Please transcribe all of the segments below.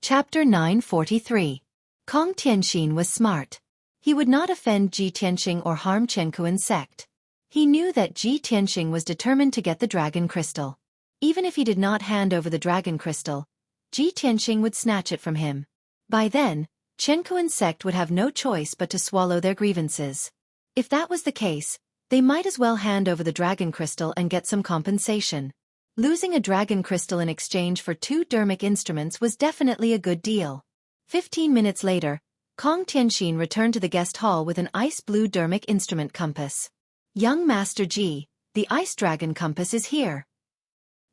Chapter 943. Kong Tianxin was smart. He would not offend Ji Tianxing or harm Xueqi's sect. He knew that Ji Tianxing was determined to get the dragon crystal. Even if he did not hand over the dragon crystal, Ji Tianxing would snatch it from him. By then, Xueqi's sect would have no choice but to swallow their grievances. If that was the case, they might as well hand over the dragon crystal and get some compensation. Losing a dragon crystal in exchange for 2 dermic instruments was definitely a good deal. 15 minutes later, Kong Tianxin returned to the guest hall with an ice-blue dermic instrument compass. "Young Master Ji, the ice dragon compass is here."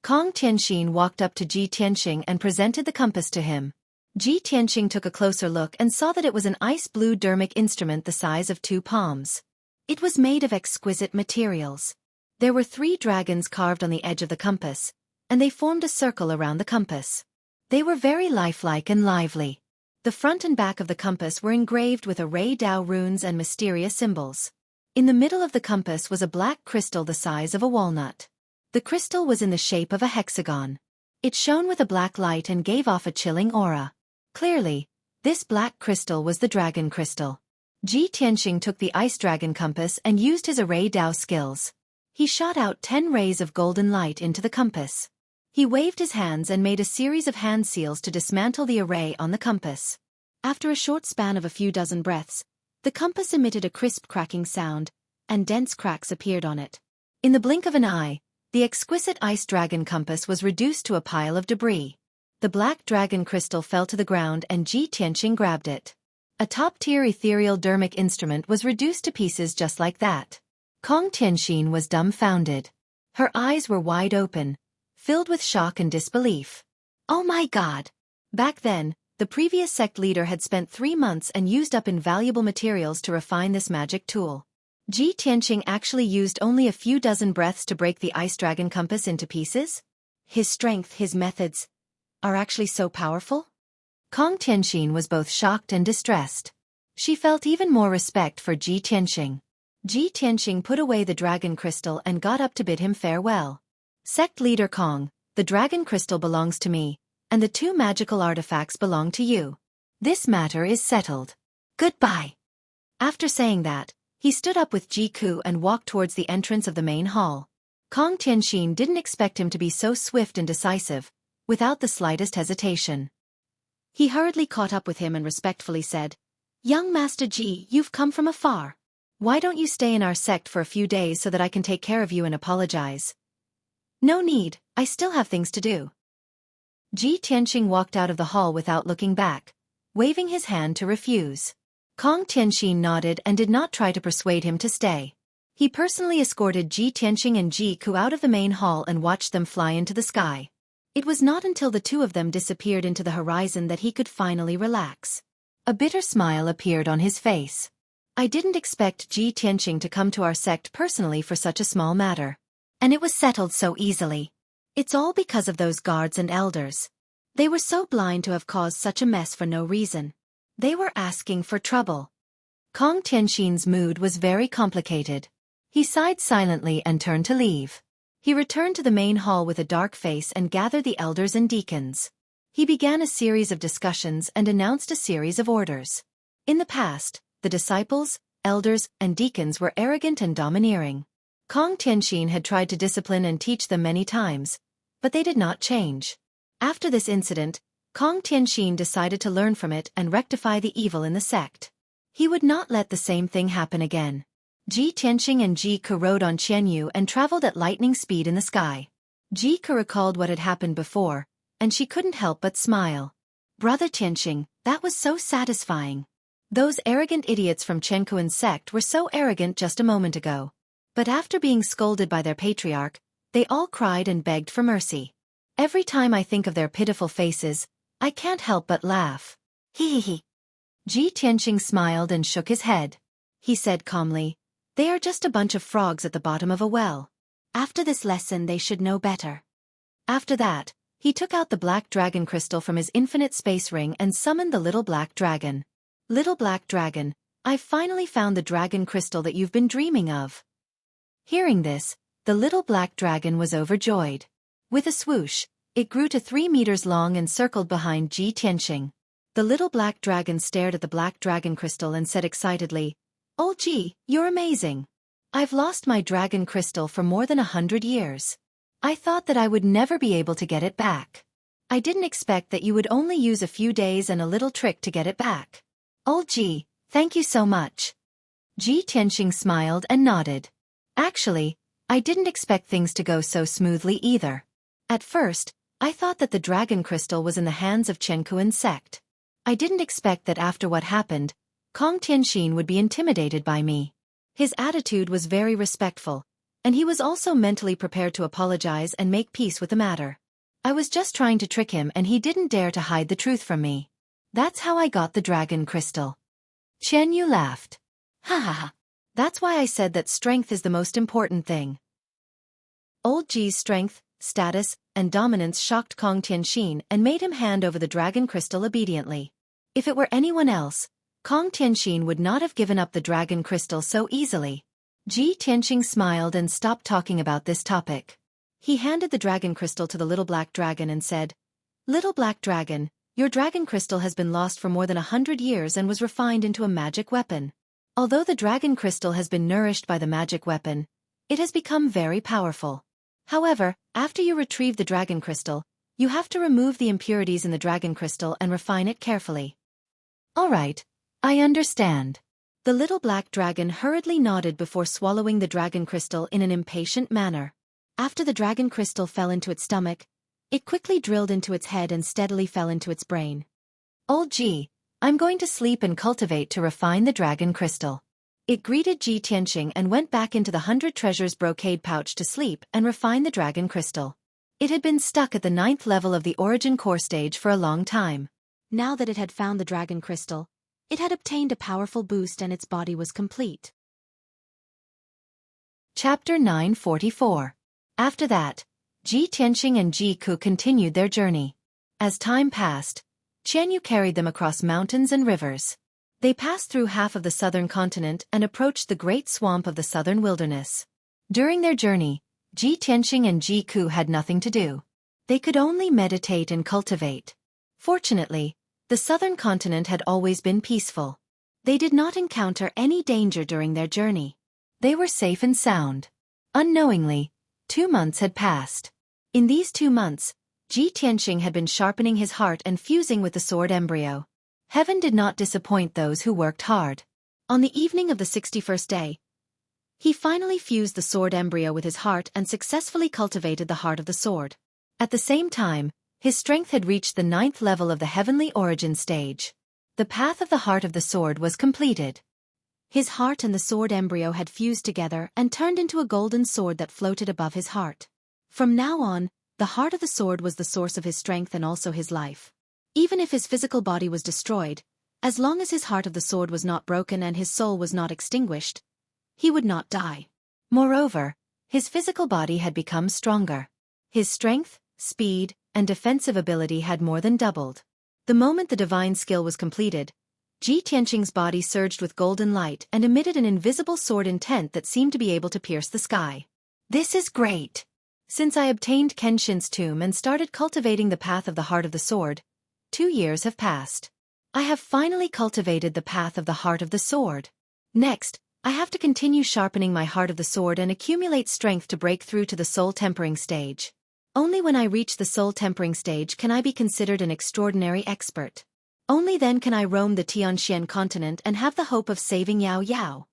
Kong Tianxin walked up to Ji Tianxing and presented the compass to him. Ji Tianxing took a closer look and saw that it was an ice-blue dermic instrument the size of 2 palms. It was made of exquisite materials. There were 3 dragons carved on the edge of the compass, and they formed a circle around the compass. They were very lifelike and lively. The front and back of the compass were engraved with array Dao runes and mysterious symbols. In the middle of the compass was a black crystal the size of a walnut. The crystal was in the shape of a hexagon. It shone with a black light and gave off a chilling aura. Clearly, this black crystal was the dragon crystal. Ji Tianxing took the ice dragon compass and used his array Dao skills. He shot out 10 rays of golden light into the compass. He waved his hands and made a series of hand seals to dismantle the array on the compass. After a short span of a few dozen breaths, the compass emitted a crisp cracking sound, and dense cracks appeared on it. In the blink of an eye, the exquisite ice dragon compass was reduced to a pile of debris. The black dragon crystal fell to the ground and Ji Tianxing grabbed it. A top-tier ethereal dermic instrument was reduced to pieces just like that. Kong Tianxin was dumbfounded. Her eyes were wide open, filled with shock and disbelief. Oh my God! Back then, the previous sect leader had spent 3 months and used up invaluable materials to refine this magic tool. Ji Tianxing actually used only a few dozen breaths to break the ice dragon compass into pieces? His strength, his methods, are actually so powerful? Kong Tianxin was both shocked and distressed. She felt even more respect for Ji Tianxing. Ji Tianxing put away the dragon crystal and got up to bid him farewell. "Sect leader Kong, the dragon crystal belongs to me, and the 2 magical artifacts belong to you. This matter is settled. Goodbye." After saying that, he stood up with Ji Ku and walked towards the entrance of the main hall. Kong Tianxin didn't expect him to be so swift and decisive, without the slightest hesitation. He hurriedly caught up with him and respectfully said, "Young Master Ji, you've come from afar. Why don't you stay in our sect for a few days so that I can take care of you and apologize?" "No need, I still have things to do." Ji Tianxing walked out of the hall without looking back, waving his hand to refuse. Kong Tianxin nodded and did not try to persuade him to stay. He personally escorted Ji Tianxing and Ji Ku out of the main hall and watched them fly into the sky. It was not until the 2 of them disappeared into the horizon that he could finally relax. A bitter smile appeared on his face. "I didn't expect Ji Tianxing to come to our sect personally for such a small matter. And it was settled so easily. It's all because of those guards and elders. They were so blind to have caused such a mess for no reason. They were asking for trouble." Kong Tianxin's mood was very complicated. He sighed silently and turned to leave. He returned to the main hall with a dark face and gathered the elders and deacons. He began a series of discussions and announced a series of orders. In the past, the disciples, elders, and deacons were arrogant and domineering. Kong Tianxin had tried to discipline and teach them many times, but they did not change. After this incident, Kong Tianxin decided to learn from it and rectify the evil in the sect. He would not let the same thing happen again. Ji Tianxing and Ji Ke rode on Qianyu and traveled at lightning speed in the sky. Ji Ke recalled what had happened before, and she couldn't help but smile. "Brother Tianxing, that was so satisfying. Those arrogant idiots from Xueqi's sect were so arrogant just a moment ago. But after being scolded by their patriarch, they all cried and begged for mercy. Every time I think of their pitiful faces, I can't help but laugh. Hee hee hee." Ji Tianxing smiled and shook his head. He said calmly, "They are just a bunch of frogs at the bottom of a well. After this lesson they should know better." After that, he took out the black dragon crystal from his infinite space ring and summoned the little black dragon. "Little black dragon, I've finally found the dragon crystal that you've been dreaming of." Hearing this, the little black dragon was overjoyed. With a swoosh, It grew to 3 meters long and circled behind Ji Tianqing. The little black dragon stared at the black dragon crystal and said excitedly, "Oh Ji, you're amazing. I've lost my dragon crystal for more than 100 years. I thought that I would never be able to get it back. I didn't expect that you would only use a few days and a little trick to get it back. Oh Ji, thank you so much." Ji Tianqing smiled and nodded. Actually, I didn't expect things to go so smoothly either. At first, I thought that the dragon crystal was in the hands of Chen sect. I didn't expect that after what happened, Kong Tianxin would be intimidated by me. His attitude was very respectful, and he was also mentally prepared to apologize and make peace with the matter. I was just trying to trick him and he didn't dare to hide the truth from me. That's how I got the dragon crystal. Chen Yu laughed. Ha ha ha. That's why I said that strength is the most important thing. Old Ji's strength, status, and dominance shocked Kong Tianxin and made him hand over the dragon crystal obediently. If it were anyone else, Kong Tianxin would not have given up the dragon crystal so easily. Ji Tianqing smiled and stopped talking about this topic. He handed the dragon crystal to the little black dragon and said, "Little black dragon, your dragon crystal has been lost for more than 100 years and was refined into a magic weapon. Although the dragon crystal has been nourished by the magic weapon, it has become very powerful. However, after you retrieve the dragon crystal, you have to remove the impurities in the dragon crystal and refine it carefully." "All right, I understand." The little black dragon hurriedly nodded before swallowing the dragon crystal in an impatient manner. After the dragon crystal fell into its stomach, it quickly drilled into its head and steadily fell into its brain. "Old Ji, I'm going to sleep and cultivate to refine the dragon crystal." It greeted Ji Tianqing and went back into the 100 treasures brocade pouch to sleep and refine the dragon crystal. It had been stuck at the 9th level of the origin core stage for a long time. Now that it had found the dragon crystal, it had obtained a powerful boost and its body was complete. Chapter 944. After that, Ji Tianqing and Ji Ku continued their journey. As time passed, Chen Yu carried them across mountains and rivers. They passed through half of the southern continent and approached the great swamp of the southern wilderness. During their journey, Ji Tianqing and Ji Ku had nothing to do. They could only meditate and cultivate. Fortunately, the southern continent had always been peaceful. They did not encounter any danger during their journey. They were safe and sound. Unknowingly, 2 months had passed. In these 2 months, Ji Tianqing had been sharpening his heart and fusing with the sword embryo. Heaven did not disappoint those who worked hard. On the evening of the 61st day, he finally fused the sword embryo with his heart and successfully cultivated the heart of the sword. At the same time, his strength had reached the 9th level of the heavenly origin stage. The path of the heart of the sword was completed. His heart and the sword embryo had fused together and turned into a golden sword that floated above his heart. From now on, the heart of the sword was the source of his strength and also his life. Even if his physical body was destroyed, as long as his heart of the sword was not broken and his soul was not extinguished, he would not die. Moreover, his physical body had become stronger. His strength, speed, and defensive ability had more than doubled. The moment the divine skill was completed, Ji Tianqing's body surged with golden light and emitted an invisible sword intent that seemed to be able to pierce the sky. "This is great! Since I obtained Kenshin's tomb and started cultivating the path of the heart of the sword, 2 years have passed. I have finally cultivated the path of the heart of the sword. Next, I have to continue sharpening my heart of the sword and accumulate strength to break through to the soul tempering stage. Only when I reach the soul tempering stage can I be considered an extraordinary expert. Only then can I roam the Tianxian continent and have the hope of saving Yao Yao."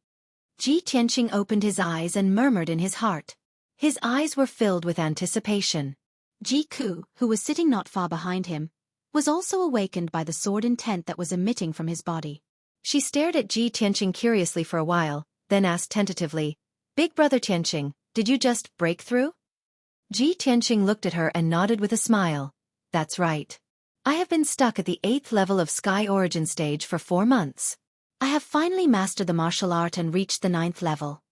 Ji Tianqing opened his eyes and murmured in his heart. His eyes were filled with anticipation. Ji Ku, who was sitting not far behind him, was also awakened by the sword intent that was emitting from his body. She stared at Ji Tianqing curiously for a while, then asked tentatively, "Big brother Tianqing, did you just break through?" Ji Tianqing looked at her and nodded with a smile. "That's right. I have been stuck at the 8th level of Sky Origin stage for 4 months. I have finally mastered the martial art and reached the 9th level."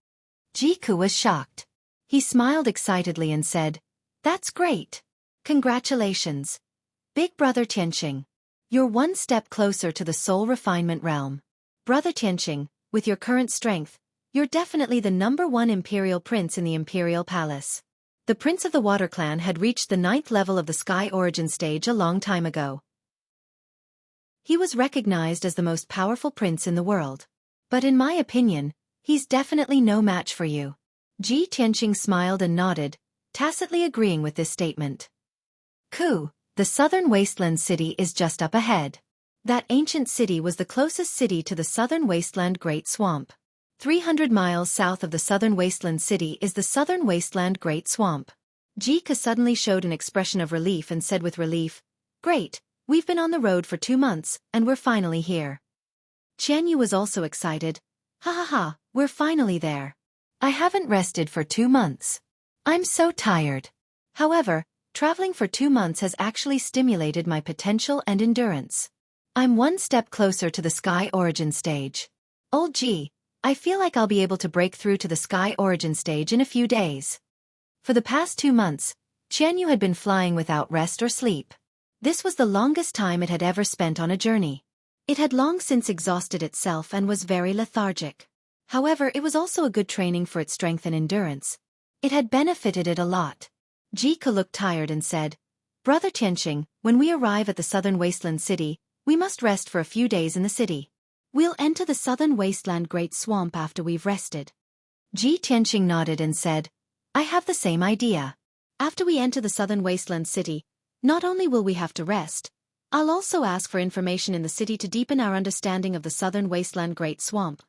Ji Ku was shocked. He smiled excitedly and said, "That's great. Congratulations. Big brother Tianqing. You're 1 step closer to the soul refinement realm. Brother Tianqing, with your current strength, you're definitely the #1 imperial prince in the imperial palace." The Prince of the Water Clan had reached the 9th level of the Sky Origin stage a long time ago. He was recognized as the most powerful prince in the world. But in my opinion, he's definitely no match for you. Ji Tianqing smiled and nodded, tacitly agreeing with this statement. Ku, the southern wasteland city is just up ahead. That ancient city was the closest city to the southern wasteland Great Swamp. 300 miles south of the southern wasteland city is the southern wasteland Great Swamp. Xueqi suddenly showed an expression of relief and said with relief, "Great, we've been on the road for 2 months, and we're finally here." Qianyu was also excited. "Ha ha ha, we're finally there. I haven't rested for 2 months. I'm so tired." However, traveling for 2 months has actually stimulated my potential and endurance. I'm 1 step closer to the Sky Origin stage. Old G, I feel like I'll be able to break through to the Sky Origin stage in a few days. For the past 2 months, Qianyu had been flying without rest or sleep. This was the longest time it had ever spent on a journey. It had long since exhausted itself and was very lethargic. However, it was also a good training for its strength and endurance. It had benefited it a lot. Xueqi looked tired and said, "Brother Tianqing, when we arrive at the southern wasteland city, we must rest for a few days in the city. We'll enter the southern wasteland Great Swamp after we've rested." Ji Tianqing nodded and said, "I have the same idea. After we enter the southern wasteland city, not only will we have to rest, I'll also ask for information in the city to deepen our understanding of the southern wasteland Great Swamp."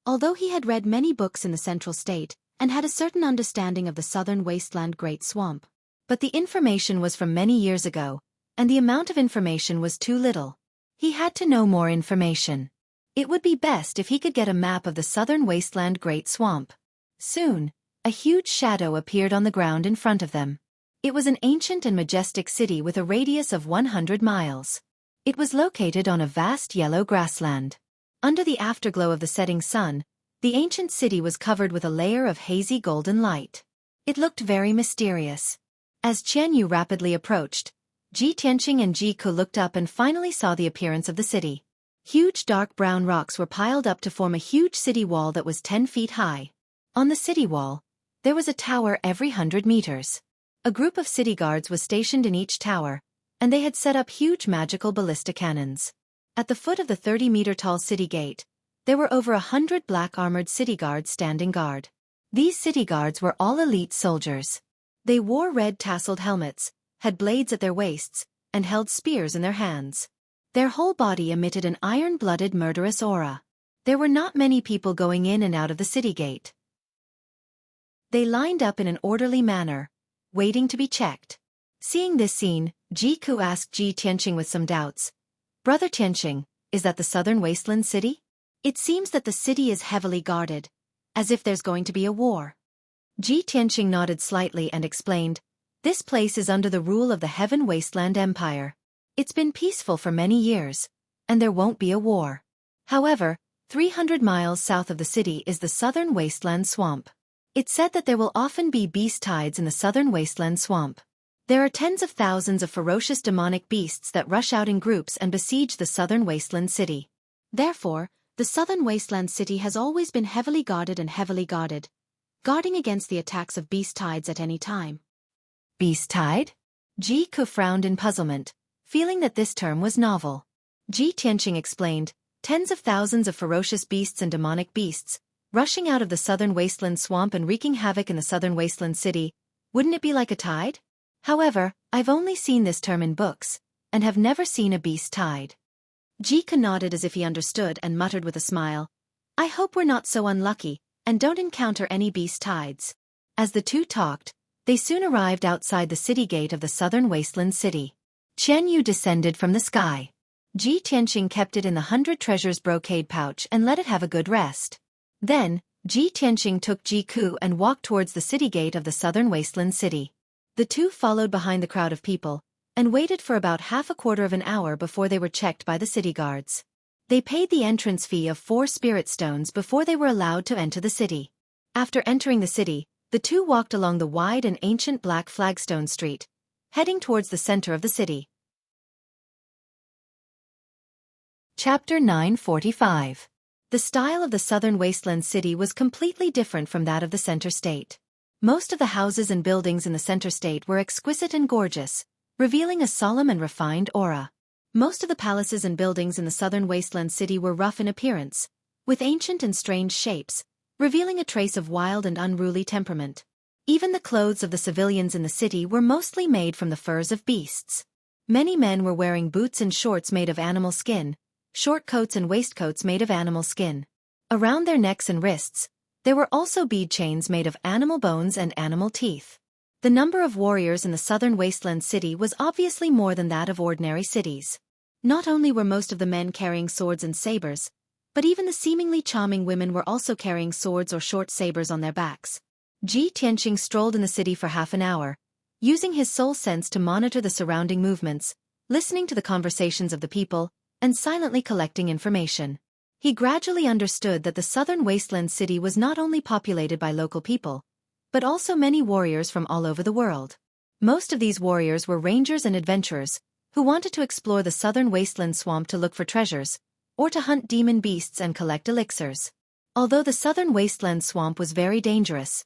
Although he had read many books in the central state, and had a certain understanding of the southern wasteland Great Swamp, but the information was from many years ago, and the amount of information was too little. He had to know more information. It would be best if he could get a map of the southern wasteland Great Swamp. Soon, a huge shadow appeared on the ground in front of them. It was an ancient and majestic city with a radius of 100 miles. It was located on a vast yellow grassland. Under the afterglow of the setting sun, the ancient city was covered with a layer of hazy golden light. It looked very mysterious. As Qianyu rapidly approached, Ji Tianqing and Xueqi looked up and finally saw the appearance of the city. Huge dark brown rocks were piled up to form a huge city wall that was 10 feet high. On the city wall, there was a tower every 100 meters. A group of city guards was stationed in each tower, and they had set up huge magical ballista cannons. At the foot of the 30-meter-tall city gate, there were over 100 black-armored city guards standing guard. These city guards were all elite soldiers. They wore red tasseled helmets, had blades at their waists, and held spears in their hands. Their whole body emitted an iron-blooded murderous aura. There were not many people going in and out of the city gate. They lined up in an orderly manner, waiting to be checked. Seeing this scene, Xueqi asked Ji Tianqing with some doubts, "Brother Tianqing, is that the southern wasteland city? It seems that the city is heavily guarded, as if there's going to be a war." Ji Tianqing nodded slightly and explained, "This place is under the rule of the Heaven Wasteland Empire. It's been peaceful for many years, and there won't be a war. However, 300 miles south of the city is the southern wasteland swamp. It's said that there will often be beast tides in the southern wasteland swamp. There are tens of thousands of ferocious demonic beasts that rush out in groups and besiege the southern wasteland city. Therefore, the southern wasteland city has always been heavily guarded, guarding against the attacks of beast tides at any time." Beast tide? Xueqi frowned in puzzlement, feeling that this term was novel. Ji Tianqing explained, "Tens of thousands of ferocious beasts and demonic beasts, rushing out of the southern wasteland swamp and wreaking havoc in the southern wasteland city. Wouldn't it be like a tide? However, I've only seen this term in books, and have never seen a beast tide." Xueqi nodded as if he understood and muttered with a smile, "I hope we're not so unlucky, and don't encounter any beast tides." As the two talked, they soon arrived outside the city gate of the southern wasteland city. Qianyu descended from the sky. Ji Tianqing kept it in the 100 treasures brocade pouch and let it have a good rest. Then, Ji Tianqing took Xueqi and walked towards the city gate of the southern wasteland city. The two followed behind the crowd of people, and waited for about half a quarter of an hour before they were checked by the city guards. They paid the entrance fee of 4 spirit stones before they were allowed to enter the city. After entering the city, the two walked along the wide and ancient black flagstone street, heading towards the center of the city. Chapter 945. The style of the southern wasteland city was completely different from that of the center state. Most of the houses and buildings in the center state were exquisite and gorgeous, revealing a solemn and refined aura. Most of the palaces and buildings in the southern wasteland city were rough in appearance, with ancient and strange shapes, revealing a trace of wild and unruly temperament. Even the clothes of the civilians in the city were mostly made from the furs of beasts. Many men were wearing boots and shorts made of animal skin, short coats and waistcoats made of animal skin. Around their necks and wrists, there were also bead chains made of animal bones and animal teeth. The number of warriors in the southern wasteland city was obviously more than that of ordinary cities. Not only were most of the men carrying swords and sabers, but even the seemingly charming women were also carrying swords or short sabers on their backs. Ji Tianqing strolled in the city for half an hour, using his soul sense to monitor the surrounding movements, listening to the conversations of the people, and silently collecting information. He gradually understood that the southern wasteland city was not only populated by local people, but also many warriors from all over the world. Most of these warriors were rangers and adventurers, who wanted to explore the southern wasteland swamp to look for treasures, or to hunt demon beasts and collect elixirs. Although the southern wasteland swamp was very dangerous,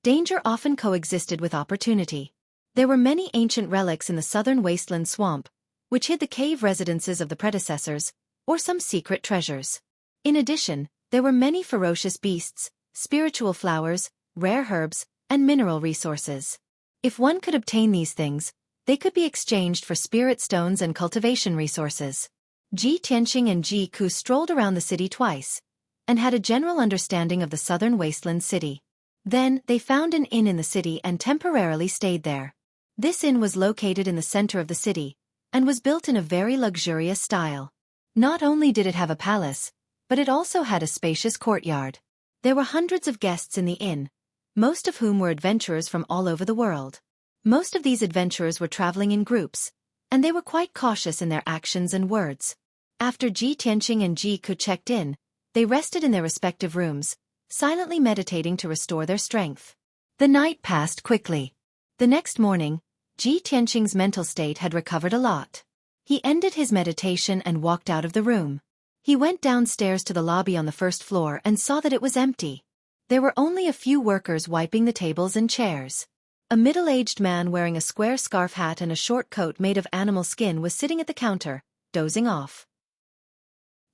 danger often coexisted with opportunity. There were many ancient relics in the southern wasteland swamp, which hid the cave residences of the predecessors, or some secret treasures. In addition, there were many ferocious beasts, spiritual flowers, rare herbs, and mineral resources. If one could obtain these things, they could be exchanged for spirit stones and cultivation resources. Ji Tianqing and Ji Ku strolled around the city twice, and had a general understanding of the southern wasteland city. Then, they found an inn in the city and temporarily stayed there. This inn was located in the center of the city, and was built in a very luxurious style. Not only did it have a palace, but it also had a spacious courtyard. There were hundreds of guests in the inn, most of whom were adventurers from all over the world. Most of these adventurers were traveling in groups, and they were quite cautious in their actions and words. After Ji Tianqing and Ji Ku checked in, they rested in their respective rooms, silently meditating to restore their strength. The night passed quickly. The next morning, Ji Tianqing's mental state had recovered a lot. He ended his meditation and walked out of the room. He went downstairs to the lobby on the first floor and saw that it was empty. There were only a few workers wiping the tables and chairs. A middle-aged man wearing a square scarf hat and a short coat made of animal skin was sitting at the counter, dozing off.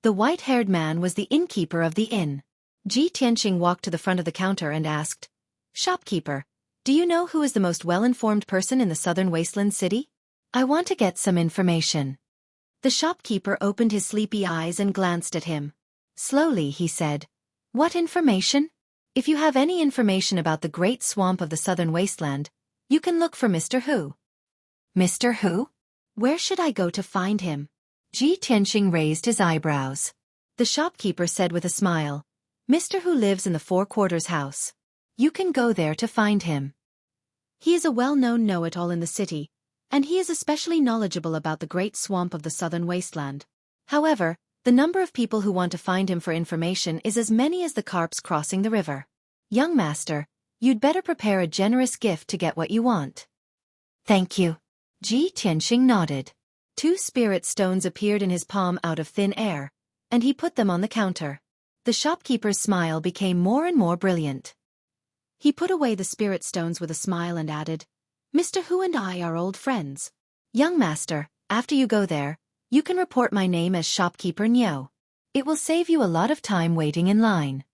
The white-haired man was the innkeeper of the inn. Ji Tianqing walked to the front of the counter and asked, "Shopkeeper, do you know who is the most well-informed person in the southern wasteland city? I want to get some information." The shopkeeper opened his sleepy eyes and glanced at him. Slowly he said, "What information? If you have any information about the great swamp of the southern wasteland, you can look for Mr. Hu." "Mr. Hu? Where should I go to find him?" Ji Tianqing raised his eyebrows. The shopkeeper said with a smile, "Mr. Hu lives in the Four Quarters house. You can go there to find him. He is a well-known know-it-all in the city, and he is especially knowledgeable about the great swamp of the southern wasteland. However, the number of people who want to find him for information is as many as the carps crossing the river. Young master, you'd better prepare a generous gift to get what you want." "Thank you." Ji Tianqing nodded. 2 spirit stones appeared in his palm out of thin air, and he put them on the counter. The shopkeeper's smile became more and more brilliant. He put away the spirit stones with a smile and added, "Mr. Hu and I are old friends. Young master, after you go there, you can report my name as shopkeeper Niu. It will save you a lot of time waiting in line."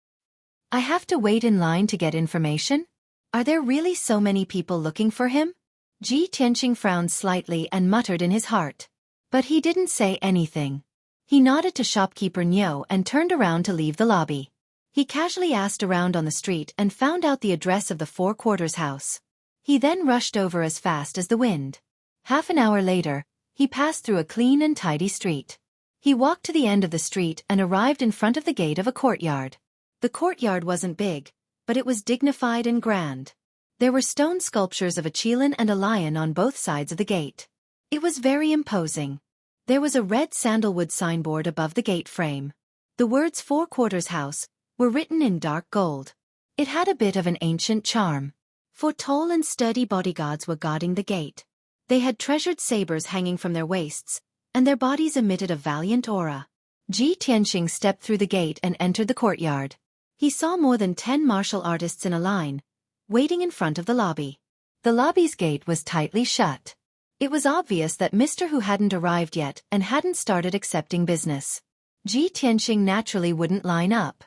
"I have to wait in line to get information? Are there really so many people looking for him?" Ji Tianqing frowned slightly and muttered in his heart. But he didn't say anything. He nodded to shopkeeper Niu and turned around to leave the lobby. He casually asked around on the street and found out the address of the Four Quarters house. He then rushed over as fast as the wind. Half an hour later, he passed through a clean and tidy street. He walked to the end of the street and arrived in front of the gate of a courtyard. The courtyard wasn't big, but it was dignified and grand. There were stone sculptures of a qilin and a lion on both sides of the gate. It was very imposing. There was a red sandalwood signboard above the gate frame. The words Four Quarters House were written in dark gold. It had a bit of an ancient charm. 4 tall and sturdy bodyguards were guarding the gate. They had treasured sabers hanging from their waists, and their bodies emitted a valiant aura. Ji Tianqing stepped through the gate and entered the courtyard. He saw more than 10 martial artists in a line, waiting in front of the lobby. The lobby's gate was tightly shut. It was obvious that Mr. Hu hadn't arrived yet and hadn't started accepting business. Ji Tianxing naturally wouldn't line up.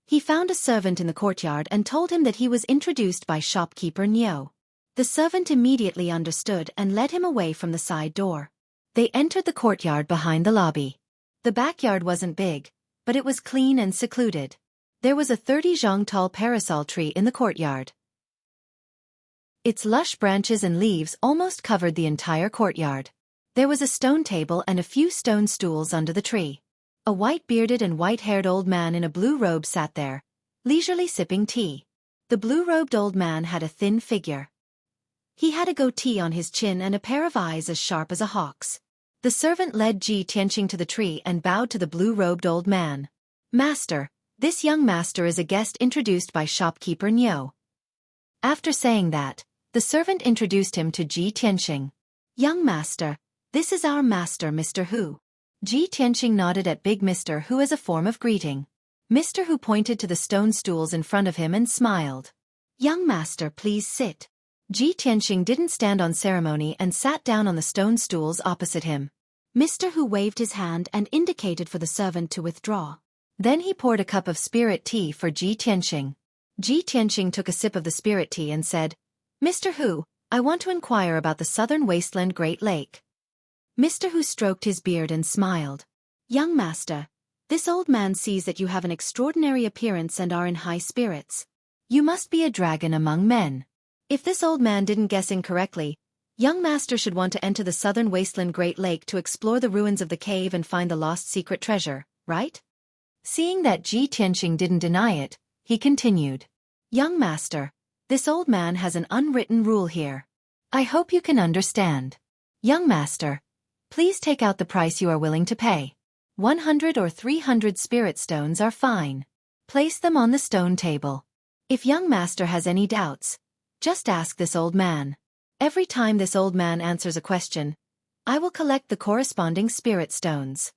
He found a servant in the courtyard and told him that he was introduced by shopkeeper Niu. The servant immediately understood and led him away from the side door. They entered the courtyard behind the lobby. The backyard wasn't big, but it was clean and secluded. There was a 30-zhang tall parasol tree in the courtyard. Its lush branches and leaves almost covered the entire courtyard. There was a stone table and a few stone stools under the tree. A white-bearded and white-haired old man in a blue robe sat there, leisurely sipping tea. The blue-robed old man had a thin figure. He had a goatee on his chin and a pair of eyes as sharp as a hawk's. The servant led Ji Tianxing to the tree and bowed to the blue-robed old man. "Master, this young master is a guest introduced by shopkeeper Niu." After saying that, the servant introduced him to Ji Tianxing. "Young master, this is our master Mr. Hu." Ji Tianxing nodded at Big Mr. Hu as a form of greeting. Mr. Hu pointed to the stone stools in front of him and smiled. "Young master, please sit." Ji Tianxing didn't stand on ceremony and sat down on the stone stools opposite him. Mr. Hu waved his hand and indicated for the servant to withdraw. Then he poured a cup of spirit tea for Ji Tianxing. Ji Tianxing took a sip of the spirit tea and said, "Mr. Hu, I want to inquire about the southern wasteland Great Lake." Mr. Hu stroked his beard and smiled. "Young master, this old man sees that you have an extraordinary appearance and are in high spirits. You must be a dragon among men." If this old man didn't guess incorrectly, young master should want to enter the southern wasteland Great Lake to explore the ruins of the cave and find the lost secret treasure, right? Seeing that Ji Tianxing didn't deny it, he continued. "Young master, this old man has an unwritten rule here. I hope you can understand. Young master, please take out the price you are willing to pay. 100 or 300 spirit stones are fine. Place them on the stone table. If young master has any doubts, just ask this old man. Every time this old man answers a question, I will collect the corresponding spirit stones."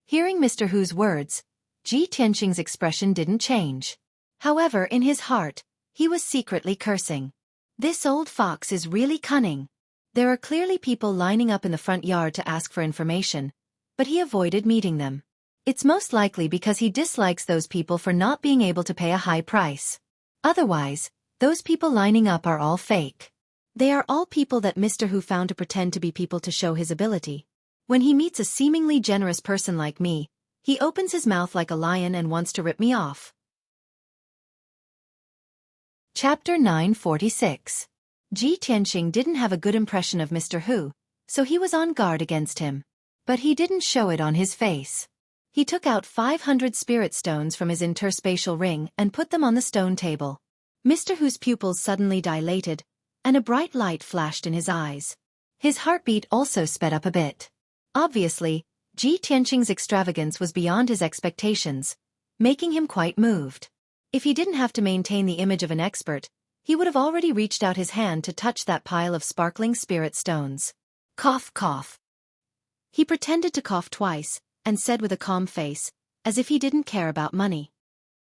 Hearing Mr. Hu's words, Ji Tianxing's expression didn't change. However, in his heart, he was secretly cursing. This old fox is really cunning. There are clearly people lining up in the front yard to ask for information, but he avoided meeting them. It's most likely because he dislikes those people for not being able to pay a high price. Otherwise, those people lining up are all fake. They are all people that Mr. Hu found to pretend to be people to show his ability. When he meets a seemingly generous person like me, he opens his mouth like a lion and wants to rip me off. Chapter 946. Ji Tianxing didn't have a good impression of Mr. Hu, so he was on guard against him. But he didn't show it on his face. He took out 500 spirit stones from his interspatial ring and put them on the stone table. Mr. Hu's pupils suddenly dilated, and a bright light flashed in his eyes. His heartbeat also sped up a bit. Obviously, Ji Tianxing's extravagance was beyond his expectations, making him quite moved. If he didn't have to maintain the image of an expert, he would have already reached out his hand to touch that pile of sparkling spirit stones. Cough, cough. He pretended to cough twice, and said with a calm face, as if he didn't care about money.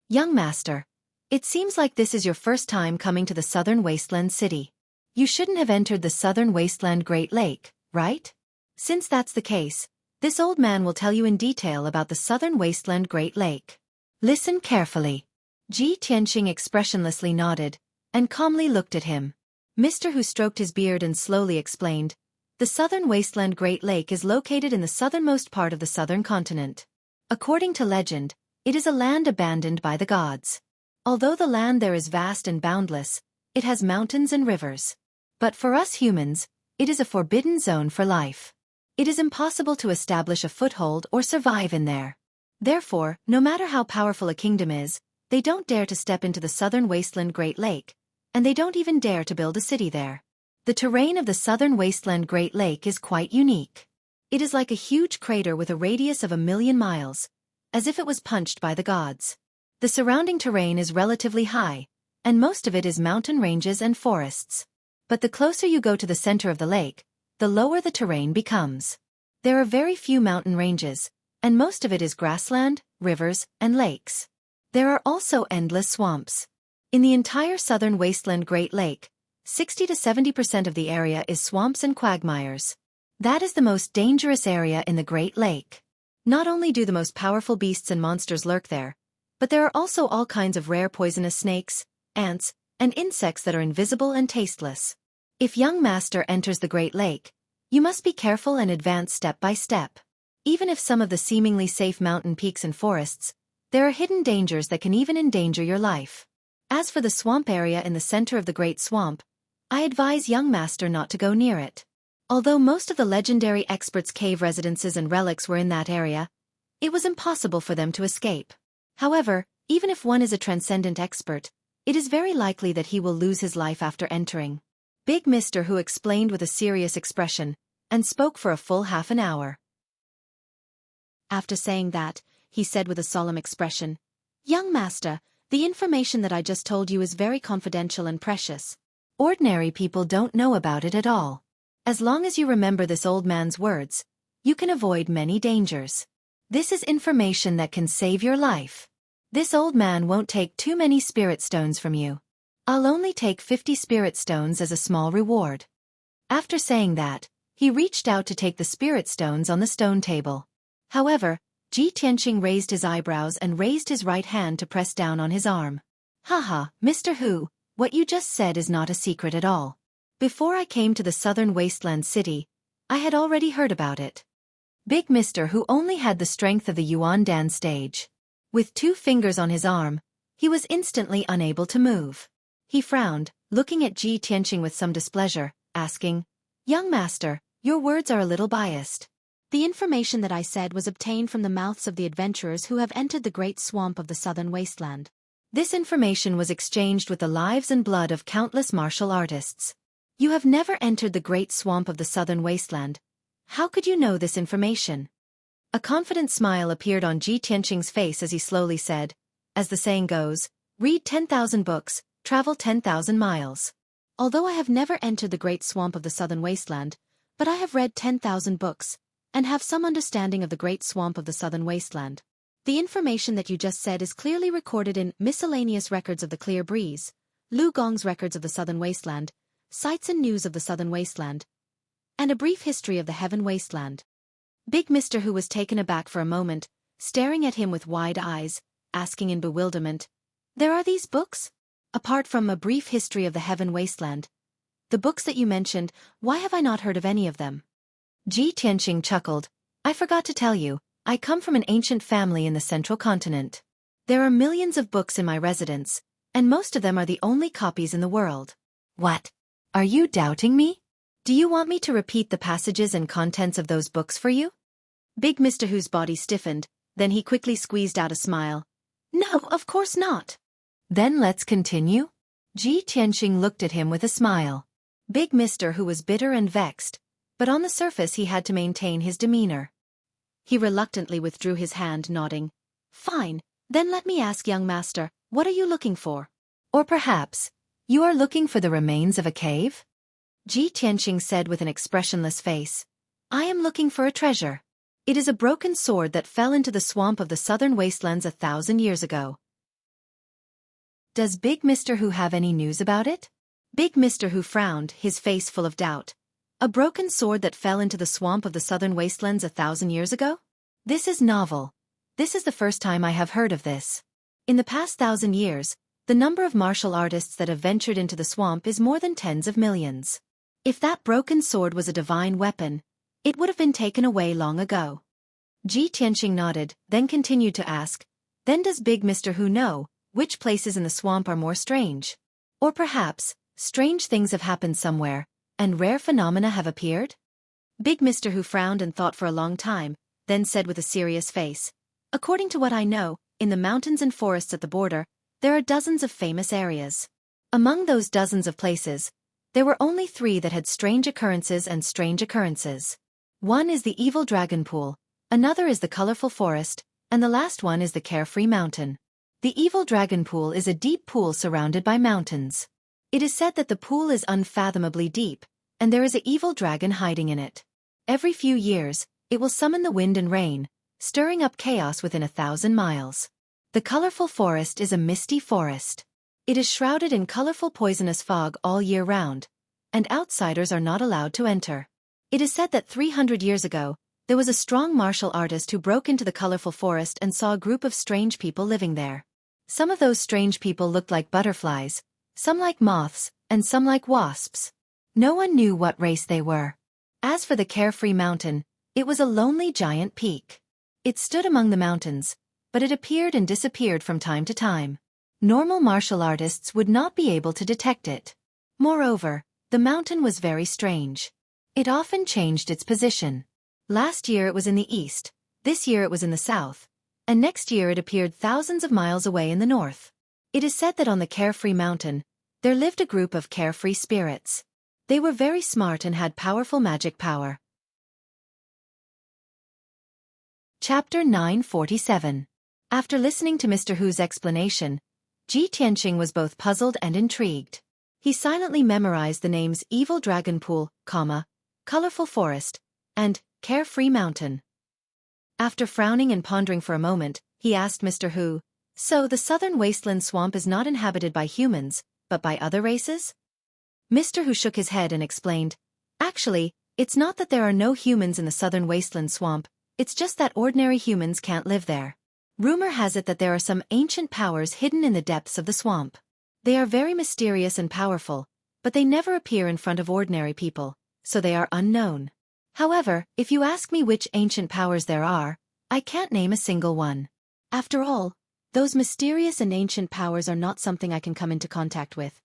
"Young master, it seems like this is your first time coming to the southern wasteland city. You shouldn't have entered the southern wasteland Great Lake, right? Since that's the case, this old man will tell you in detail about the southern wasteland Great Lake. Listen carefully." Ji Tianxing expressionlessly nodded, and calmly looked at him. Mr. Hu stroked his beard and slowly explained, "The southern wasteland Great Lake is located in the southernmost part of the southern continent. According to legend, it is a land abandoned by the gods. Although the land there is vast and boundless, it has mountains and rivers. But for us humans, it is a forbidden zone for life. It is impossible to establish a foothold or survive in there. Therefore, no matter how powerful a kingdom is, they don't dare to step into the southern wasteland Great Lake, and they don't even dare to build a city there. The terrain of the southern wasteland Great Lake is quite unique. It is like a huge crater with a radius of 1,000,000 miles, as if it was punched by the gods. The surrounding terrain is relatively high, and most of it is mountain ranges and forests. But the closer you go to the center of the lake, the lower the terrain becomes. There are very few mountain ranges, and most of it is grassland, rivers, and lakes. There are also endless swamps. In the entire southern wasteland Great Lake, 60 to 70% of the area is swamps and quagmires. That is the most dangerous area in the Great Lake. Not only do the most powerful beasts and monsters lurk there, but there are also all kinds of rare poisonous snakes, ants, and insects that are invisible and tasteless. If young master enters the Great Lake, you must be careful and advance step by step. Even if some of the seemingly safe mountain peaks and forests, there are hidden dangers that can even endanger your life. As for the swamp area in the center of the Great Swamp, I advise young master not to go near it. Although most of the legendary experts' cave residences and relics were in that area, it was impossible for them to escape. However, even if one is a transcendent expert, it is very likely that he will lose his life after entering. Big Mister Who explained with a serious expression, and spoke for a full half an hour. After saying that, he said with a solemn expression, "Young master, the information that I just told you is very confidential and precious. Ordinary people don't know about it at all. As long as you remember this old man's words, you can avoid many dangers. This is information that can save your life. This old man won't take too many spirit stones from you. I'll only take 50 spirit stones as a small reward." After saying that, he reached out to take the spirit stones on the stone table. However, Ji Tianqing raised his eyebrows and raised his right hand to press down on his arm. "Haha, Mr. Hu, what you just said is not a secret at all. Before I came to the southern wasteland city, I had already heard about it." Big Mister Hu only had the strength of the Yuan Dan stage. With 2 fingers on his arm, he was instantly unable to move. He frowned, looking at Ji Tianqing with some displeasure, asking, "Young master, your words are a little biased. The information that I said was obtained from the mouths of the adventurers who have entered the great swamp of the southern wasteland. This information was exchanged with the lives and blood of countless martial artists. You have never entered the great swamp of the southern wasteland. How could you know this information?" A confident smile appeared on Ji Tianqing's face as he slowly said, "As the saying goes, read 10,000 books, travel 10,000 miles. Although I have never entered the great swamp of the southern wasteland, but I have read 10,000 books, and have some understanding of the great swamp of the southern wasteland. The information that you just said is clearly recorded in Miscellaneous Records of the Clear Breeze, Lu Gong's Records of the Southern Wasteland, Sights and News of the Southern Wasteland, and a brief history of the Heaven Wasteland." Big Mister Who was taken aback for a moment, staring at him with wide eyes, asking in bewilderment, "There are these books? Apart from a brief history of the Heaven Wasteland, the books that you mentioned, why have I not heard of any of them?" Ji Tianqing chuckled, "I forgot to tell you, I come from an ancient family in the central continent. There are millions of books in my residence, and most of them are the only copies in the world." "What? Are you doubting me? Do you want me to repeat the passages and contents of those books for you?" Big Mister Who's body stiffened, then he quickly squeezed out a smile. "No, of course not." "Then let's continue?" Ji Tianqing looked at him with a smile. Big Mister Who was bitter and vexed, but on the surface he had to maintain his demeanor. He reluctantly withdrew his hand, nodding. "Fine, then let me ask, young master, what are you looking for? Or perhaps, you are looking for the remains of a cave?" Ji Tianqing said with an expressionless face. "I am looking for a treasure. It is a broken sword that fell into the swamp of the southern wastelands 1,000 years ago. Does Big Mister Who have any news about it?" Big Mister Who frowned, his face full of doubt. "A broken sword that fell into the swamp of the southern wastelands 1,000 years ago? This is novel. This is the first time I have heard of this. In the past 1,000 years, the number of martial artists that have ventured into the swamp is more than tens of millions. If that broken sword was a divine weapon, it would have been taken away long ago." Ji Tianqing nodded, then continued to ask, "Then does Big Mister Who know which places in the swamp are more strange? Or perhaps, strange things have happened somewhere, and rare phenomena have appeared?" Big Mister Who frowned and thought for a long time, then said with a serious face, "According to what I know, in the mountains and forests at the border, there are dozens of famous areas. Among those dozens of places, there were only 3 that had strange occurrences and strange occurrences. One is the evil dragon pool, another is the colorful forest, and the last one is the carefree mountain. The evil dragon pool is a deep pool surrounded by mountains. It is said that the pool is unfathomably deep, and there is an evil dragon hiding in it. Every few years, it will summon the wind and rain, stirring up chaos within 1,000 miles. The colorful forest is a misty forest. It is shrouded in colorful poisonous fog all year round, and outsiders are not allowed to enter. It is said that 300 years ago, there was a strong martial artist who broke into the colorful forest and saw a group of strange people living there. Some of those strange people looked like butterflies, some like moths, and some like wasps. No one knew what race they were. As for the Carefree Mountain, it was a lonely giant peak. It stood among the mountains, but it appeared and disappeared from time to time. Normal martial artists would not be able to detect it. Moreover, the mountain was very strange. It often changed its position. Last year it was in the east, this year it was in the south, and next year it appeared thousands of miles away in the north. It is said that on the Carefree Mountain, there lived a group of carefree spirits. They were very smart and had powerful magic power. Chapter 947. After listening to Mr. Hu's explanation, Ji Tianqing was both puzzled and intrigued. He silently memorized the names Evil Dragon Pool, Colorful Forest, and Carefree Mountain. After frowning and pondering for a moment, he asked Mr. Hu, "So the southern wasteland swamp is not inhabited by humans, but by other races?" Mr. Hu shook his head and explained, "Actually, it's not that there are no humans in the southern wasteland swamp, it's just that ordinary humans can't live there. Rumor has it that there are some ancient powers hidden in the depths of the swamp. They are very mysterious and powerful, but they never appear in front of ordinary people, so they are unknown. However, if you ask me which ancient powers there are, I can't name a single one. After all, those mysterious and ancient powers are not something I can come into contact with."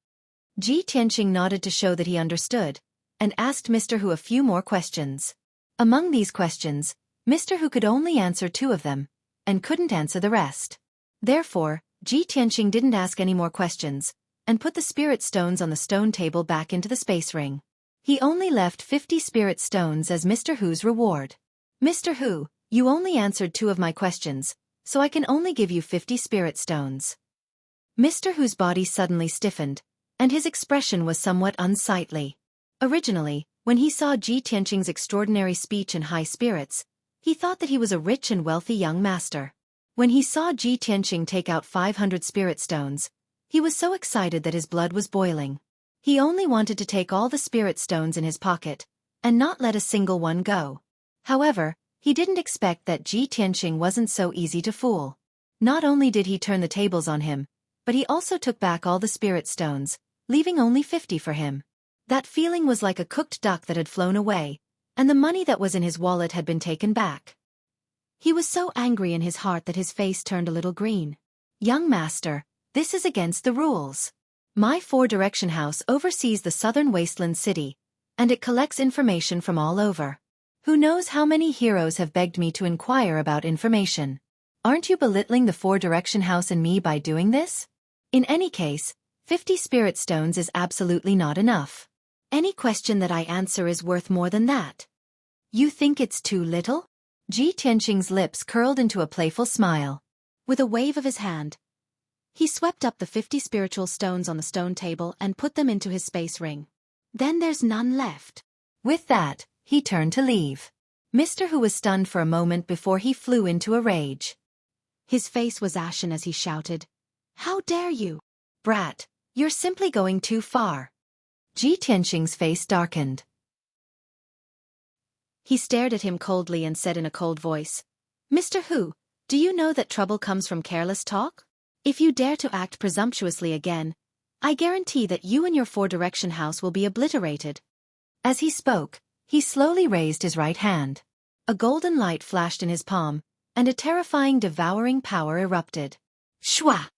Ji Tianqing nodded to show that he understood, and asked Mr. Hu a few more questions. Among these questions, Mr. Hu could only answer 2 of them, and couldn't answer the rest. Therefore, Ji Tianqing didn't ask any more questions, and put the spirit stones on the stone table back into the space ring. He only left 50 spirit stones as Mr. Hu's reward. "Mr. Hu, you only answered 2 of my questions, so I can only give you 50 spirit stones." Mr. Hu's body suddenly stiffened, and his expression was somewhat unsightly. Originally, when he saw Ji Tianqing's extraordinary speech and high spirits, he thought that he was a rich and wealthy young master. When he saw Ji Tianqing take out 500 spirit stones, he was so excited that his blood was boiling. He only wanted to take all the spirit stones in his pocket, and not let a single one go. However, he didn't expect that Ji Tianqing wasn't so easy to fool. Not only did he turn the tables on him, but he also took back all the spirit stones, leaving only 50 for him. That feeling was like a cooked duck that had flown away, and the money that was in his wallet had been taken back. He was so angry in his heart that his face turned a little green. "Young master, this is against the rules. My 4-direction house oversees the southern wasteland city, and it collects information from all over. Who knows how many heroes have begged me to inquire about information. Aren't you belittling the 4-direction house and me by doing this? In any case, 50 spirit stones is absolutely not enough. Any question that I answer is worth more than that. You think it's too little?" Ji Tianqing's lips curled into a playful smile. With a wave of his hand, he swept up the 50 spiritual stones on the stone table and put them into his space ring. "Then there's none left." With that, he turned to leave. Mr. Hu was stunned for a moment before he flew into a rage. His face was ashen as he shouted, "How dare you? Brat, you're simply going too far." Ji Tianqing's face darkened. He stared at him coldly and said in a cold voice, "Mr. Hu, do you know that trouble comes from careless talk? If you dare to act presumptuously again, I guarantee that you and your 4-direction house will be obliterated." As he spoke, he slowly raised his right hand. A golden light flashed in his palm, and a terrifying devouring power erupted. Shwa!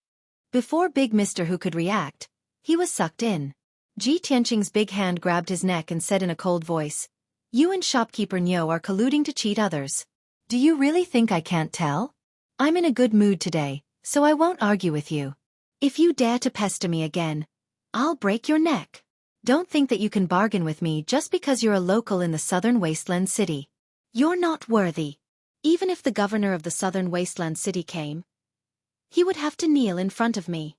Before Big Mr. Hu could react, he was sucked in. Ji Tianqing's big hand grabbed his neck and said in a cold voice, "You and shopkeeper Niu are colluding to cheat others. Do you really think I can't tell? I'm in a good mood today, so I won't argue with you. If you dare to pester me again, I'll break your neck. Don't think that you can bargain with me just because you're a local in the southern wasteland city. You're not worthy. Even if the governor of the southern wasteland city came, he would have to kneel in front of me."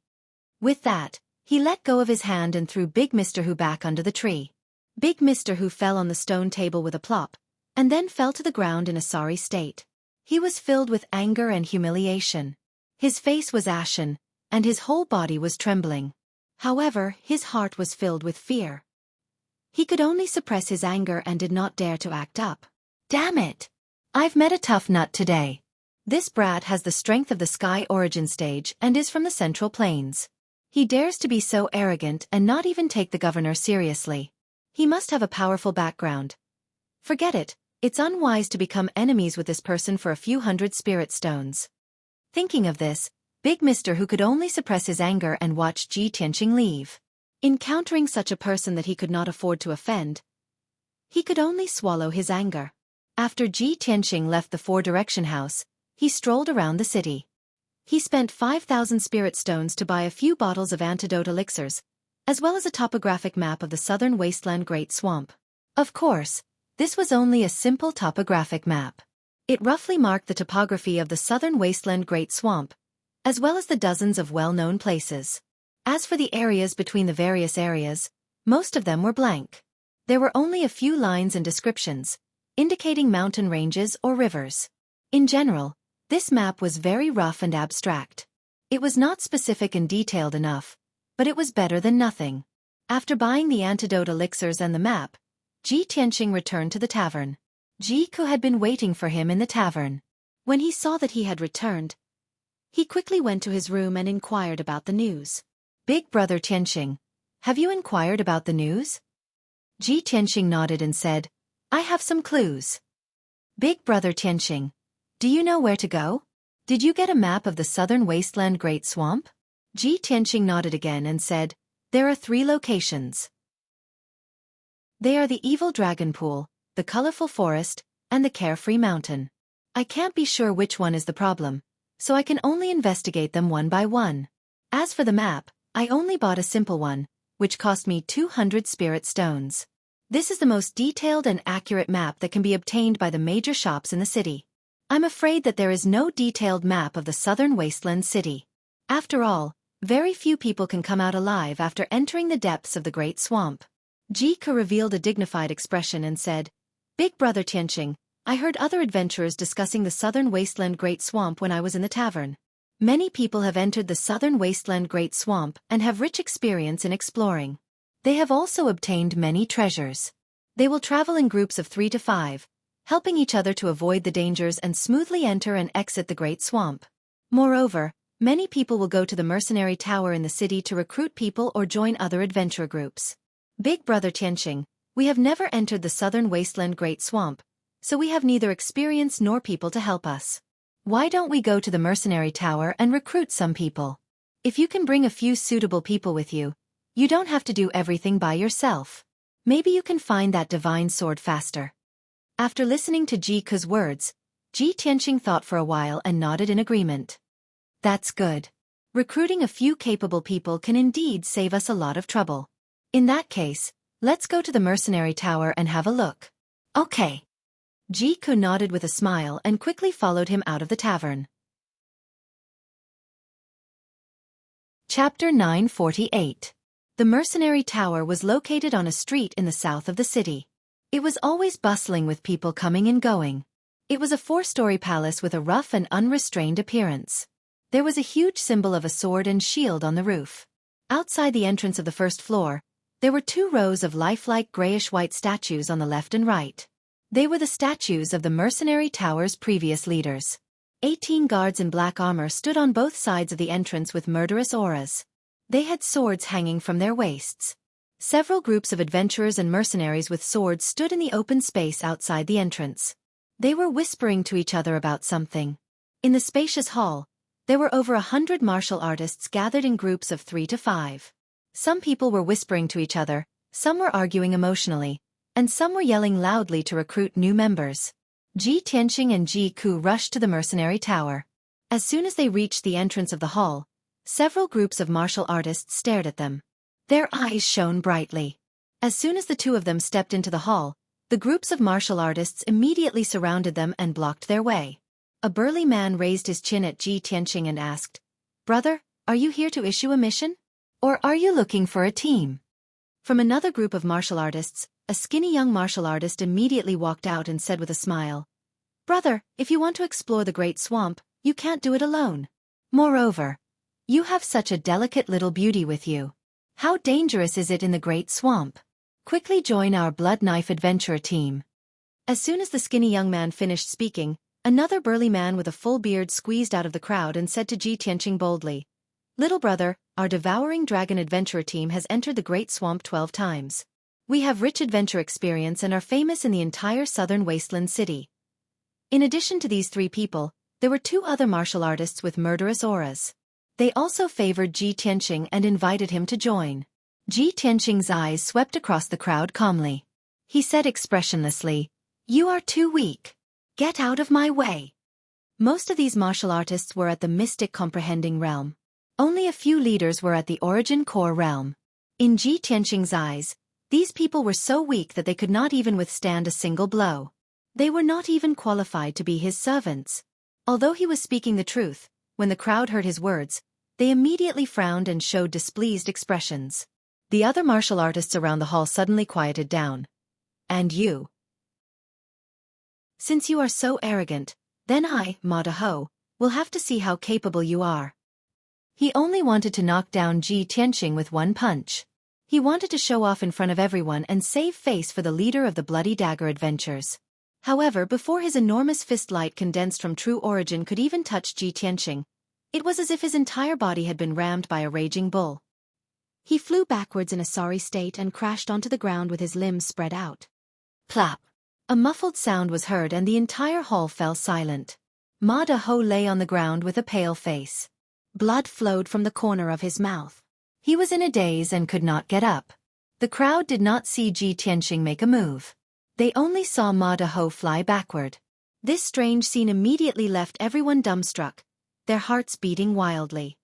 With that, he let go of his hand and threw Big Mr. Hu back under the tree. Big Mr. Hu fell on the stone table with a plop, and then fell to the ground in a sorry state. He was filled with anger and humiliation. His face was ashen, and his whole body was trembling. However, his heart was filled with fear. He could only suppress his anger and did not dare to act up. Damn it! I've met a tough nut today. This brat has the strength of the Sky origin stage and is from the Central Plains. He dares to be so arrogant and not even take the governor seriously. He must have a powerful background. Forget it, it's unwise to become enemies with this person for a few hundred spirit stones. Thinking of this, Big Mister who could only suppress his anger and watch Ji Tianqing leave. Encountering such a person that he could not afford to offend, he could only swallow his anger. After Ji Tianqing left the four-direction house, he strolled around the city. He spent 5,000 spirit stones to buy a few bottles of antidote elixirs, as well as a topographic map of the southern wasteland Great Swamp. Of course, this was only a simple topographic map. It roughly marked the topography of the southern wasteland Great Swamp, as well as the dozens of well-known places. As for the areas between the various areas, most of them were blank. There were only a few lines and descriptions, indicating mountain ranges or rivers. In general, this map was very rough and abstract. It was not specific and detailed enough, but it was better than nothing. After buying the antidote elixirs and the map, Ji Tianqing returned to the tavern. Xueqi had been waiting for him in the tavern. When he saw that he had returned, he quickly went to his room and inquired about the news. Big brother Tianqing, have you inquired about the news? Ji Tianqing nodded and said, I have some clues. Big brother Tianqing, do you know where to go? Did you get a map of the southern wasteland Great Swamp? Ji Tianqing nodded again and said, there are 3 locations. They are the Evil Dragon Pool, the Colorful Forest, and the Carefree Mountain. I can't be sure which one is the problem, so I can only investigate them one by one. As for the map, I only bought a simple one, which cost me 200 spirit stones. This is the most detailed and accurate map that can be obtained by the major shops in the city. I'm afraid that there is no detailed map of the southern wasteland city. After all, very few people can come out alive after entering the depths of the Great Swamp. Xueqi revealed a dignified expression and said, Big brother Tianqing, I heard other adventurers discussing the southern wasteland Great Swamp when I was in the tavern. Many people have entered the southern wasteland Great Swamp and have rich experience in exploring. They have also obtained many treasures. They will travel in groups of 3 to 5, helping each other to avoid the dangers and smoothly enter and exit the Great Swamp. Moreover, many people will go to the mercenary tower in the city to recruit people or join other adventure groups. Big brother Tianqing, we have never entered the southern wasteland Great Swamp, so we have neither experience nor people to help us. Why don't we go to the mercenary tower and recruit some people? If you can bring a few suitable people with you, you don't have to do everything by yourself. Maybe you can find that divine sword faster. After listening to Xueqi's words, Ji Tianqing thought for a while and nodded in agreement. That's good. Recruiting a few capable people can indeed save us a lot of trouble. In that case, let's go to the mercenary tower and have a look. Okay. Xueqi nodded with a smile and quickly followed him out of the tavern. Chapter 948. The mercenary tower was located on a street in the south of the city. It was always bustling with people coming and going. It was a 4-story palace with a rough and unrestrained appearance. There was a huge symbol of a sword and shield on the roof. Outside the entrance of the first floor, there were 2 rows of lifelike grayish-white statues on the left and right. They were the statues of the mercenary tower's previous leaders. 18 guards in black armor stood on both sides of the entrance with murderous auras. They had swords hanging from their waists. Several groups of adventurers and mercenaries with swords stood in the open space outside the entrance. They were whispering to each other about something. In the spacious hall, there were over 100 martial artists gathered in groups of 3 to 5. Some people were whispering to each other, some were arguing emotionally, and some were yelling loudly to recruit new members. Ji Tianqing and Xueqi rushed to the mercenary tower. As soon as they reached the entrance of the hall, several groups of martial artists stared at them. Their eyes shone brightly. As soon as the 2 of them stepped into the hall, the groups of martial artists immediately surrounded them and blocked their way. A burly man raised his chin at Ji Tianqing and asked, Brother, are you here to issue a mission? Or are you looking for a team? From another group of martial artists, a skinny young martial artist immediately walked out and said with a smile, Brother, if you want to explore the Great Swamp, you can't do it alone. Moreover, you have such a delicate little beauty with you. How dangerous is it in the Great Swamp? Quickly join our Blood Knife Adventurer team. As soon as the skinny young man finished speaking, another burly man with a full beard squeezed out of the crowd and said to Ji Tianqing boldly, "Little brother, our Devouring Dragon Adventurer team has entered the Great Swamp 12 times. We have rich adventure experience and are famous in the entire southern wasteland city." In addition to these 3 people, there were 2 other martial artists with murderous auras. They also favored Ji Tianqing and invited him to join. Ji Tianqing's eyes swept across the crowd calmly. He said expressionlessly, "You are too weak. Get out of my way." Most of these martial artists were at the Mystic Comprehending realm. Only a few leaders were at the Origin Core realm. In Ji Tianqing's eyes, these people were so weak that they could not even withstand a single blow. They were not even qualified to be his servants. Although he was speaking the truth, when the crowd heard his words, they immediately frowned and showed displeased expressions. The other martial artists around the hall suddenly quieted down. "And you? Since you are so arrogant, then I, Ma Dahou, will have to see how capable you are." He only wanted to knock down Ji Tianqing with one punch. He wanted to show off in front of everyone and save face for the leader of the Bloody Dagger Adventures. However, before his enormous fist light condensed from true origin could even touch Ji Tianqing, it was as if his entire body had been rammed by a raging bull. He flew backwards in a sorry state and crashed onto the ground with his limbs spread out. Plop! A muffled sound was heard and the entire hall fell silent. Ma Dahou lay on the ground with a pale face. Blood flowed from the corner of his mouth. He was in a daze and could not get up. The crowd did not see Ji Tianqing make a move. They only saw Ma Dahou fly backward. This strange scene immediately left everyone dumbstruck, their hearts beating wildly.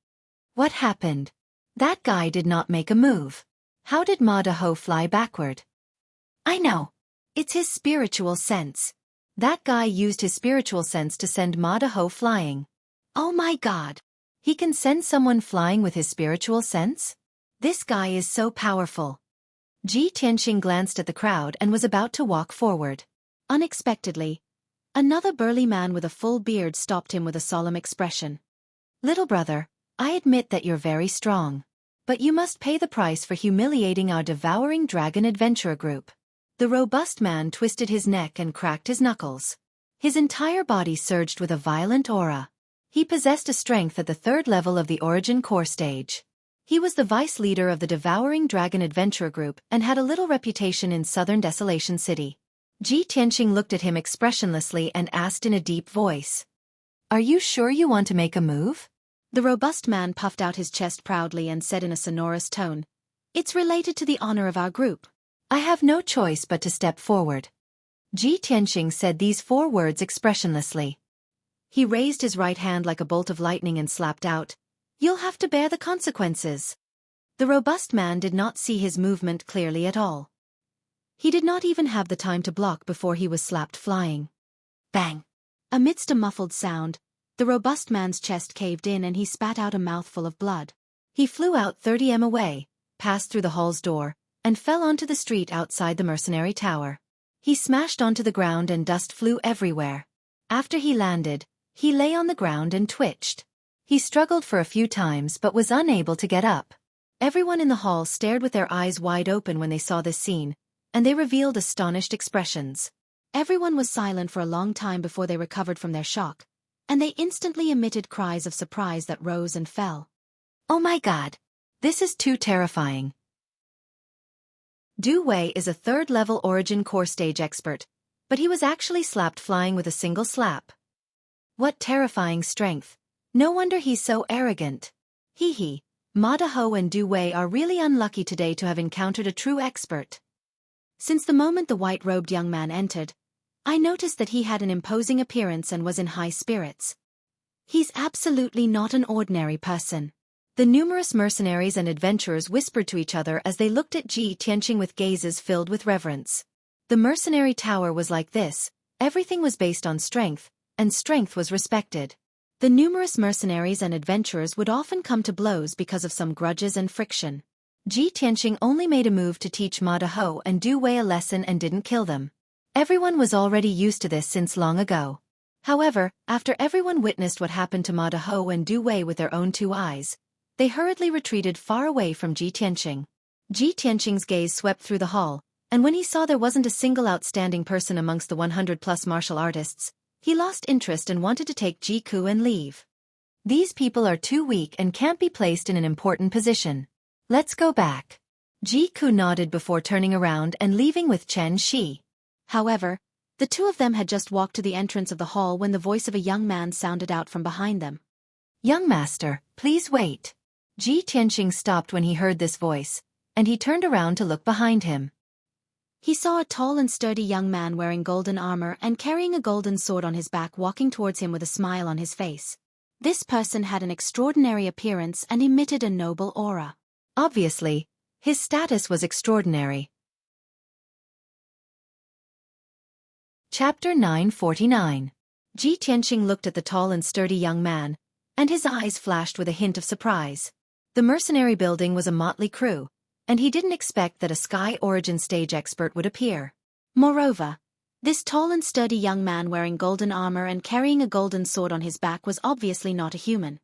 What happened? That guy did not make a move. How did Ma Dahou fly backward? I know. It's his spiritual sense. That guy used his spiritual sense to send Ma Dahou flying. Oh my God! He can send someone flying with his spiritual sense? This guy is so powerful. Ji Tianqing glanced at the crowd and was about to walk forward. Unexpectedly, another burly man with a full beard stopped him with a solemn expression. "Little brother, I admit that you're very strong. But you must pay the price for humiliating our Devouring Dragon Adventurer group." The robust man twisted his neck and cracked his knuckles. His entire body surged with a violent aura. He possessed a strength at the 3rd level of the Origin Core stage. He was the vice leader of the Devouring Dragon Adventurer group and had a little reputation in southern Desolation City. Ji Tianqing looked at him expressionlessly and asked in a deep voice, "Are you sure you want to make a move?" The robust man puffed out his chest proudly and said in a sonorous tone, "It's related to the honor of our group. I have no choice but to step forward." Ji Tianqing said these 4 words expressionlessly. He raised his right hand like a bolt of lightning and slapped out, "You'll have to bear the consequences." The robust man did not see his movement clearly at all. He did not even have the time to block before he was slapped flying. Bang! Amidst a muffled sound, the robust man's chest caved in and he spat out a mouthful of blood. He flew out 30 m away, passed through the hall's door, and fell onto the street outside the mercenary tower. He smashed onto the ground and dust flew everywhere. After he landed, he lay on the ground and twitched. He struggled for a few times but was unable to get up. Everyone in the hall stared with their eyes wide open when they saw this scene, and they revealed astonished expressions. Everyone was silent for a long time before they recovered from their shock, and they instantly emitted cries of surprise that rose and fell. "Oh my God! This is too terrifying." Du Wei is a 3rd level Origin Core stage expert, but he was actually slapped flying with a single slap. What terrifying strength. No wonder he's so arrogant. Hee hee, Ma Dahou and Du Wei are really unlucky today to have encountered a true expert. Since the moment the white-robed young man entered, I noticed that he had an imposing appearance and was in high spirits. He's absolutely not an ordinary person. The numerous mercenaries and adventurers whispered to each other as they looked at Ji Tianqing with gazes filled with reverence. The mercenary tower was like this, everything was based on strength, and strength was respected. The numerous mercenaries and adventurers would often come to blows because of some grudges and friction. Ji Tianqing only made a move to teach Ma Dahou and Du Wei a lesson and didn't kill them. Everyone was already used to this since long ago. However, after everyone witnessed what happened to Ma Dahou and Du Wei with their own 2 eyes, they hurriedly retreated far away from Ji Tianqing. Ji Tianqing's gaze swept through the hall, and when he saw there wasn't a single outstanding person amongst the 100-plus martial artists, he lost interest and wanted to take Ji Ku and leave. These people are too weak and can't be placed in an important position. Let's go back. Ji Ku nodded before turning around and leaving with Chen Shi. However, the two of them had just walked to the entrance of the hall when the voice of a young man sounded out from behind them. Young master, please wait. Ji Tianqing stopped when he heard this voice, and he turned around to look behind him. He saw a tall and sturdy young man wearing golden armor and carrying a golden sword on his back walking towards him with a smile on his face. This person had an extraordinary appearance and emitted a noble aura. Obviously, his status was extraordinary. Chapter 949. Ji Tianqing looked at the tall and sturdy young man, and his eyes flashed with a hint of surprise. The mercenary building was a motley crew, and he didn't expect that a Sky Origin stage expert would appear. Moreover, this tall and sturdy young man wearing golden armor and carrying a golden sword on his back was obviously not a human.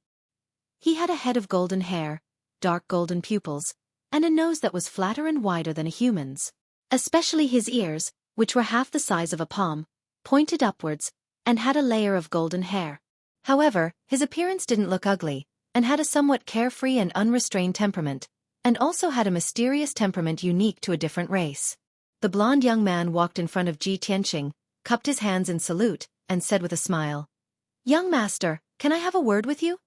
He had a head of golden hair, dark golden pupils, and a nose that was flatter and wider than a human's. Especially his ears, which were half the size of a palm, pointed upwards, and had a layer of golden hair. However, his appearance didn't look ugly, and had a somewhat carefree and unrestrained temperament, and also had a mysterious temperament unique to a different race. The blond young man walked in front of Ji Tianqing, cupped his hands in salute, and said with a smile, "Young master, can I have a word with you?"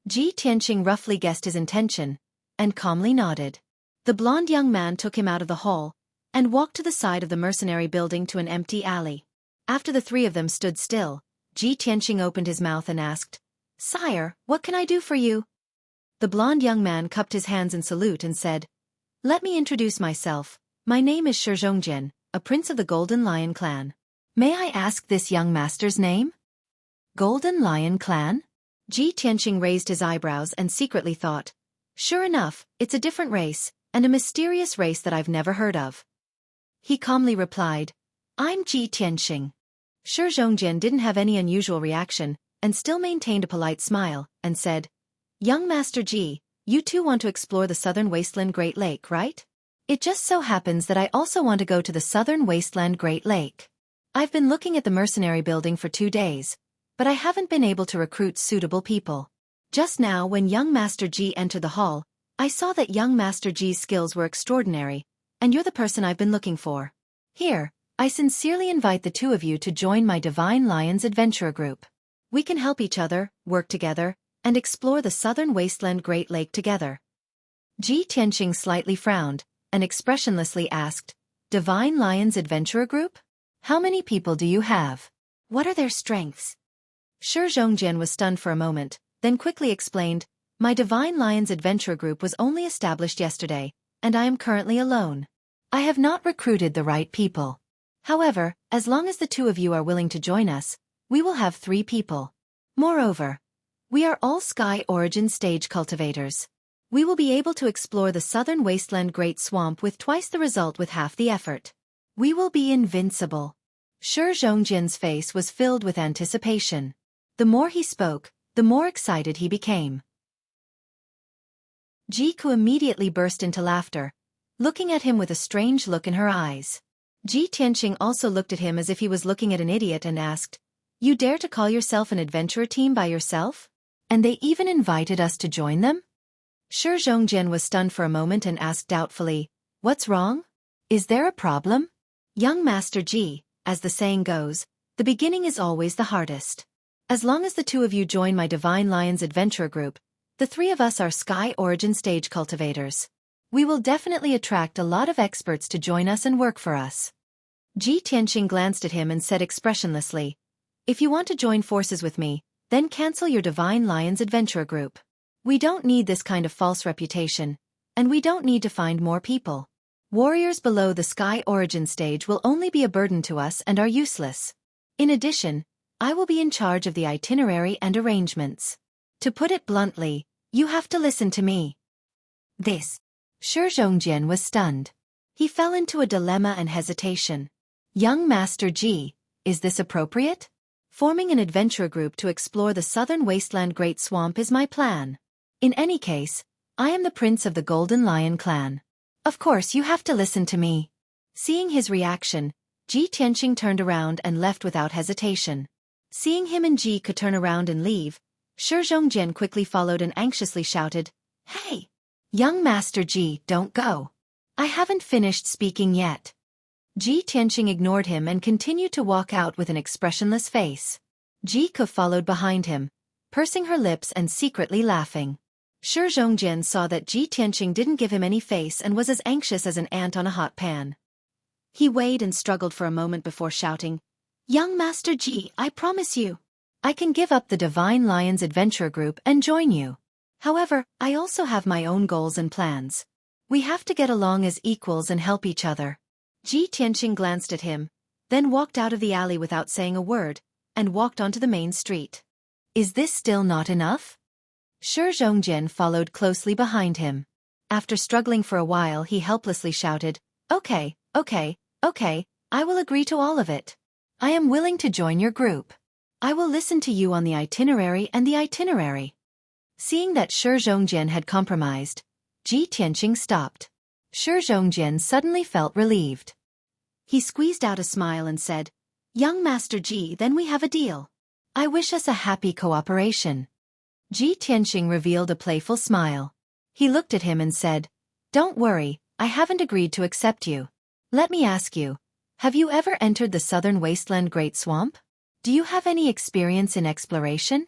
Ji Tianqing roughly guessed his intention, and calmly nodded. The blond young man took him out of the hall, and walked to the side of the mercenary building to an empty alley. After the three of them stood still, Ji Tianqing opened his mouth and asked, "Sire, what can I do for you?" The blond young man cupped his hands in salute and said, "Let me introduce myself. My name is Xueqi, a prince of the Golden Lion clan. May I ask this young master's name?" Golden Lion clan? Ji Tianqing raised his eyebrows and secretly thought, "Sure enough, it's a different race, and a mysterious race that I've never heard of." He calmly replied, "I'm Ji Tianqing." Xueqi didn't have any unusual reaction, and still maintained a polite smile, and said, "Young Master Ji, you too want to explore the Southern Wasteland Great Lake, right? It just so happens that I also want to go to the Southern Wasteland Great Lake. I've been looking at the mercenary building for 2 days, but I haven't been able to recruit suitable people. Just now when young Master Ji entered the hall, I saw that young Master Ji's skills were extraordinary, and you're the person I've been looking for. Here, I sincerely invite the two of you to join my Divine Lions Adventurer Group. We can help each other, work together, and explore the Southern Wasteland Great Lake together." Ji Tianqing slightly frowned, and expressionlessly asked, "Divine Lions Adventurer Group? How many people do you have? What are their strengths?" Xueqi was stunned for a moment, then quickly explained, "My Divine Lions Adventurer Group was only established yesterday, and I am currently alone. I have not recruited the right people. However, as long as the two of you are willing to join us, we will have 3 people. Moreover, we are all Sky Origin stage cultivators. We will be able to explore the Southern Wasteland Great Swamp with twice the result with half the effort. We will be invincible." Xueqi's face was filled with anticipation. The more he spoke, the more excited he became. Ji Ku immediately burst into laughter, looking at him with a strange look in her eyes. Ji Tianqing also looked at him as if he was looking at an idiot and asked, "You dare to call yourself an adventurer team by yourself? And they even invited us to join them?" Xueqi was stunned for a moment and asked doubtfully, "What's wrong? Is there a problem?" "Young Master Ji, as the saying goes, the beginning is always the hardest. As long as the two of you join my Divine Lions Adventurer Group, the 3 of us are Sky Origin stage cultivators. We will definitely attract a lot of experts to join us and work for us." Ji Tianqing glanced at him and said expressionlessly, "If you want to join forces with me, then cancel your Divine Lions Adventurer Group. We don't need this kind of false reputation, and we don't need to find more people. Warriors below the Sky Origin stage will only be a burden to us and are useless. In addition, I will be in charge of the itinerary and arrangements. To put it bluntly, you have to listen to me." This. Xueqi was stunned. He fell into a dilemma and hesitation. "Young Master Ji, is this appropriate? Forming an adventure group to explore the Southern Wasteland Great Swamp is my plan. In any case, I am the prince of the Golden Lion clan. Of course you have to listen to me. Seeing his reaction, Ji Tianqing turned around and left without hesitation. Seeing him and Ji could turn around and leave, Shi Zhongjian quickly followed and anxiously shouted, "Hey! Young Master Ji, don't go. I haven't finished speaking yet." Ji Tianqing ignored him and continued to walk out with an expressionless face. Ji Ke followed behind him, pursing her lips and secretly laughing. Shi Zhongjian saw that Ji Tianqing didn't give him any face and was as anxious as an ant on a hot pan. He weighed and struggled for a moment before shouting, "Young Master Ji, I promise you, I can give up the Divine Lions Adventure Group and join you. However, I also have my own goals and plans. We have to get along as equals and help each other." Ji Tianqing glanced at him, then walked out of the alley without saying a word, and walked onto the main street. Is this still not enough? Shi Zhongjian followed closely behind him. After struggling for a while, he helplessly shouted, Okay, I will agree to all of it. I am willing to join your group. I will listen to you on the itinerary and the itinerary." Seeing that Shi Zhongjian had compromised, Ji Tianqing stopped. Shi Zhongjian suddenly felt relieved. He squeezed out a smile and said, "Young Master Ji, then we have a deal. I wish us a happy cooperation." Ji Tianqing revealed a playful smile. He looked at him and said, "Don't worry, I haven't agreed to accept you. Let me ask you, have you ever entered the southern wasteland Great Swamp? Do you have any experience in exploration?"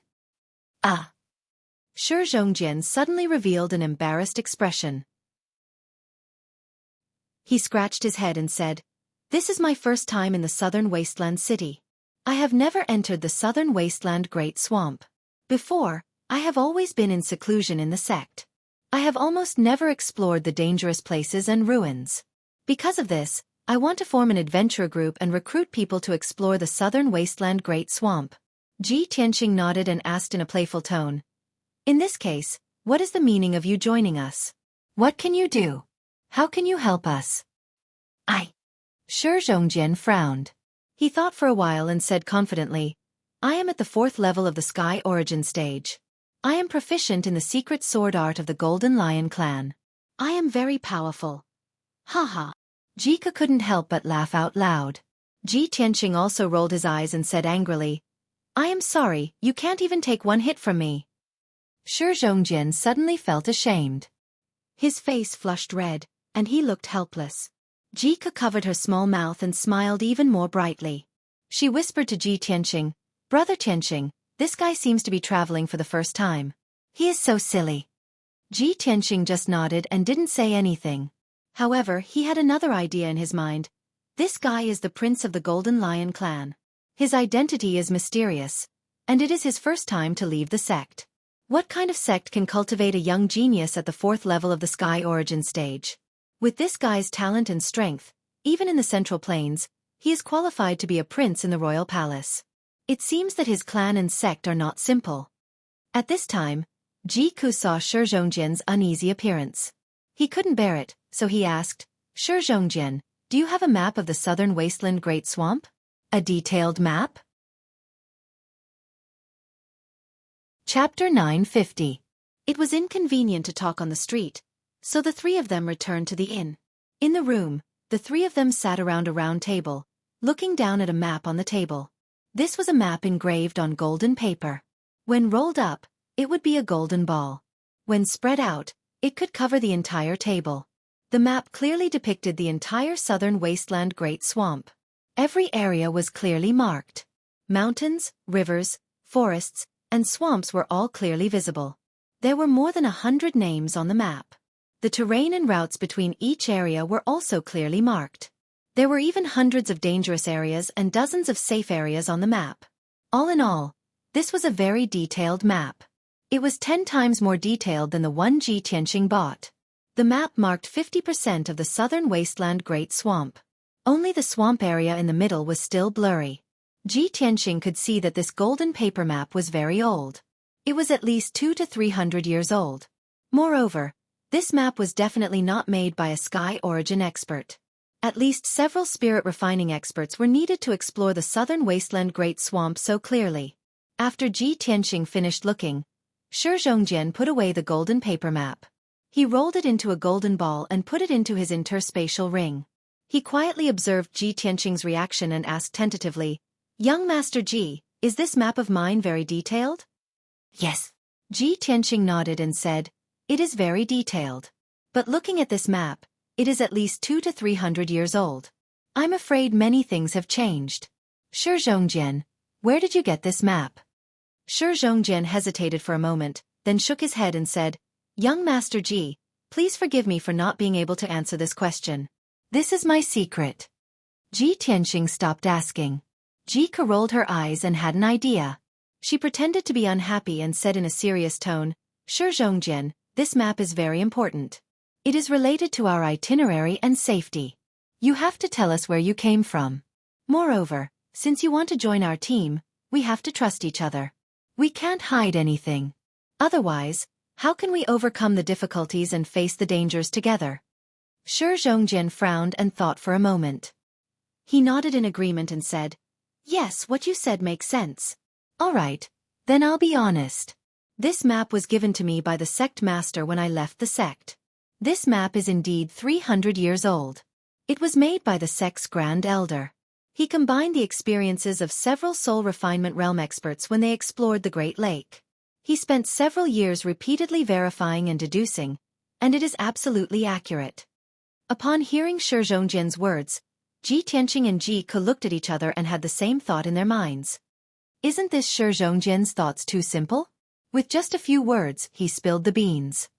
Ah! Shi Zhongjian suddenly revealed an embarrassed expression. He scratched his head and said, "This is my first time in the southern wasteland city. I have never entered the southern wasteland Great Swamp. Before, I have always been in seclusion in the sect. I have almost never explored the dangerous places and ruins. Because of this, I want to form an adventure group and recruit people to explore the southern wasteland Great Swamp." Ji Tianqing nodded and asked in a playful tone, "In this case, what is the meaning of you joining us? What can you do? How can you help us?" Shi Zhongjian frowned. He thought for a while and said confidently, "I am at the 4th level of the Sky Origin stage. I am proficient in the secret sword art of the Golden Lion clan. I am very powerful." Haha. Ji Ke couldn't help but laugh out loud. Ji Tianqing also rolled his eyes and said angrily, "I am sorry, you can't even take one hit from me." Shi Zhongjian suddenly felt ashamed. His face flushed red, and he looked helpless. Ji Ke covered her small mouth and smiled even more brightly. She whispered to Ji Tianqing, "Brother Tianqing, this guy seems to be traveling for the first time. He is so silly." Ji Tianqing just nodded and didn't say anything. However, he had another idea in his mind. This guy is the prince of the Golden Lion clan. His identity is mysterious, and it is his first time to leave the sect. What kind of sect can cultivate a young genius at the 4th level of the Sky Origin stage? With this guy's talent and strength, even in the Central Plains, he is qualified to be a prince in the royal palace. It seems that his clan and sect are not simple. At this time, Ji Ke saw Shi Zhongjian's uneasy appearance. He couldn't bear it, so he asked, "Shi Zhongjian, do you have a map of the southern wasteland Great Swamp? A detailed map?" Chapter 950. It was inconvenient to talk on the street, so the three of them returned to the inn. In the room, the three of them sat around a round table, looking down at a map on the table. This was a map engraved on golden paper. When rolled up, it would be a golden ball. When spread out, it could cover the entire table. The map clearly depicted the entire southern wasteland Great Swamp. Every area was clearly marked. Mountains, rivers, forests, and swamps were all clearly visible. There were more than 100 names on the map. The terrain and routes between each area were also clearly marked. There were even hundreds of dangerous areas and dozens of safe areas on the map. All in all, this was a very detailed map. It was 10 times more detailed than the one Ji Tianqing bought. The map marked 50% of the southern wasteland Great Swamp. Only the swamp area in the middle was still blurry. Ji Tianqing could see that this golden paper map was very old. It was at least 200 to 300 years old. Moreover, this map was definitely not made by a Sky Origin expert. At least several spirit refining experts were needed to explore the southern wasteland Great Swamp so clearly. After Ji Tianqing finished looking, Shi Zhongjian put away the golden paper map. He rolled it into a golden ball and put it into his interspatial ring. He quietly observed Ji Tianqing's reaction and asked tentatively, "Young Master Ji, is this map of mine very detailed?" "Yes." Ji Tianqing nodded and said, "It is very detailed. But looking at this map, it is at least 200 to 300 years old. I'm afraid many things have changed. Shi Zhongjian, where did you get this map?" Shi Zhongjian hesitated for a moment, then shook his head and said, "Young Master Ji, please forgive me for not being able to answer this question. This is my secret." Ji Tianqing stopped asking. Jika rolled her eyes and had an idea. She pretended to be unhappy and said in a serious tone, "Shi Zhongjian, this map is very important. It is related to our itinerary and safety. You have to tell us where you came from. Moreover, since you want to join our team, we have to trust each other. We can't hide anything. Otherwise, how can we overcome the difficulties and face the dangers together?" Shi Zhongjian frowned and thought for a moment. He nodded in agreement and said, "Yes, what you said makes sense. All right, then I'll be honest. This map was given to me by the sect master when I left the sect. This map is indeed 300 years old. It was made by the sect's Grand Elder. He combined the experiences of several soul refinement realm experts when they explored the Great Lake. He spent several years repeatedly verifying and deducing, and it is absolutely accurate." Upon hearing Shi Zhongjian's words, Ji Tianqing and Jike looked at each other and had the same thought in their minds. Isn't this Shi Zhongjian's thoughts too simple? With just a few words, he spilled the beans.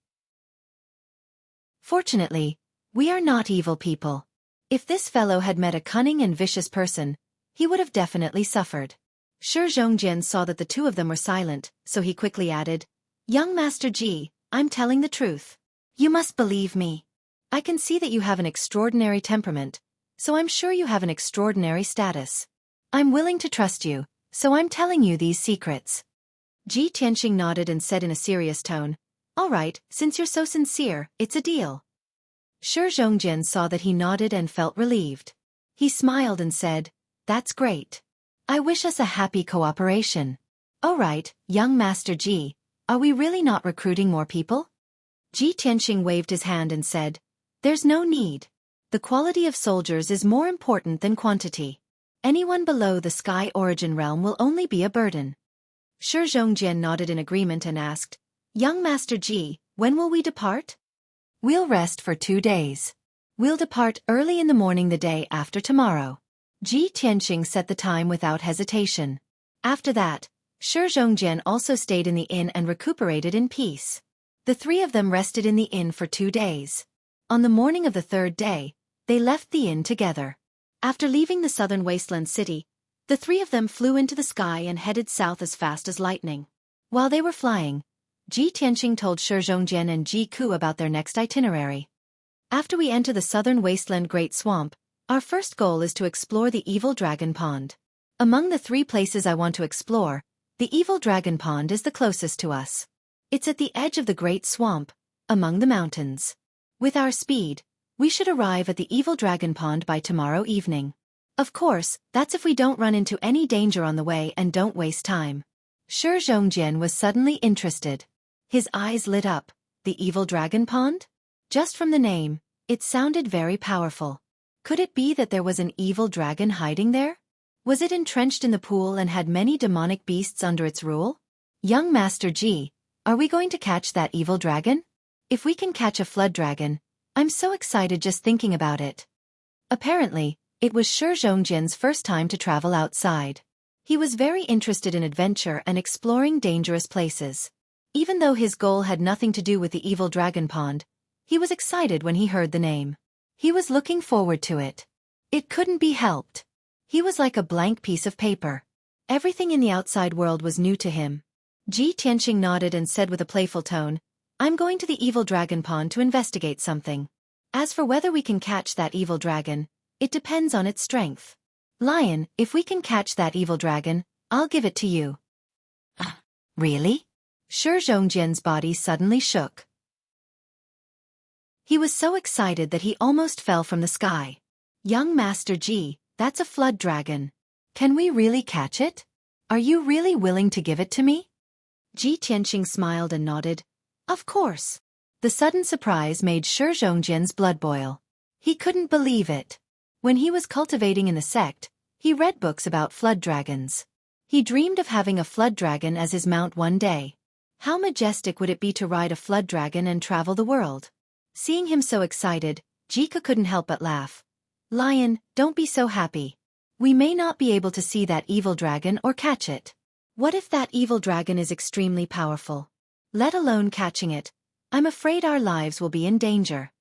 Fortunately, we are not evil people. If this fellow had met a cunning and vicious person, he would have definitely suffered. Shi Zhongjian saw that the two of them were silent, so he quickly added, "Young Master Ji, I'm telling the truth. You must believe me. I can see that you have an extraordinary temperament, so I'm sure you have an extraordinary status. I'm willing to trust you, so I'm telling you these secrets." Ji Tianqing nodded and said in a serious tone, "All right, since you're so sincere, it's a deal." Shi Zhongjian saw that he nodded and felt relieved. He smiled and said, "That's great. I wish us a happy cooperation. All right, young Master Ji, are we really not recruiting more people?" Ji Tianqing waved his hand and said, "There's no need. The quality of soldiers is more important than quantity. Anyone below the Sky Origin realm will only be a burden." Shi Zhongjian nodded in agreement and asked, "Young Master Ji, when will we depart?" "We'll rest for 2 days. We'll depart early in the morning the day after tomorrow." Ji Tianqing set the time without hesitation. After that, Shi Zhongjian also stayed in the inn and recuperated in peace. The three of them rested in the inn for 2 days. On the morning of the 3rd day, they left the inn together. After leaving the southern wasteland city, the three of them flew into the sky and headed south as fast as lightning. While they were flying, Ji Tianqing told Shi Zhongjian and Ji Ku about their next itinerary. "After we enter the southern wasteland Great Swamp, our first goal is to explore the Evil Dragon Pond. Among the 3 places I want to explore, the Evil Dragon Pond is the closest to us. It's at the edge of the Great Swamp, among the mountains. With our speed, we should arrive at the Evil Dragon Pond by tomorrow evening. Of course, that's if we don't run into any danger on the way and don't waste time." Shi Zhongjian was suddenly interested. His eyes lit up. The Evil Dragon Pond? Just from the name, it sounded very powerful. Could it be that there was an evil dragon hiding there? Was it entrenched in the pool and had many demonic beasts under its rule? "Young Master Ji, are we going to catch that evil dragon? If we can catch a flood dragon, I'm so excited just thinking about it." Apparently, it was Shi Zhongjian's first time to travel outside. He was very interested in adventure and exploring dangerous places. Even though his goal had nothing to do with the Evil Dragon Pond, he was excited when he heard the name. He was looking forward to it. It couldn't be helped. He was like a blank piece of paper. Everything in the outside world was new to him. Ji Tianqing nodded and said with a playful tone, "I'm going to the Evil Dragon Pond to investigate something. As for whether we can catch that evil dragon, it depends on its strength. Lion, if we can catch that evil dragon, I'll give it to you." Really? Shi Zhongjian's body suddenly shook. He was so excited that he almost fell from the sky. "Young Master Ji, that's a flood dragon. Can we really catch it? Are you really willing to give it to me?" Ji Tianqing smiled and nodded. "Of course. The sudden surprise made Shizhongjian's blood boil. He couldn't believe it. When he was cultivating in the sect, he read books about flood dragons. He dreamed of having a flood dragon as his mount one day. How majestic would it be to ride a flood dragon and travel the world? Seeing him so excited, Jika couldn't help but laugh. Lion, don't be so happy. We may not be able to see that evil dragon or catch it. What if that evil dragon is extremely powerful? Let alone catching it, I'm afraid our lives will be in danger.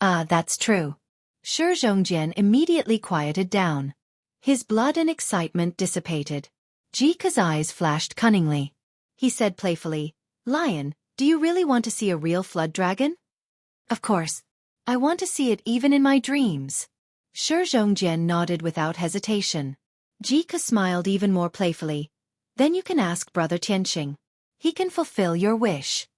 Ah, that's true. Shizhongjian immediately quieted down. His blood and excitement dissipated. Jika's eyes flashed cunningly. He said playfully, Lion, do you really want to see a real flood dragon? Of course. I want to see it even in my dreams. Shizhongjian nodded without hesitation. Jika smiled even more playfully. Then you can ask Brother Tianqing. He can fulfill your wish.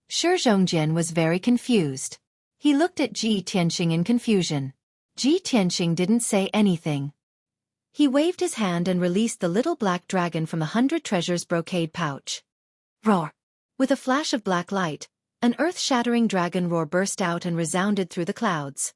Shizhongjian was very confused. He looked at Ji Tianqing in confusion. Ji Tianqing didn't say anything. He waved his hand and released the little black dragon from the 100 treasures brocade pouch. Roar! With a flash of black light, an earth-shattering dragon roar burst out and resounded through the clouds.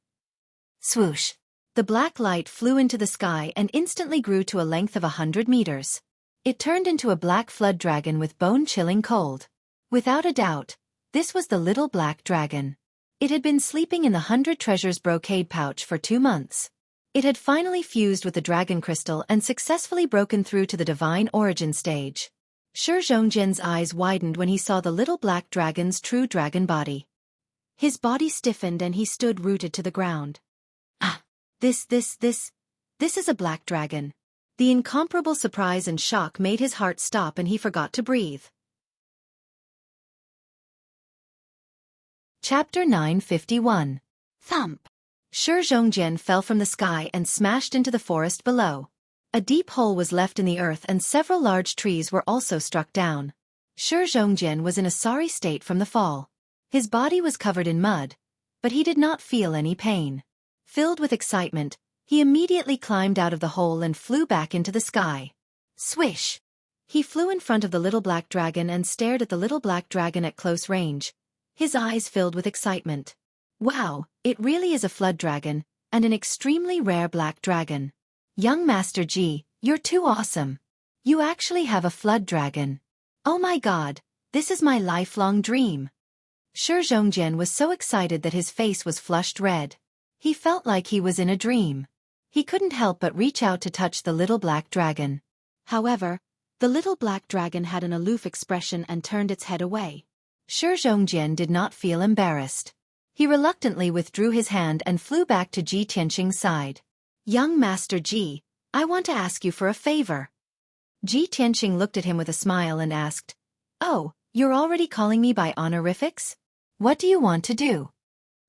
Swoosh! The black light flew into the sky and instantly grew to a length of 100 meters. It turned into a black flood dragon with bone-chilling cold. Without a doubt, this was the little black dragon. It had been sleeping in the 100 treasures brocade pouch for 2 months. It had finally fused with the dragon crystal and successfully broken through to the divine origin stage. Shizhongjian's eyes widened when he saw the little black dragon's true dragon body. His body stiffened and he stood rooted to the ground. Ah! This is a black dragon. The incomparable surprise and shock made his heart stop and he forgot to breathe. Chapter 951. Thump! Shizhongjian fell from the sky and smashed into the forest below. A deep hole was left in the earth and several large trees were also struck down. Shizhongjian was in a sorry state from the fall. His body was covered in mud, but he did not feel any pain. Filled with excitement, he immediately climbed out of the hole and flew back into the sky. Swish! He flew in front of the little black dragon and stared at the little black dragon at close range. His eyes filled with excitement. Wow, it really is a flood dragon, and an extremely rare black dragon. Young Master Ji, you're too awesome. You actually have a flood dragon. Oh my god, this is my lifelong dream. Shizhongjian was so excited that his face was flushed red. He felt like he was in a dream. He couldn't help but reach out to touch the little black dragon. However, the little black dragon had an aloof expression and turned its head away. Shizhongjian did not feel embarrassed. He reluctantly withdrew his hand and flew back to Ji Tianqing's side. Young Master Ji, I want to ask you for a favor. Ji Tianqing looked at him with a smile and asked, Oh, you're already calling me by honorifics? What do you want to do?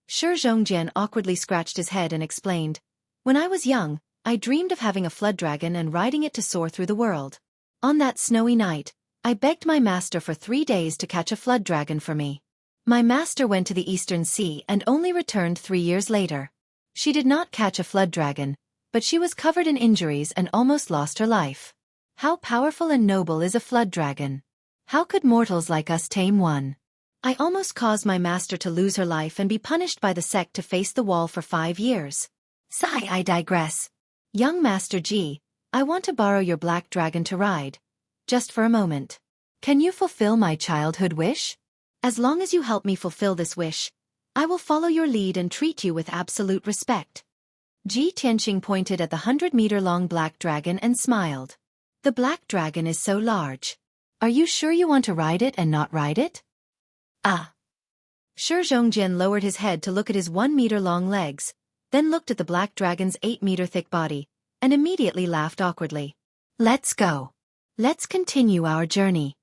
Shizhongjian awkwardly scratched his head and explained, When I was young, I dreamed of having a flood dragon and riding it to soar through the world. On that snowy night, I begged my master for 3 days to catch a flood dragon for me. My master went to the Eastern Sea and only returned 3 years later. She did not catch a flood dragon, but she was covered in injuries and almost lost her life. How powerful and noble is a flood dragon? How could mortals like us tame one? I almost caused my master to lose her life and be punished by the sect to face the wall for 5 years. Sigh, I digress. Young Master Ji, I want to borrow your black dragon to ride. Just for a moment. Can you fulfill my childhood wish? As long as you help me fulfill this wish, I will follow your lead and treat you with absolute respect. Ji Tianqing pointed at the 100-meter-long black dragon and smiled. The black dragon is so large. Are you sure you want to ride it and not ride it? Ah. Shizhongjian lowered his head to look at his 1-meter-long legs, then looked at the black dragon's 8-meter-thick body, and immediately laughed awkwardly. Let's go. Let's continue our journey.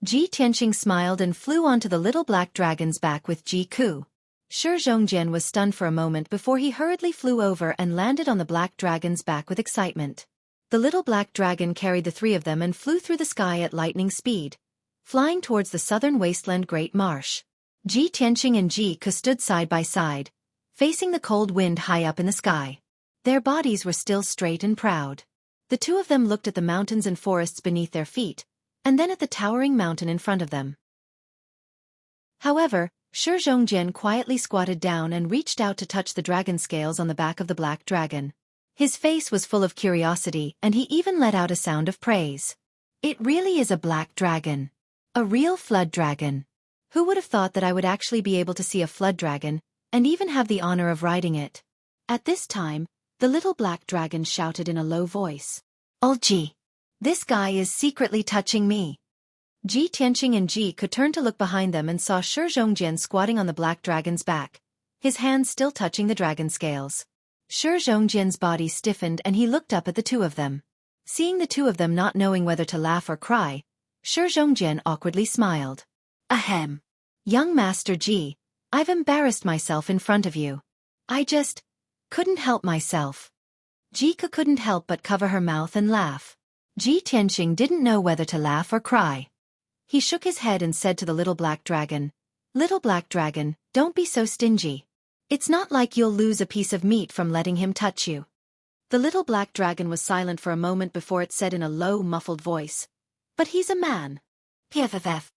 Ji Tianqing smiled and flew onto the little black dragon's back with Ji Ku. Shizhongjian was stunned for a moment before he hurriedly flew over and landed on the black dragon's back with excitement. The little black dragon carried the 3 of them and flew through the sky at lightning speed, flying towards the southern wasteland Great Marsh. Ji Tianqing and Ji Ku stood side by side, facing the cold wind high up in the sky. Their bodies were still straight and proud. The 2 of them looked at the mountains and forests beneath their feet, and then at the towering mountain in front of them. However, Zhongjian quietly squatted down and reached out to touch the dragon scales on the back of the black dragon. His face was full of curiosity and he even let out a sound of praise. It really is a black dragon. A real flood dragon. Who would have thought that I would actually be able to see a flood dragon, and even have the honor of riding it? At this time, the little black dragon shouted in a low voice. Gee. This guy is secretly touching me. Ji Tianqing and Ji could turn to look behind them and saw Zhongjian squatting on the black dragon's back, his hands still touching the dragon scales. Zhongjian's body stiffened and he looked up at the two of them. Seeing the two of them not knowing whether to laugh or cry, Zhongjian awkwardly smiled. Ahem. Young Master Ji, I've embarrassed myself in front of you. I just couldn't help myself. Jika couldn't help but cover her mouth and laugh. Ji Tianqing didn't know whether to laugh or cry. He shook his head and said to the little black dragon, Little black dragon, don't be so stingy. It's not like you'll lose a piece of meat from letting him touch you. The little black dragon was silent for a moment before it said in a low, muffled voice, But he's a man. PFFF.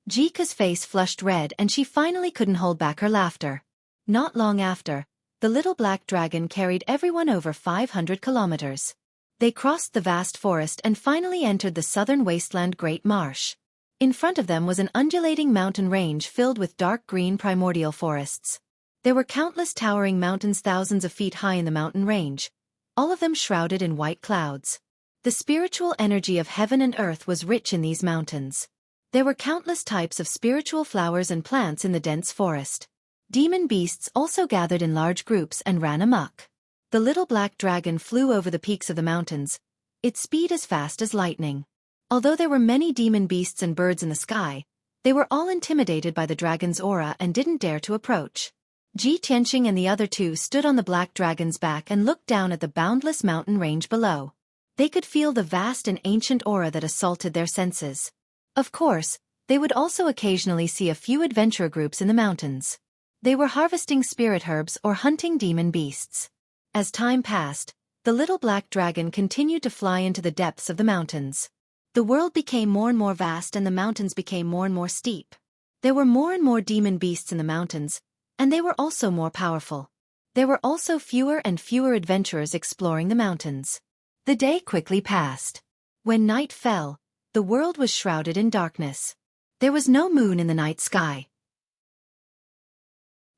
Jika's face flushed red and she finally couldn't hold back her laughter. Not long after, the little black dragon carried everyone over 500 kilometers. They crossed the vast forest and finally entered the southern wasteland Great Marsh. In front of them was an undulating mountain range filled with dark green primordial forests. There were countless towering mountains thousands of feet high in the mountain range, all of them shrouded in white clouds. The spiritual energy of heaven and earth was rich in these mountains. There were countless types of spiritual flowers and plants in the dense forest. Demon beasts also gathered in large groups and ran amok. The little black dragon flew over the peaks of the mountains, its speed as fast as lightning. Although there were many demon beasts and birds in the sky, they were all intimidated by the dragon's aura and didn't dare to approach. Ji Tianqing and the other two stood on the black dragon's back and looked down at the boundless mountain range below. They could feel the vast and ancient aura that assaulted their senses. Of course, they would also occasionally see a few adventurer groups in the mountains. They were harvesting spirit herbs or hunting demon beasts. As time passed, the little black dragon continued to fly into the depths of the mountains. The world became more and more vast and the mountains became more and more steep. There were more and more demon beasts in the mountains, and they were also more powerful. There were also fewer and fewer adventurers exploring the mountains. The day quickly passed. When night fell, the world was shrouded in darkness. There was no moon in the night sky.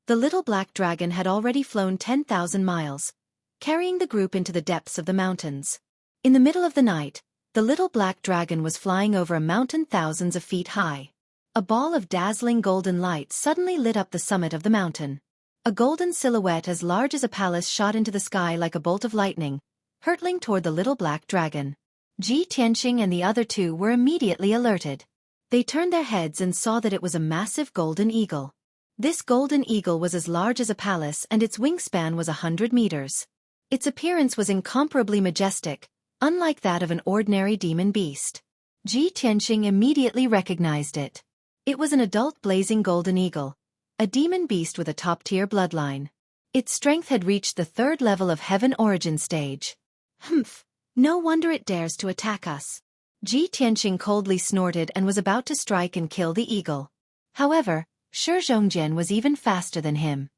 The little black dragon had already flown 10,000 miles, carrying the group into the depths of the mountains. In the middle of the night, the little black dragon was flying over a mountain thousands of feet high. A ball of dazzling golden light suddenly lit up the summit of the mountain. A golden silhouette as large as a palace shot into the sky like a bolt of lightning, hurtling toward the little black dragon. Ji Tianqing and the other two were immediately alerted. They turned their heads and saw that it was a massive golden eagle. This golden eagle was as large as a palace and its wingspan was 100 meters. Its appearance was incomparably majestic, unlike that of an ordinary demon beast. Ji Tianqing immediately recognized it. It was an adult blazing golden eagle, a demon beast with a top-tier bloodline. Its strength had reached the 3rd level of heaven origin stage. Humph! No wonder it dares to attack us. Ji Tianqing coldly snorted and was about to strike and kill the eagle. However, Zhongjian was even faster than him.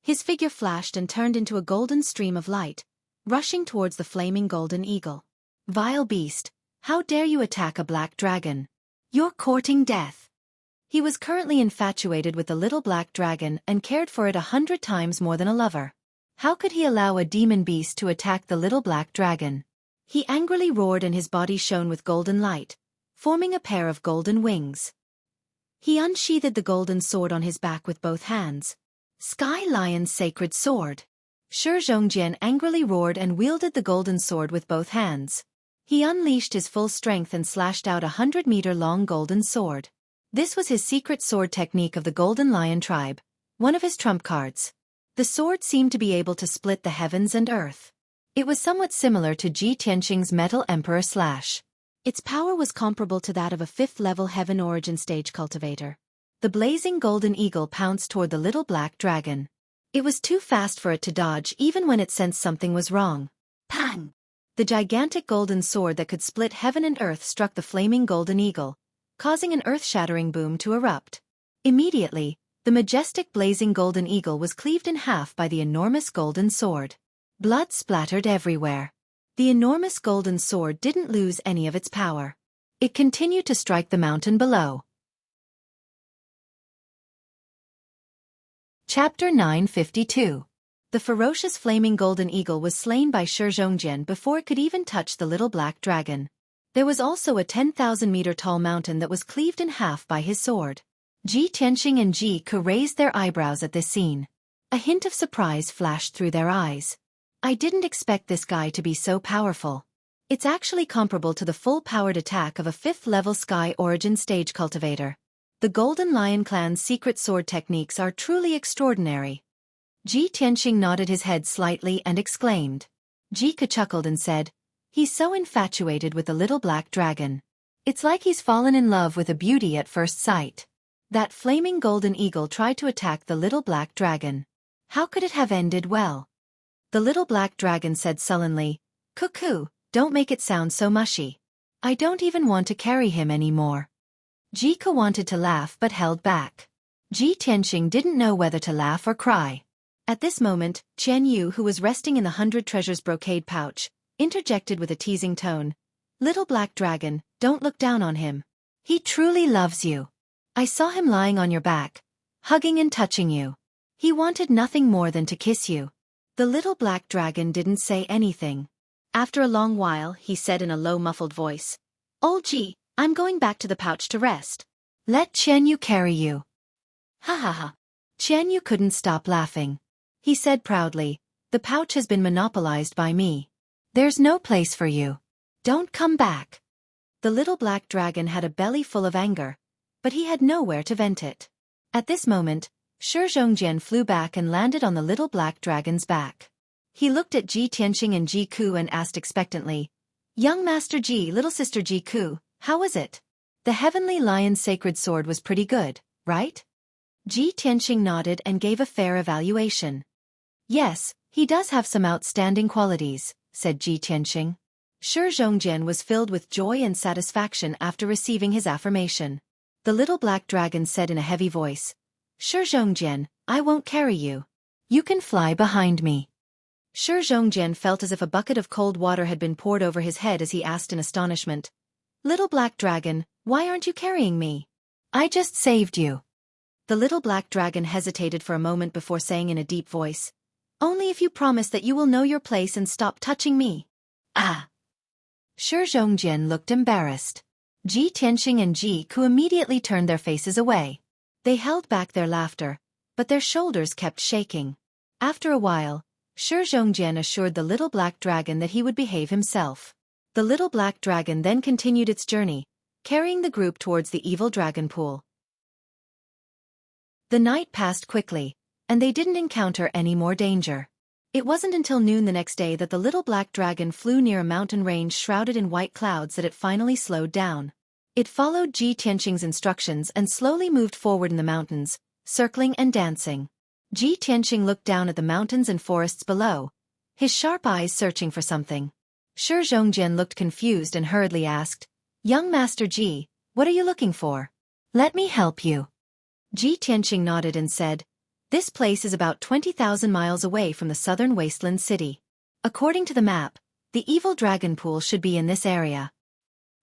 His figure flashed and turned into a golden stream of light, rushing towards the flaming golden eagle. Vile beast, how dare you attack a black dragon? You're courting death. He was currently infatuated with the little black dragon and cared for it 100 times more than a lover. How could he allow a demon beast to attack the little black dragon? He angrily roared and his body shone with golden light, forming a pair of golden wings. He unsheathed the golden sword on his back with both hands. Sky Lion's sacred sword. Zhongjian angrily roared and wielded the golden sword with both hands. He unleashed his full strength and slashed out 100-meter-long golden sword. This was his secret sword technique of the Golden Lion tribe, one of his trump cards. The sword seemed to be able to split the heavens and earth. It was somewhat similar to Ji Tianqing's Metal Emperor Slash. Its power was comparable to that of a 5th-level heaven origin stage cultivator. The blazing golden eagle pounced toward the little black dragon. It was too fast for it to dodge even when it sensed something was wrong. Pang! The gigantic golden sword that could split heaven and earth struck the flaming golden eagle, causing an earth-shattering boom to erupt. Immediately, the The majestic blazing golden eagle was cleaved in half by the enormous golden sword. Blood splattered everywhere. The enormous golden sword didn't lose any of its power. It continued to strike the mountain below. Chapter 952. The ferocious flaming golden eagle was slain by Xueqi before it could even touch the little black dragon. There was also a 10,000-meter tall mountain that was cleaved in half by his sword. Ji Tianxing and Xueqi raised their eyebrows at this scene. A hint of surprise flashed through their eyes. I didn't expect this guy to be so powerful. It's actually comparable to the full-powered attack of a 5th-level Sky Origin stage cultivator. The Golden Lion Clan's secret sword techniques are truly extraordinary. Ji Tianxing nodded his head slightly and exclaimed. Xueqi chuckled and said, "He's so infatuated with the little black dragon. It's like he's fallen in love with a beauty at first sight." That flaming golden eagle tried to attack the little black dragon. How could it have ended well? The little black dragon said sullenly, "Cuckoo, don't make it sound so mushy. I don't even want to carry him anymore." Xueqi wanted to laugh but held back. Ji Tianxing didn't know whether to laugh or cry. At this moment, Qian Yu, who was resting in the 100 treasures brocade pouch, interjected with a teasing tone. "Little black dragon, don't look down on him. He truly loves you. I saw him lying on your back, hugging and touching you. He wanted nothing more than to kiss you." The little black dragon didn't say anything. After a long while, he said in a low muffled voice, "Old Ji, I'm going back to the pouch to rest. Let Qian Yu carry you." Ha ha ha. Qian Yu couldn't stop laughing. He said proudly, "The pouch has been monopolized by me. There's no place for you. Don't come back." The little black dragon had a belly full of anger, but he had nowhere to vent it. At this moment, Xueqi flew back and landed on the little black dragon's back. He looked at Ji Tianxing and Xueqi and asked expectantly, "Young Master Ji, little sister Xueqi, how was it? The Heavenly Lion's sacred sword was pretty good, right?" Ji Tianxing nodded and gave a fair evaluation. "Yes, he does have some outstanding qualities," said Ji Tianxing. Xueqi was filled with joy and satisfaction after receiving his affirmation. The little black dragon said in a heavy voice, "Xueqi, I won't carry you. You can fly behind me." Xueqi felt as if a bucket of cold water had been poured over his head as he asked in astonishment, "Little black dragon, why aren't you carrying me? I just saved you." The little black dragon hesitated for a moment before saying in a deep voice, "Only if you promise that you will know your place and stop touching me." "Ah!" Xueqi looked embarrassed. Ji Tianxing and Xueqi immediately turned their faces away. They held back their laughter, but their shoulders kept shaking. After a while, Xueqi assured the little black dragon that he would behave himself. The little black dragon then continued its journey, carrying the group towards the evil dragon pool. The night passed quickly, and they didn't encounter any more danger. It wasn't until noon the next day that the little black dragon flew near a mountain range shrouded in white clouds that it finally slowed down. It followed Ji Tianxing's instructions and slowly moved forward in the mountains, circling and dancing. Ji Tianxing looked down at the mountains and forests below, his sharp eyes searching for something. Xueqi looked confused and hurriedly asked, "Young Master Ji, what are you looking for? Let me help you." Ji Tianxing nodded and said, "This place is about 20,000 miles away from the southern wasteland city. According to the map, the evil dragon pool should be in this area."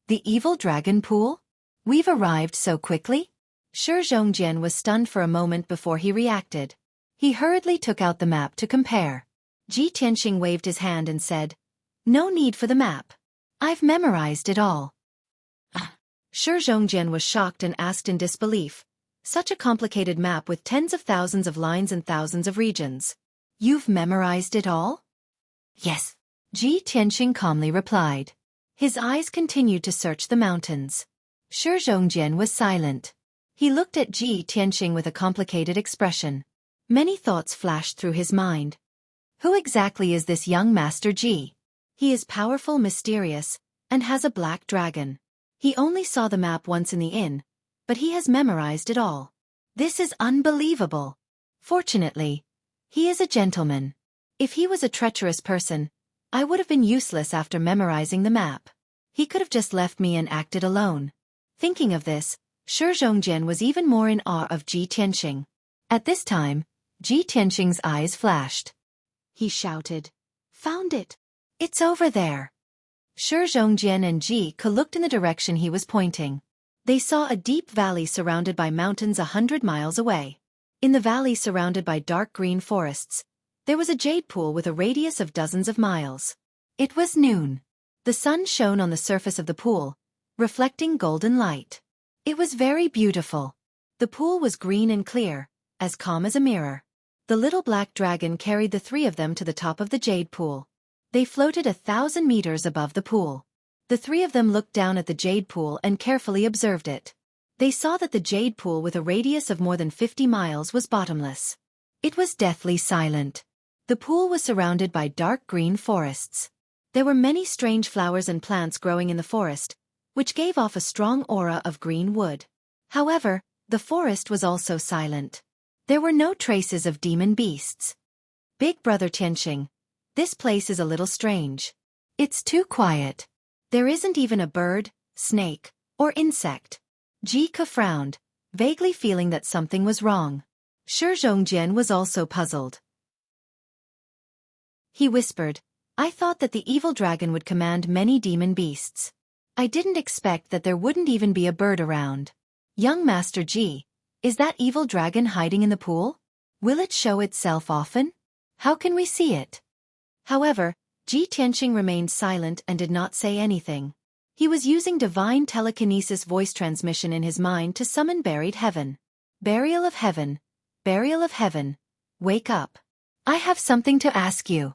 "The evil dragon pool? We've arrived so quickly?" Xueqi was stunned for a moment before he reacted. He hurriedly took out the map to compare. Ji Tianxing waved his hand and said, "No need for the map. I've memorized it all." Xueqi was shocked and asked in disbelief, "Such a complicated map with tens of thousands of lines and thousands of regions. You've memorized it all?" "Yes," Ji Tianxing calmly replied. His eyes continued to search the mountains. Xueqi was silent. He looked at Ji Tianxing with a complicated expression. Many thoughts flashed through his mind. Who exactly is this young Master Ji? He is powerful, mysterious, and has a black dragon. He only saw the map once in the inn, but he has memorized it all. This is unbelievable. Fortunately, he is a gentleman. If he was a treacherous person, I would have been useless after memorizing the map. He could have just left me and acted alone. Thinking of this, Xueqi was even more in awe of Ji Tianxing. At this time, Ji Tianqing's eyes flashed. He shouted, "Found it! It's over there." Shi Zhongjian and Ji Ke looked in the direction he was pointing. They saw a deep valley surrounded by mountains 100 miles away. In the valley surrounded by dark green forests, there was a jade pool with a radius of dozens of miles. It was noon. The sun shone on the surface of the pool, reflecting golden light. It was very beautiful. The pool was green and clear, as calm as a mirror. The little black dragon carried the three of them to the top of the jade pool. They floated 1,000 meters above the pool. The three of them looked down at the jade pool and carefully observed it. They saw that the jade pool with a radius of more than 50 miles was bottomless. It was deathly silent. The pool was surrounded by dark green forests. There were many strange flowers and plants growing in the forest, which gave off a strong aura of green wood. However, the forest was also silent. There were no traces of demon beasts. Big Brother Tianqing, this place is a little strange. It's too quiet. There isn't even a bird, snake, or insect. Ji Ke frowned, vaguely feeling that something was wrong. Shi Zhongjian was also puzzled. He whispered, "I thought that the evil dragon would command many demon beasts. I didn't expect that there wouldn't even be a bird around. Young Master Ji, is that evil dragon hiding in the pool? Will it show itself often? How can we see it?" However, Ji Tianqing remained silent and did not say anything. He was using divine telekinesis voice transmission in his mind to summon buried heaven. Burial of heaven, burial of heaven, wake up. I have something to ask you.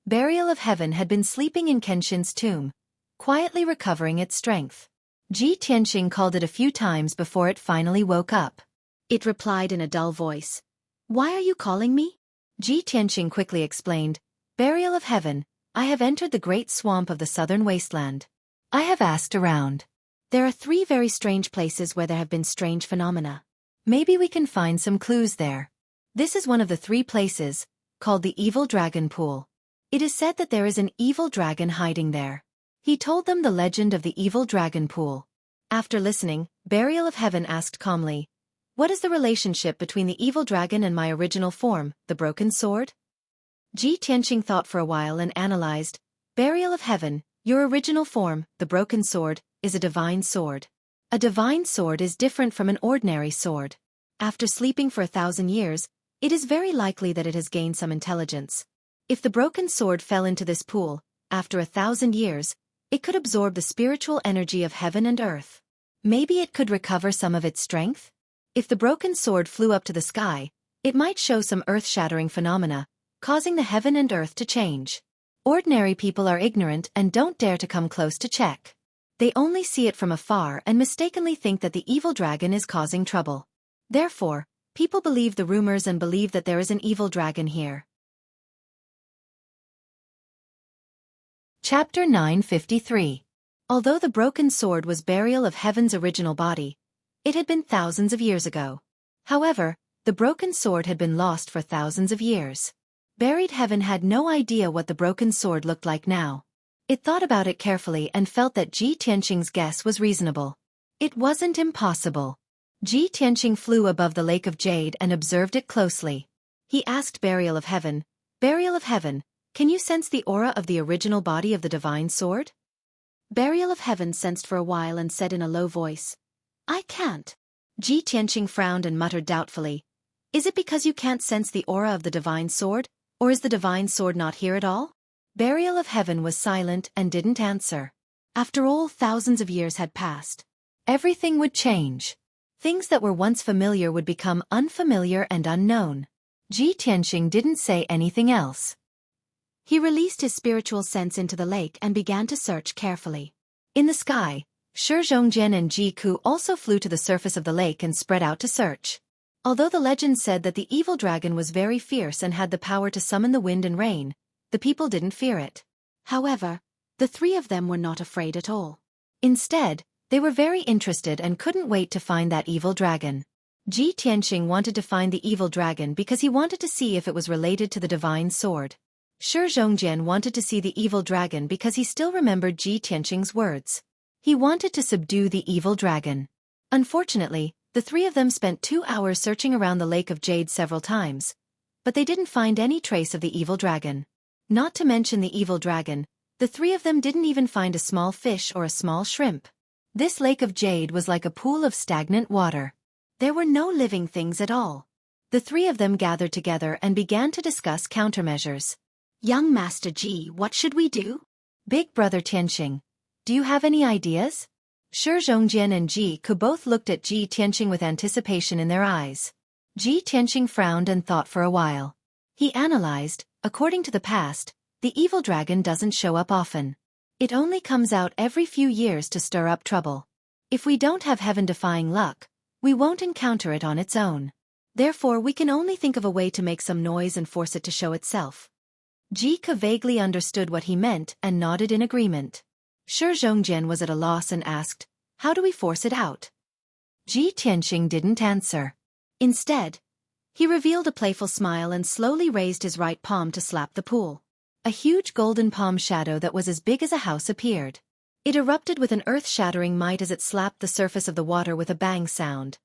Burial of heaven had been sleeping in Kenshin's tomb, quietly recovering its strength. Ji Tianqing called it a few times before it finally woke up. It replied in a dull voice, "Why are you calling me?" Ji Tianqing quickly explained, "Burial of heaven, I have entered the great swamp of the southern wasteland. I have asked around. There are 3 very strange places where there have been strange phenomena. Maybe we can find some clues there. This is one of the 3 places, called the Evil Dragon Pool. It is said that there is an evil dragon hiding there." He told them the legend of the Evil Dragon Pool. After listening, Burial of Heaven asked calmly, "What is the relationship between the evil dragon and my original form, the broken sword?" Ji Tianqing thought for a while and analyzed, "Burial of Heaven, your original form, the broken sword, is a divine sword. A divine sword is different from an ordinary sword. After sleeping for 1,000 years, it is very likely that it has gained some intelligence. If the broken sword fell into this pool, after 1,000 years, it could absorb the spiritual energy of heaven and earth. Maybe it could recover some of its strength? If the broken sword flew up to the sky, it might show some earth-shattering phenomena, causing the heaven and earth to change. Ordinary people are ignorant and don't dare to come close to check. They only see it from afar and mistakenly think that the evil dragon is causing trouble. Therefore, people believe the rumors and believe that there is an evil dragon here." Chapter 953. Although the broken sword was Burial of Heaven's original body, it had been thousands of years ago. However, the broken sword had been lost for thousands of years. Buried Heaven had no idea what the broken sword looked like now. It thought about it carefully and felt that Ji Tianqing's guess was reasonable. It wasn't impossible. Ji Tianqing flew above the lake of jade and observed it closely. He asked Burial of Heaven, "Burial of Heaven, can you sense the aura of the original body of the divine sword?" Burial of Heaven sensed for a while and said in a low voice, "I can't." Ji Tianqing frowned and muttered doubtfully, "Is it because you can't sense the aura of the divine sword, or is the divine sword not here at all?" Burial of Heaven was silent and didn't answer. After all, thousands of years had passed. Everything would change. Things that were once familiar would become unfamiliar and unknown. Ji Tianqing didn't say anything else. He released his spiritual sense into the lake and began to search carefully. In the sky, Shi Zhongjian and Ji Ke also flew to the surface of the lake and spread out to search. Although the legend said that the evil dragon was very fierce and had the power to summon the wind and rain, the people didn't fear it. However, the 3 of them were not afraid at all. Instead, they were very interested and couldn't wait to find that evil dragon. Ji Tianqing wanted to find the evil dragon because he wanted to see if it was related to the divine sword. Shi Zhongjian wanted to see the evil dragon because he still remembered Ji Tianqing's words. He wanted to subdue the evil dragon. Unfortunately, The three of them spent 2 hours searching around the Lake of Jade several times, but they didn't find any trace of the evil dragon. Not to mention the evil dragon, the three of them didn't even find a small fish or a small shrimp. This Lake of Jade was like a pool of stagnant water. There were no living things at all. The three of them gathered together and began to discuss countermeasures. Young Master Ji, what should we do? Big Brother Tianxing, do you have any ideas? Shi Zhongjian and Ji Ku both looked at Ji Tianxing with anticipation in their eyes. Ji Tianxing frowned and thought for a while. He analyzed, according to the past, the evil dragon doesn't show up often. It only comes out every few years to stir up trouble. If we don't have heaven-defying luck, we won't encounter it on its own. Therefore we can only think of a way to make some noise and force it to show itself. Ji Ke vaguely understood what he meant and nodded in agreement. Shi Zhongjian was at a loss and asked, how do we force it out? Ji Tianxing didn't answer. Instead, he revealed a playful smile and slowly raised his right palm to slap the pool. A huge golden palm shadow that was as big as a house appeared. It erupted with an earth-shattering might as it slapped the surface of the water with a bang sound.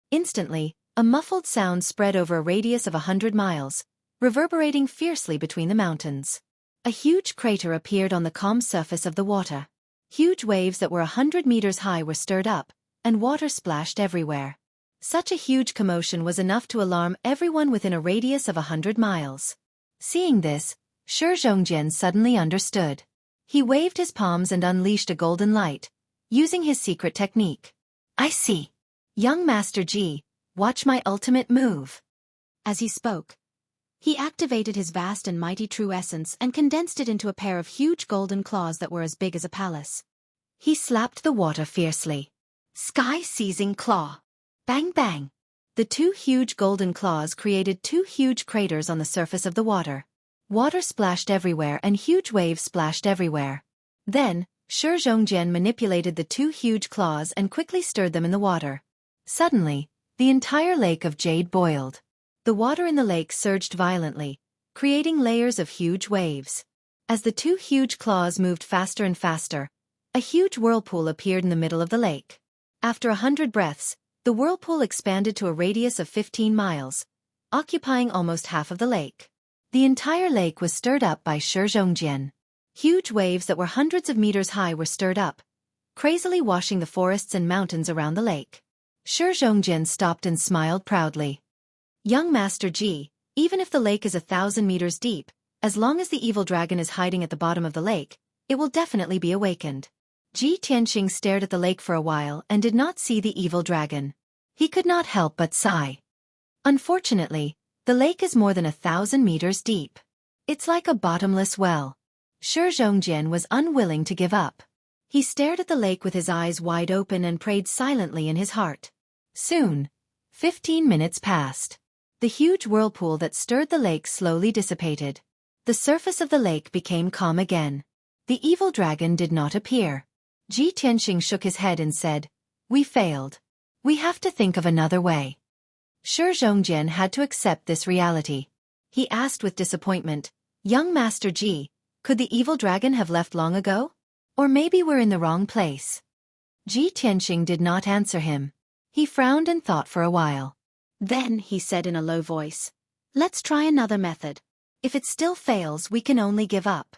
Instantly, a muffled sound spread over a radius of 100 miles, reverberating fiercely between the mountains. A huge crater appeared on the calm surface of the water. Huge waves that were 100 meters high were stirred up, and water splashed everywhere. Such a huge commotion was enough to alarm everyone within a radius of 100 miles. Seeing this, Shi Zhongjian suddenly understood. He waved his palms and unleashed a golden light, using his secret technique. I see. Young Master Ji, watch my ultimate move. As he spoke, he activated his vast and mighty true essence and condensed it into a pair of huge golden claws that were as big as a palace. He slapped the water fiercely. Sky-seizing claw. Bang bang. The two huge golden claws created two huge craters on the surface of the water. Water splashed everywhere and huge waves splashed everywhere. Then, Shi Zhongjian manipulated the two huge claws and quickly stirred them in the water. Suddenly, the entire Lake of Jade boiled. The water in the lake surged violently, creating layers of huge waves. As the two huge claws moved faster and faster, a huge whirlpool appeared in the middle of the lake. After 100 breaths, the whirlpool expanded to a radius of 15 miles, occupying almost half of the lake. The entire lake was stirred up by Shi Zhongjian. Huge waves that were hundreds of meters high were stirred up, crazily washing the forests and mountains around the lake. Shi Zhongjian stopped and smiled proudly. Young Master Ji, even if the lake is 1,000 meters deep, as long as the evil dragon is hiding at the bottom of the lake, it will definitely be awakened. Ji Tianxing stared at the lake for a while and did not see the evil dragon. He could not help but sigh. Unfortunately, the lake is more than 1,000 meters deep. It's like a bottomless well. Shi Zhongjian was unwilling to give up. He stared at the lake with his eyes wide open and prayed silently in his heart. Soon, 15 minutes passed. The huge whirlpool that stirred the lake slowly dissipated. The surface of the lake became calm again. The evil dragon did not appear. Ji Tianxing shook his head and said, "We failed. We have to think of another way." Shi Zhongjian had to accept this reality. He asked with disappointment, "Young Master Ji, could the evil dragon have left long ago? Or maybe we're in the wrong place?" Ji Tianxing did not answer him. He frowned and thought for a while. Then he said in a low voice, "Let's try another method. If it still fails, we can only give up."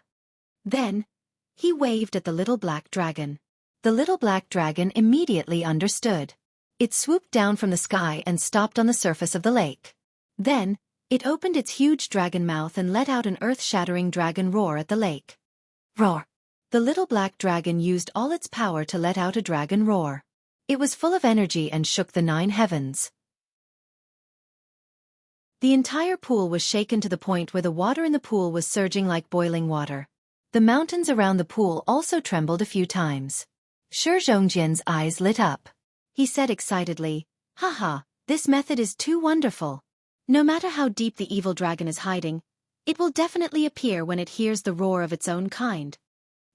Then, he waved at the little black dragon. The little black dragon immediately understood. It swooped down from the sky and stopped on the surface of the lake. Then, it opened its huge dragon mouth and let out an earth-shattering dragon roar at the lake. Roar! The little black dragon used all its power to let out a dragon roar. It was full of energy and shook the 9 heavens. The entire pool was shaken to the point where the water in the pool was surging like boiling water. The mountains around the pool also trembled a few times. Shi Zhongjian's eyes lit up. He said excitedly, "Haha, this method is too wonderful. No matter how deep the evil dragon is hiding, it will definitely appear when it hears the roar of its own kind."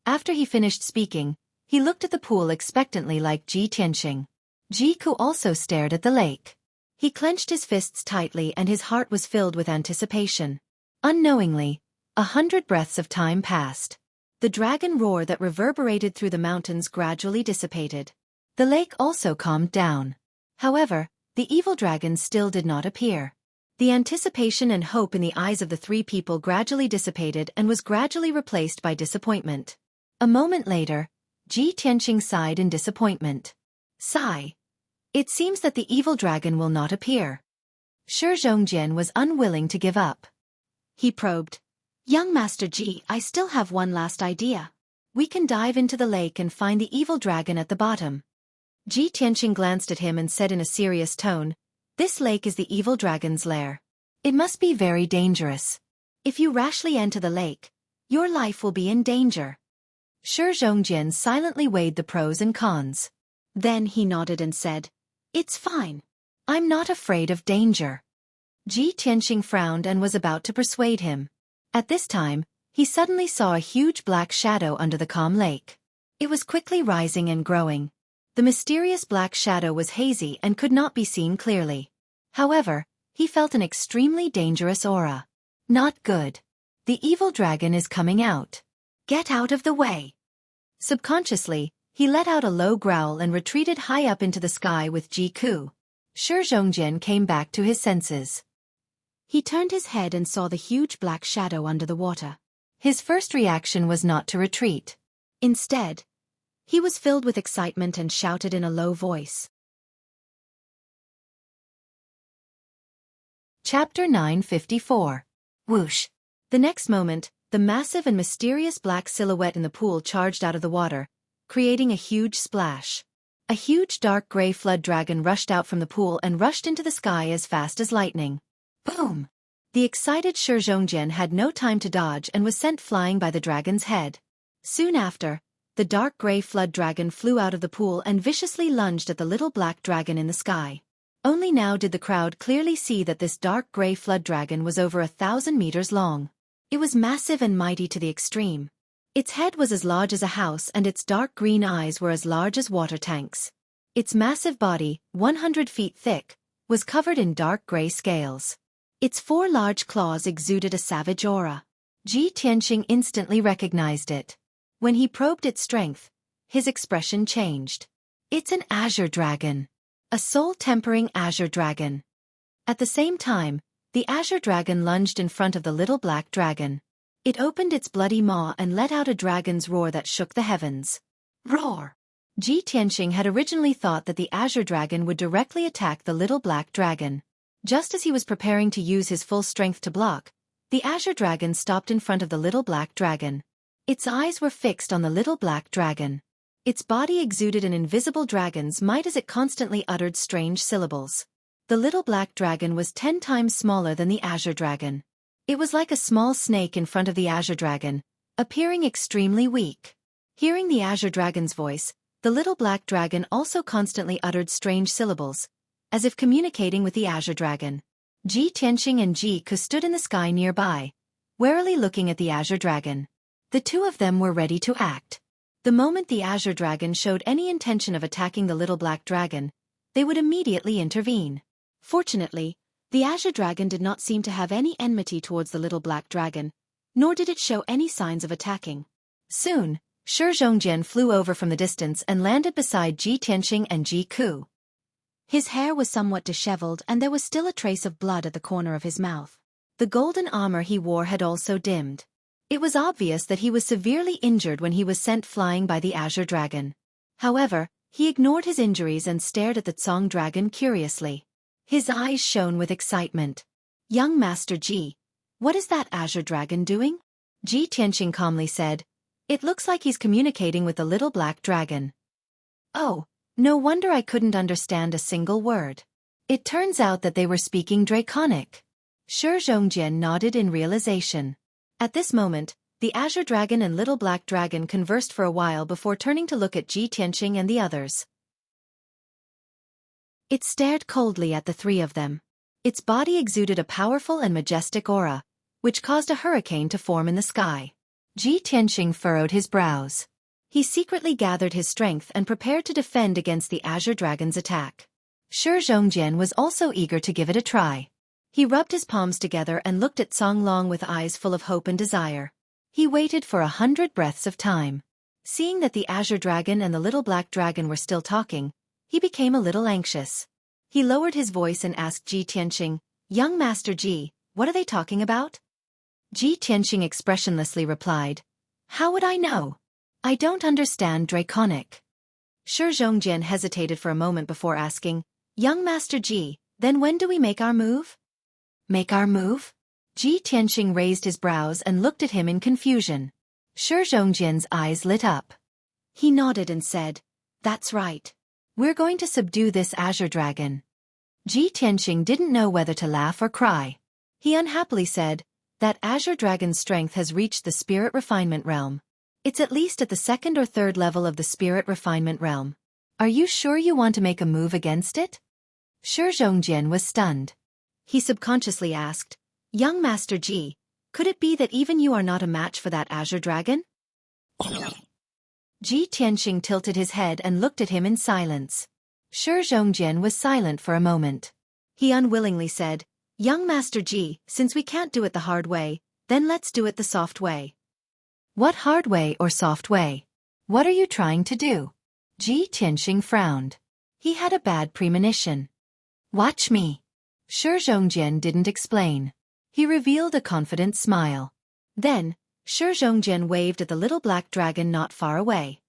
After he finished speaking, he looked at the pool expectantly like Ji Tianxing. Ji Ku also stared at the lake. He clenched his fists tightly and his heart was filled with anticipation. Unknowingly, 100 breaths of time passed. The dragon roar that reverberated through the mountains gradually dissipated. The lake also calmed down. However, the evil dragon still did not appear. The anticipation and hope in the eyes of the three people gradually dissipated and was gradually replaced by disappointment. A moment later, Ji Tianqing sighed in disappointment. Sigh. It seems that the evil dragon will not appear. Shi Zhongjian was unwilling to give up. He probed. Young Master Ji, I still have one last idea. We can dive into the lake and find the evil dragon at the bottom. Ji Tianqing glanced at him and said in a serious tone, This lake is the evil dragon's lair. It must be very dangerous. If you rashly enter the lake, your life will be in danger. Shi Zhongjian silently weighed the pros and cons. Then he nodded and said, It's fine. I'm not afraid of danger. Ji Tianqing frowned and was about to persuade him. At this time, he suddenly saw a huge black shadow under the calm lake. It was quickly rising and growing. The mysterious black shadow was hazy and could not be seen clearly. However, he felt an extremely dangerous aura. Not good. The evil dragon is coming out. Get out of the way. Subconsciously, he let out a low growl and retreated high up into the sky with Ji Ku. Shi Zhongjian came back to his senses. He turned his head and saw the huge black shadow under the water. His first reaction was not to retreat. Instead, he was filled with excitement and shouted in a low voice. Chapter 954. Whoosh. The next moment, the massive and mysterious black silhouette in the pool charged out of the water, creating a huge splash. A huge dark gray flood dragon rushed out from the pool and rushed into the sky as fast as lightning. Boom! The excited Shi Zhongjian had no time to dodge and was sent flying by the dragon's head. Soon after, the dark gray flood dragon flew out of the pool and viciously lunged at the little black dragon in the sky. Only now did the crowd clearly see that this dark gray flood dragon was over 1,000 meters long. It was massive and mighty to the extreme. Its head was as large as a house and its dark green eyes were as large as water tanks. Its massive body, 100 feet thick, was covered in dark gray scales. Its 4 large claws exuded a savage aura. Ji Tianqing instantly recognized it. When he probed its strength, his expression changed. It's an azure dragon. A soul-tempering azure dragon. At the same time, the azure dragon lunged in front of the little black dragon. It opened its bloody maw and let out a dragon's roar that shook the heavens. Roar! Ji Tianqing had originally thought that the azure dragon would directly attack the little black dragon. Just as he was preparing to use his full strength to block, the azure dragon stopped in front of the little black dragon. Its eyes were fixed on the little black dragon. Its body exuded an invisible dragon's might as it constantly uttered strange syllables. The little black dragon was 10 times smaller than the azure dragon. It was like a small snake in front of the azure dragon, appearing extremely weak. Hearing the azure dragon's voice, the little black dragon also constantly uttered strange syllables, as if communicating with the azure dragon. Ji Tianqing and Ji Ku stood in the sky nearby, warily looking at the azure dragon. The two of them were ready to act. The moment the azure dragon showed any intention of attacking the little black dragon, they would immediately intervene. Fortunately, the azure dragon did not seem to have any enmity towards the little black dragon, nor did it show any signs of attacking. Soon, Shi Zhongjian flew over from the distance and landed beside Ji Tianqing and Ji Ku. His hair was somewhat disheveled and there was still a trace of blood at the corner of his mouth. The golden armor he wore had also dimmed. It was obvious that he was severely injured when he was sent flying by the azure dragon. However, he ignored his injuries and stared at the Tsong dragon curiously. His eyes shone with excitement. Young Master Ji, what is that azure dragon doing? Ji Tianqing calmly said. It looks like he's communicating with the little black dragon. Oh, no wonder I couldn't understand a single word. It turns out that they were speaking Draconic. Shi Zhongjian nodded in realization. At this moment, the azure dragon and little black dragon conversed for a while before turning to look at Ji Tianqing and the others. It stared coldly at the three of them. Its body exuded a powerful and majestic aura, which caused a hurricane to form in the sky. Ji Tianqing furrowed his brows. He secretly gathered his strength and prepared to defend against the azure dragon's attack. Shi Zhongjian was also eager to give it a try. He rubbed his palms together and looked at Song Long with eyes full of hope and desire. He waited for 100 breaths of time. Seeing that the azure dragon and the little black dragon were still talking, he became a little anxious. He lowered his voice and asked Ji Tianqing, "Young Master Ji, what are they talking about?" Ji Tianqing expressionlessly replied, "How would I know? I don't understand Draconic." Shi Zhongjian hesitated for a moment before asking, "Young Master Ji, then when do we make our move?" "Make our move?" Ji Tianqing raised his brows and looked at him in confusion. Shi Zhongjian's eyes lit up. He nodded and said, "That's right. We're going to subdue this azure dragon." Ji Tianqing didn't know whether to laugh or cry. He unhappily said, "That azure dragon's strength has reached the spirit refinement realm. It's at least at the second or third level of the spirit refinement realm. Are you sure you want to make a move against it?" Shi Zhongjian was stunned. He subconsciously asked, "Young Master Ji, could it be that even you are not a match for that azure dragon?" Ji Tianqing tilted his head and looked at him in silence. Shi Zhongjian was silent for a moment. He unwillingly said, "Young Master Ji, since we can't do it the hard way, then let's do it the soft way." "What hard way or soft way? What are you trying to do?" Ji Tianqing frowned. He had a bad premonition. "Watch me." Shi Zhongjian didn't explain. He revealed a confident smile. Then, Shi Zhongjian waved at the little black dragon not far away.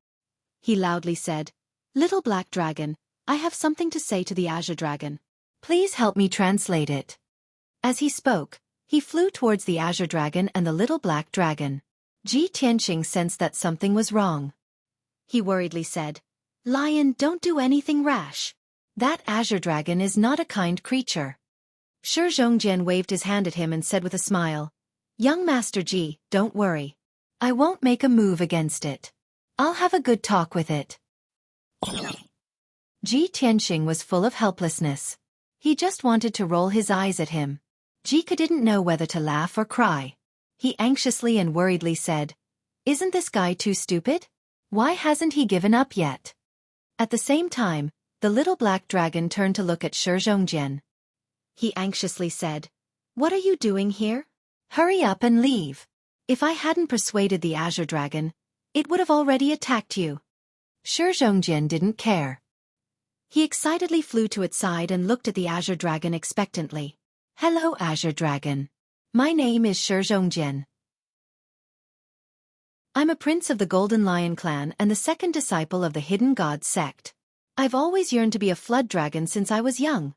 He loudly said, "Little black dragon, I have something to say to the azure dragon. Please help me translate it." As he spoke, he flew towards the azure dragon and the little black dragon. Ji Tianqing sensed that something was wrong. He worriedly said, "Lion, don't do anything rash. That azure dragon is not a kind creature." Shi Zhongjian waved his hand at him and said with a smile, "Young Master Ji, don't worry. I won't make a move against it. I'll have a good talk with it." Ji Tianqing was full of helplessness. He just wanted to roll his eyes at him. Jika didn't know whether to laugh or cry. He anxiously and worriedly said, "Isn't this guy too stupid? Why hasn't he given up yet?" At the same time, the little black dragon turned to look at Shi Zhongjian. He anxiously said, "What are you doing here? Hurry up and leave. If I hadn't persuaded the azure dragon, it would have already attacked you." Shi Zhongjian didn't care. He excitedly flew to its side and looked at the azure dragon expectantly. "Hello, azure dragon. My name is Shi Zhongjian. I'm a prince of the Golden Lion clan and the second disciple of the Hidden Gods sect. I've always yearned to be a flood dragon since I was young."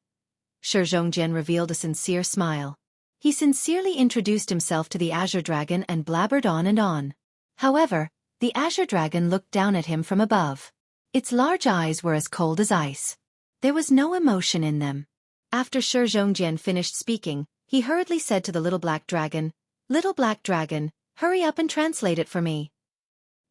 Shi Zhongjian revealed a sincere smile. He sincerely introduced himself to the azure dragon and blabbered on and on. However, the azure dragon looked down at him from above. Its large eyes were as cold as ice. There was no emotion in them. After Shi Zhongjian finished speaking, he hurriedly said to the little black dragon, "Little black dragon, hurry up and translate it for me."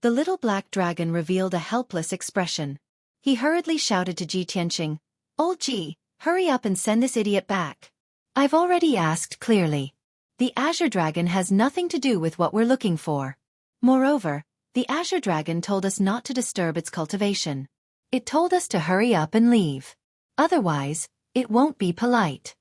The little black dragon revealed a helpless expression. He hurriedly shouted to Ji Tianqing, "Old Ji, hurry up and send this idiot back. I've already asked clearly. The azure dragon has nothing to do with what we're looking for. Moreover, the azure dragon told us not to disturb its cultivation. It told us to hurry up and leave. Otherwise, it won't be polite."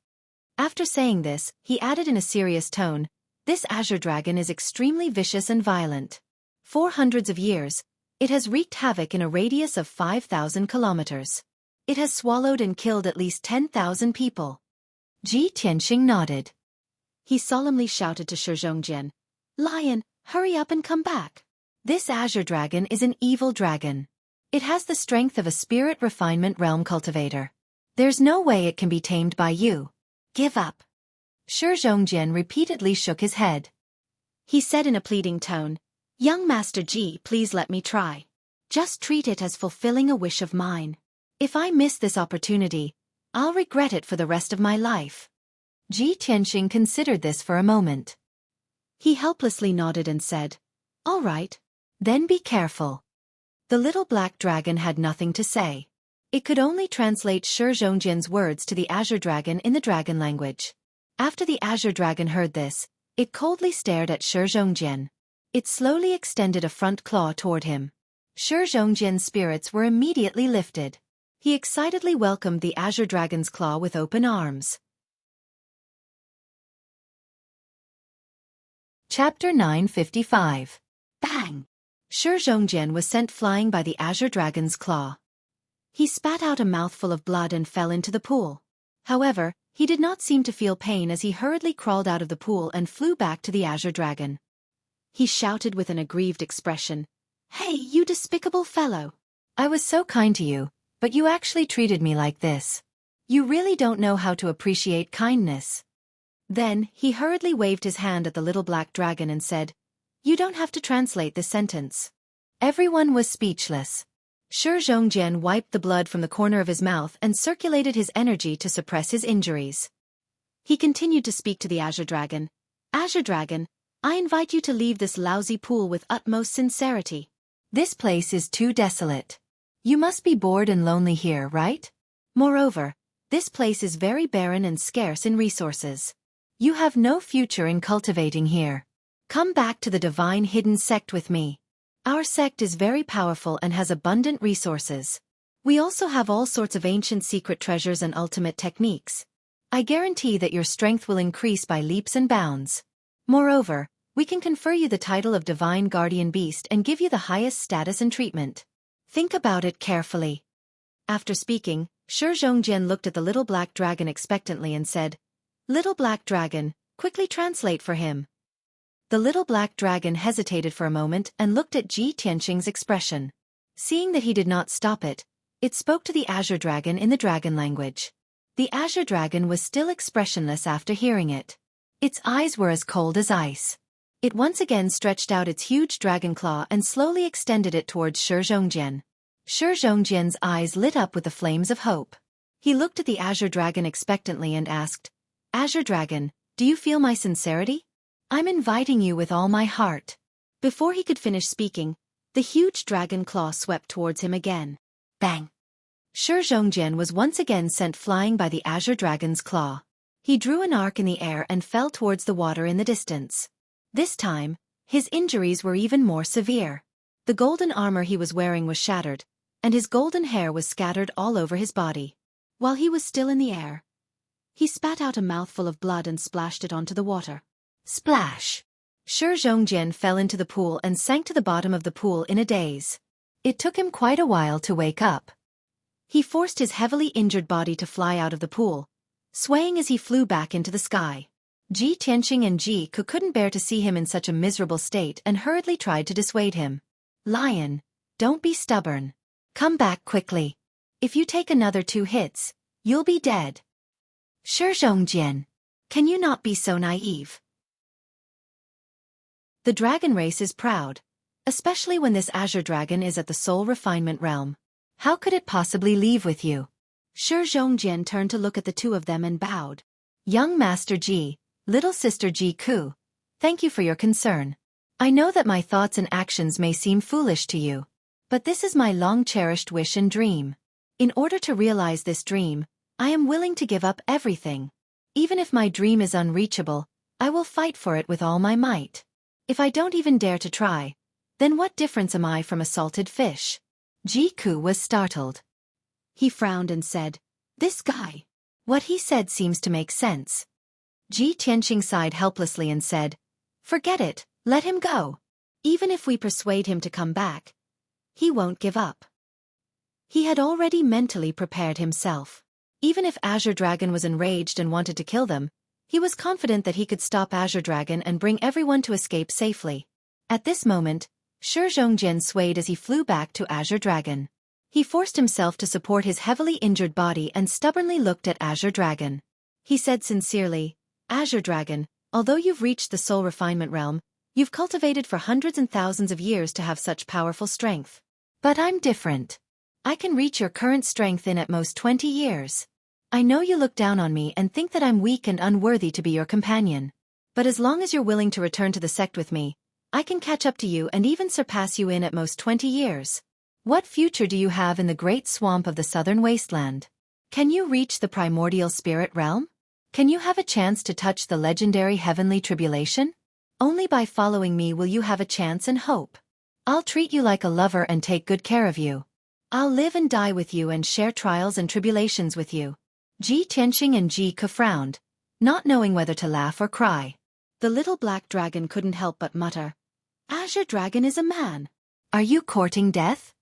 After saying this, he added in a serious tone, "This azure dragon is extremely vicious and violent. For hundreds of years, it has wreaked havoc in a radius of 5,000 kilometers. It has swallowed and killed at least 10,000 people." Ji Tianqing nodded. He solemnly shouted to Shi Zhongjian, "Lion, hurry up and come back. This azure dragon is an evil dragon. It has the strength of a spirit refinement realm cultivator. There's no way it can be tamed by you. Give up." Shi Zhongjian repeatedly shook his head. He said in a pleading tone, "Young Master Ji, please let me try. Just treat it as fulfilling a wish of mine. If I miss this opportunity, I'll regret it for the rest of my life." Ji Tianqing considered this for a moment. He helplessly nodded and said, "All right. Then be careful." The little black dragon had nothing to say. It could only translate Shi Zhongjian's words to the azure dragon in the dragon language. After the azure dragon heard this, it coldly stared at Shi Zhongjian. It slowly extended a front claw toward him. Shi Zhongjian's spirits were immediately lifted. He excitedly welcomed the azure dragon's claw with open arms. Chapter 955. Bang! Xueqi was sent flying by the azure dragon's claw. He spat out a mouthful of blood and fell into the pool. However, he did not seem to feel pain as he hurriedly crawled out of the pool and flew back to the azure dragon. He shouted with an aggrieved expression, "Hey, you despicable fellow! I was so kind to you, but you actually treated me like this. You really don't know how to appreciate kindness." Then, he hurriedly waved his hand at the little black dragon and said, "You don't have to translate this sentence." Everyone was speechless. Xueqi wiped the blood from the corner of his mouth and circulated his energy to suppress his injuries. He continued to speak to the azure dragon. "Azure dragon, I invite you to leave this lousy pool with utmost sincerity. This place is too desolate. You must be bored and lonely here, right? Moreover, this place is very barren and scarce in resources. You have no future in cultivating here. Come back to the divine hidden sect with me. Our sect is very powerful and has abundant resources. We also have all sorts of ancient secret treasures and ultimate techniques. I guarantee that your strength will increase by leaps and bounds. Moreover, we can confer you the title of Divine Guardian Beast and give you the highest status and treatment. Think about it carefully." After speaking, Xueqi looked at the little black dragon expectantly and said, "Little black dragon, quickly translate for him." The little black dragon hesitated for a moment and looked at Ji Tianxing's expression. Seeing that he did not stop it, it spoke to the azure dragon in the dragon language. The azure dragon was still expressionless after hearing it. Its eyes were as cold as ice. It once again stretched out its huge dragon claw and slowly extended it towards Xueqi. Xueqi's eyes lit up with the flames of hope. He looked at the azure dragon expectantly and asked, "Azure dragon, do you feel my sincerity? I'm inviting you with all my heart." Before he could finish speaking, the huge dragon claw swept towards him again. Bang! Xueqi was once again sent flying by the azure dragon's claw. He drew an arc in the air and fell towards the water in the distance. This time, his injuries were even more severe. The golden armor he was wearing was shattered, and his golden hair was scattered all over his body. While he was still in the air, he spat out a mouthful of blood and splashed it onto the water. Splash! Xueqi fell into the pool and sank to the bottom of the pool in a daze. It took him quite a while to wake up. He forced his heavily injured body to fly out of the pool, swaying as he flew back into the sky. Ji Tianxing and Xueqi couldn't bear to see him in such a miserable state and hurriedly tried to dissuade him. "Lion, don't be stubborn. Come back quickly. If you take another 2 hits, you'll be dead." Xueqi, can you not be so naive? The dragon race is proud, especially when this azure dragon is at the soul refinement realm. How could it possibly leave with you? Xueqi turned to look at the two of them and bowed. "Young Master Ji, little sister Xueqi, thank you for your concern. I know that my thoughts and actions may seem foolish to you, but this is my long-cherished wish and dream. In order to realize this dream, I am willing to give up everything. Even if my dream is unreachable, I will fight for it with all my might. If I don't even dare to try, then what difference am I from a salted fish?" Xueqi was startled. He frowned and said, "This guy. What he said seems to make sense." Ji Tianxing sighed helplessly and said, "Forget it, let him go. Even if we persuade him to come back, he won't give up." He had already mentally prepared himself. Even if Azure Dragon was enraged and wanted to kill them, he was confident that he could stop Azure Dragon and bring everyone to escape safely. At this moment, Xueqi swayed as he flew back to Azure Dragon. He forced himself to support his heavily injured body and stubbornly looked at Azure Dragon. He said sincerely, "Azure Dragon, although you've reached the soul refinement realm, you've cultivated for hundreds and thousands of years to have such powerful strength. But I'm different. I can reach your current strength in at most 20 years. I know you look down on me and think that I'm weak and unworthy to be your companion. But as long as you're willing to return to the sect with me, I can catch up to you and even surpass you in at most 20 years. What future do you have in the great swamp of the southern wasteland? Can you reach the primordial spirit realm? Can you have a chance to touch the legendary heavenly tribulation? Only by following me will you have a chance and hope. I'll treat you like a lover and take good care of you. I'll live and die with you and share trials and tribulations with you." Ji Tianxing and Xueqi frowned, not knowing whether to laugh or cry. The little black dragon couldn't help but mutter, "Azure Dragon is a man. Are you courting death?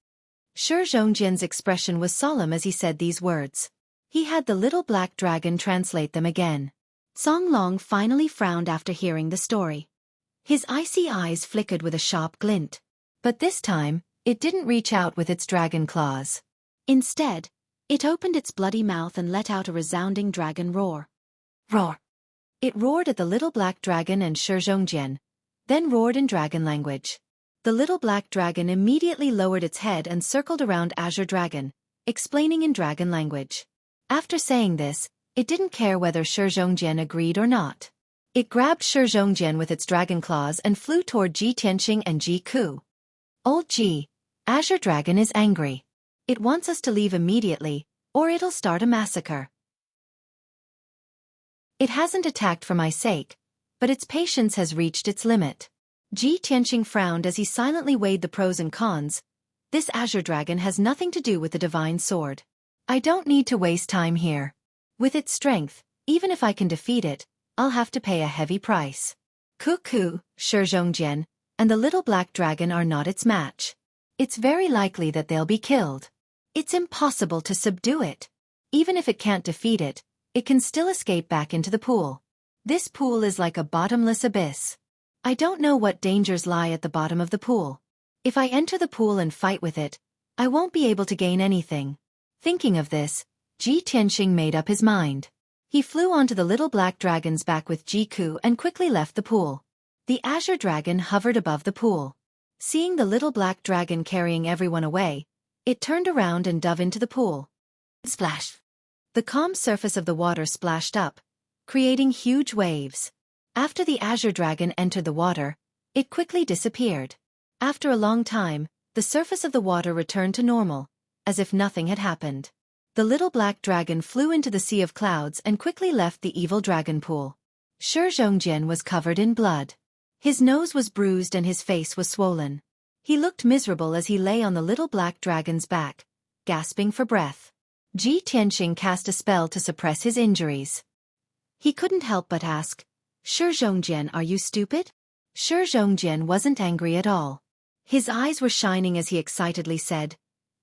Shi Zhongjian's expression was solemn as he said these words. He had the little black dragon translate them again. Song Long finally frowned after hearing the story. His icy eyes flickered with a sharp glint. But this time, it didn't reach out with its dragon claws. Instead, it opened its bloody mouth and let out a resounding dragon roar. Roar! It roared at the little black dragon and Shi Zhongjian, then roared in dragon language. The little black dragon immediately lowered its head and circled around Azure Dragon, explaining in dragon language. After saying this, it didn't care whether Shi Zhongjian agreed or not. It grabbed Shi Zhongjian with its dragon claws and flew toward Ji Tianqing and Ji Ku. Old Ji, Azure Dragon is angry. It wants us to leave immediately, or it'll start a massacre. It hasn't attacked for my sake, but its patience has reached its limit. Ji Tianqing frowned as he silently weighed the pros and cons. This Azure Dragon has nothing to do with the divine sword. I don't need to waste time here. With its strength, even if I can defeat it, I'll have to pay a heavy price. Ku, Shi Zhongjian, and the little black dragon are not its match. It's very likely that they'll be killed. It's impossible to subdue it. Even if it can't defeat it, it can still escape back into the pool. This pool is like a bottomless abyss. I don't know what dangers lie at the bottom of the pool. If I enter the pool and fight with it, I won't be able to gain anything. Thinking of this, Ji Tianqing made up his mind. He flew onto the little black dragon's back with Ji Ku and quickly left the pool. The Azure Dragon hovered above the pool. Seeing the little black dragon carrying everyone away, it turned around and dove into the pool. Splash! The calm surface of the water splashed up, creating huge waves. After the Azure Dragon entered the water, it quickly disappeared. After a long time, the surface of the water returned to normal, as if nothing had happened. The little black dragon flew into the sea of clouds and quickly left the evil dragon pool. Shi Zhongjian was covered in blood. His nose was bruised and his face was swollen. He looked miserable as he lay on the little black dragon's back, gasping for breath. Ji Tianqing cast a spell to suppress his injuries. He couldn't help but ask, Shi Zhongjian, are you stupid? Shi Zhongjian wasn't angry at all. His eyes were shining as he excitedly said,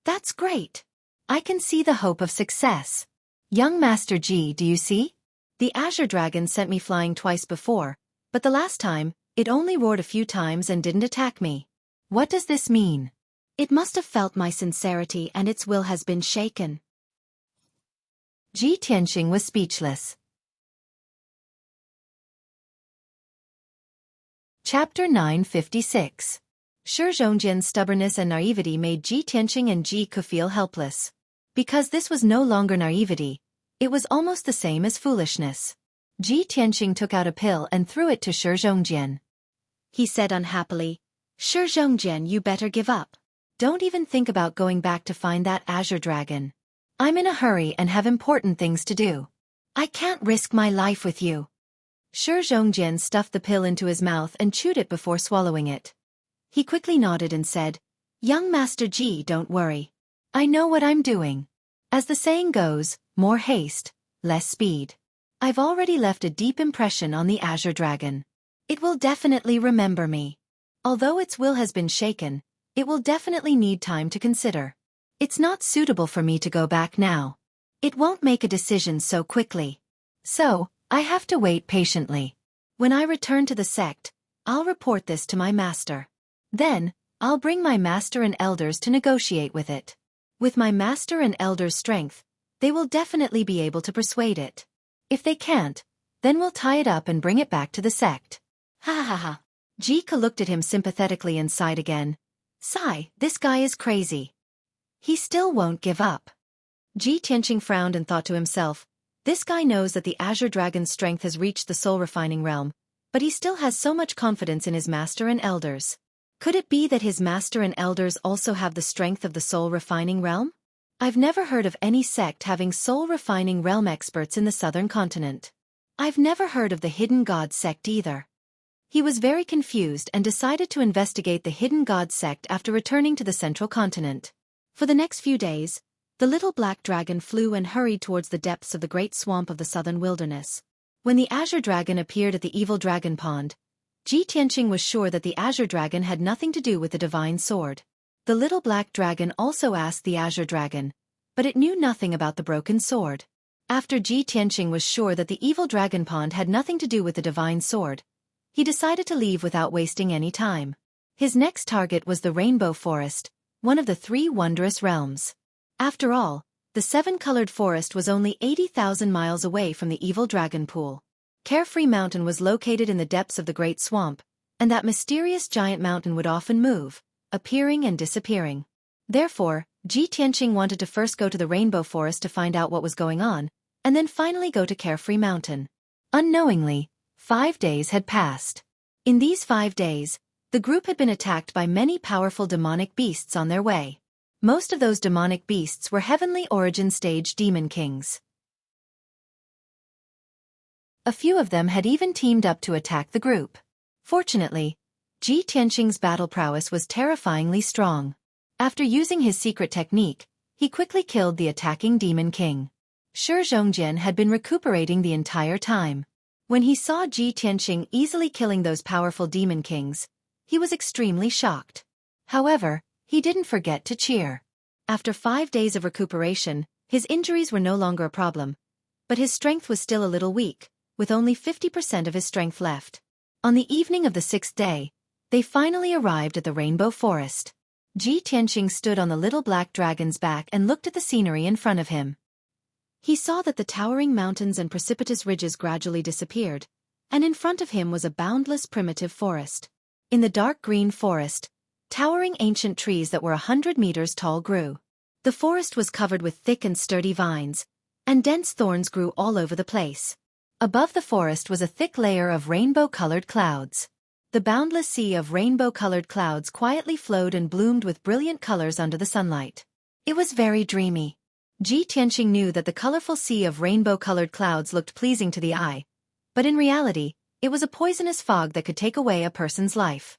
That's great. I can see the hope of success. Young Master Ji, do you see? The Azure Dragon sent me flying twice before, but the last time, it only roared a few times and didn't attack me. What does this mean? It must have felt my sincerity and its will has been shaken. Ji Tianqing was speechless. Chapter 956. Shi Zhongjian's stubbornness and naivety made Ji Tianqing and Ji Ku feel helpless. Because this was no longer naivety, it was almost the same as foolishness. Ji Tianqing took out a pill and threw it to Shi Zhongjian. He said unhappily, Shi Zhongjian, you better give up. Don't even think about going back to find that Azure Dragon. I'm in a hurry and have important things to do. I can't risk my life with you. Shi Zhongjian stuffed the pill into his mouth and chewed it before swallowing it. He quickly nodded and said, Young Master Ji, don't worry. I know what I'm doing. As the saying goes, more haste, less speed. I've already left a deep impression on the Azure Dragon. It will definitely remember me. Although its will has been shaken, it will definitely need time to consider. It's not suitable for me to go back now. It won't make a decision so quickly. So, I have to wait patiently. When I return to the sect, I'll report this to my master. Then, I'll bring my master and elders to negotiate with it. With my master and elders' strength, they will definitely be able to persuade it. If they can't, then we'll tie it up and bring it back to the sect. Ha ha ha. Ji Ku looked at him sympathetically and sighed again. Sigh, this guy is crazy. He still won't give up. Ji Tianqing frowned and thought to himself, this guy knows that the Azure Dragon's strength has reached the soul-refining realm, but he still has so much confidence in his master and elders. Could it be that his master and elders also have the strength of the soul-refining realm? I've never heard of any sect having soul-refining realm experts in the southern continent. I've never heard of the Hidden God sect either. He was very confused and decided to investigate the Hidden God sect after returning to the central continent. For the next few days, the little black dragon flew and hurried towards the depths of the great swamp of the southern wilderness. When the Azure Dragon appeared at the evil dragon pond, Ji Tianqing was sure that the Azure Dragon had nothing to do with the divine sword. The little black dragon also asked the azure dragon, but it knew nothing about the broken sword. After Ji Tianqing was sure that the evil dragon pond had nothing to do with the divine sword, he decided to leave without wasting any time. His next target was the Rainbow Forest, one of the 3 wondrous realms. After all, the 7-colored forest was only 80,000 miles away from the evil dragon pool. Carefree Mountain was located in the depths of the Great Swamp, and that mysterious giant mountain would often move, appearing and disappearing. Therefore, Ji Tianqing wanted to first go to the Rainbow Forest to find out what was going on, and then finally go to Carefree Mountain. Unknowingly, 5 days had passed. In these 5 days, the group had been attacked by many powerful demonic beasts on their way. Most of those demonic beasts were heavenly origin stage demon kings. A few of them had even teamed up to attack the group. Fortunately, Ji Tianqing's battle prowess was terrifyingly strong. After using his secret technique, he quickly killed the attacking demon king. Shi Zhongjian had been recuperating the entire time. When he saw Ji Tianqing easily killing those powerful demon kings, he was extremely shocked. However, he didn't forget to cheer. After 5 days of recuperation, his injuries were no longer a problem, but his strength was still a little weak, with only 50% of his strength left. On the evening of the 6th day, they finally arrived at the Rainbow Forest. Ji Tianqing stood on the little black dragon's back and looked at the scenery in front of him. He saw that the towering mountains and precipitous ridges gradually disappeared, and in front of him was a boundless primitive forest. In the dark green forest, towering ancient trees that were 100 meters tall grew. The forest was covered with thick and sturdy vines, and dense thorns grew all over the place. Above the forest was a thick layer of rainbow-colored clouds. The boundless sea of rainbow-colored clouds quietly flowed and bloomed with brilliant colors under the sunlight. It was very dreamy. Ji Tianqing knew that the colorful sea of rainbow-colored clouds looked pleasing to the eye, but in reality, it was a poisonous fog that could take away a person's life.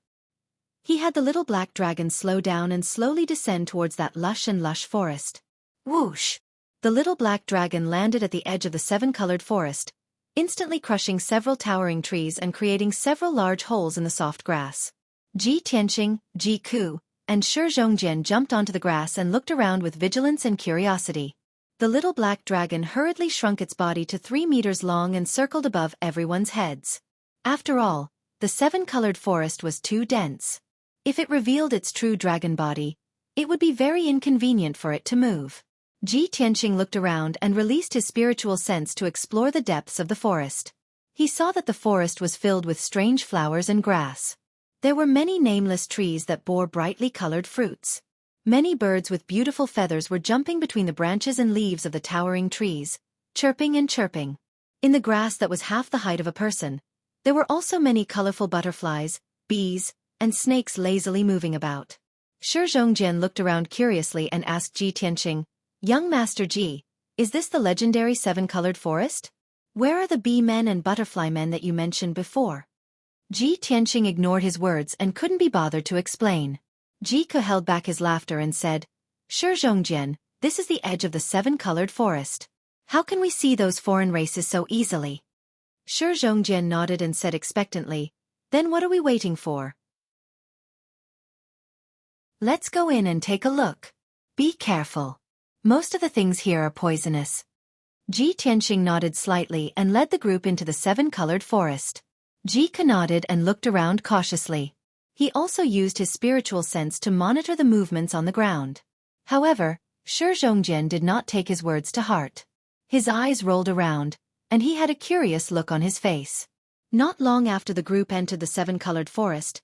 He had the little black dragon slow down and slowly descend towards that lush forest. Whoosh! The little black dragon landed at the edge of the 7-colored forest, instantly crushing several towering trees and creating several large holes in the soft grass. Ji Tianqing, Ji Ku, and Shi Zhongjian jumped onto the grass and looked around with vigilance and curiosity. The little black dragon hurriedly shrunk its body to 3 meters long and circled above everyone's heads. After all, the 7-colored forest was too dense. If it revealed its true dragon body, it would be very inconvenient for it to move. Ji Tianqing looked around and released his spiritual sense to explore the depths of the forest. He saw that the forest was filled with strange flowers and grass. There were many nameless trees that bore brightly colored fruits. Many birds with beautiful feathers were jumping between the branches and leaves of the towering trees, chirping and chirping. In the grass that was half the height of a person, there were also many colorful butterflies, bees, and snakes lazily moving about. Shi Zhongjian looked around curiously and asked Ji Tianqing, "Young Master Ji, is this the legendary 7-colored forest? Where are the bee men and butterfly men that you mentioned before?" Ji Tianqing ignored his words and couldn't be bothered to explain. Ji Ke held back his laughter and said, "Shi Zhongjian, this is the edge of the 7-colored forest. How can we see those foreign races so easily?" Shi Zhongjian nodded and said expectantly, "Then what are we waiting for? Let's go in and take a look. Be careful. Most of the things here are poisonous." Ji Tianqing nodded slightly and led the group into the 7-colored forest. Ji Ke nodded and looked around cautiously. He also used his spiritual sense to monitor the movements on the ground. However, Shi Zhongjian did not take his words to heart. His eyes rolled around, and he had a curious look on his face. Not long after the group entered the 7-colored forest,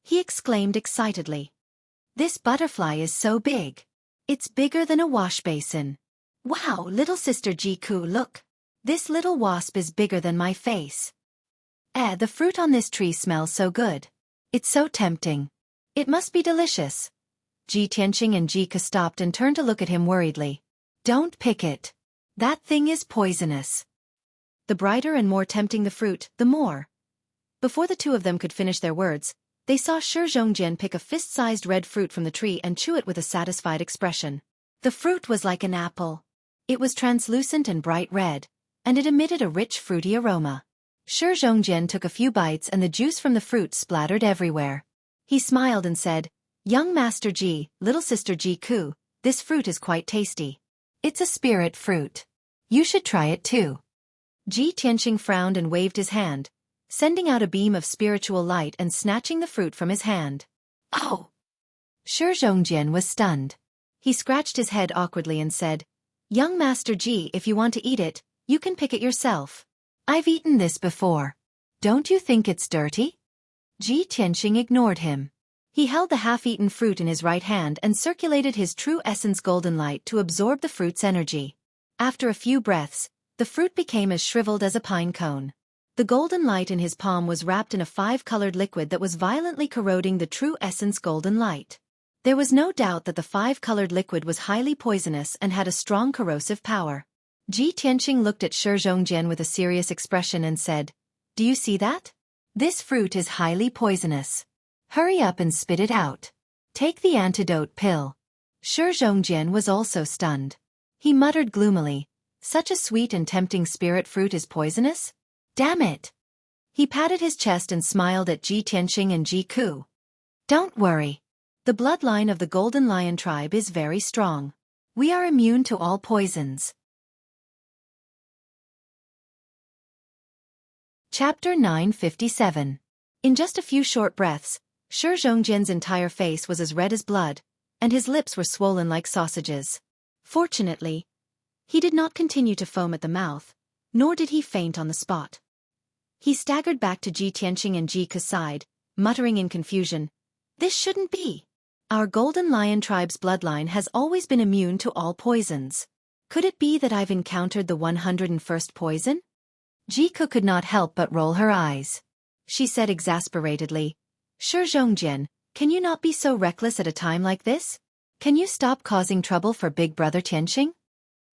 he exclaimed excitedly, "This butterfly is so big. It's bigger than a wash basin. Wow, little sister Ji Ku, look. This little wasp is bigger than my face. The fruit on this tree smells so good. It's so tempting. It must be delicious." Ji Tianqing and Ji Ke stopped and turned to look at him worriedly. "Don't pick it. That thing is poisonous." The brighter and more tempting the fruit, the more. Before the two of them could finish their words, they saw Shi Zhongjian pick a fist-sized red fruit from the tree and chew it with a satisfied expression. The fruit was like an apple. It was translucent and bright red, and it emitted a rich fruity aroma. Shi Zhongjian took a few bites and the juice from the fruit splattered everywhere. He smiled and said, Young Master Ji, little sister Ji Ku, this fruit is quite tasty. It's a spirit fruit. You should try it too. Ji Tianqing frowned and waved his hand, sending out a beam of spiritual light and snatching the fruit from his hand. Oh! Shi Zhongjian was stunned. He scratched his head awkwardly and said, Young Master Ji, if you want to eat it, you can pick it yourself. I've eaten this before. Don't you think it's dirty? Ji Tianqing ignored him. He held the half-eaten fruit in his right hand and circulated his true essence golden light to absorb the fruit's energy. After a few breaths, the fruit became as shriveled as a pine cone. The golden light in his palm was wrapped in a 5-colored liquid that was violently corroding the true essence golden light. There was no doubt that the 5-colored liquid was highly poisonous and had a strong corrosive power. Ji Tianqing looked at Shi Zhongjian with a serious expression and said, Do you see that? This fruit is highly poisonous. Hurry up and spit it out. Take the antidote pill. Shi Zhongjian was also stunned. He muttered gloomily, Such a sweet and tempting spirit fruit is poisonous? Damn it! He patted his chest and smiled at Ji Tianqing and Ji Ku. Don't worry. The bloodline of the Golden Lion tribe is very strong. We are immune to all poisons. Chapter 957. In just a few short breaths, Shi Zhongjian's entire face was as red as blood, and his lips were swollen like sausages. Fortunately, he did not continue to foam at the mouth, nor did he faint on the spot. He staggered back to Ji Tianqing and Ji Ku's side, muttering in confusion, This shouldn't be. Our Golden Lion tribe's bloodline has always been immune to all poisons. Could it be that I've encountered the 101st poison? Ji Ku could not help but roll her eyes. She said exasperatedly, Shi Zhongjian, can you not be so reckless at a time like this? Can you stop causing trouble for Big Brother Tianqing?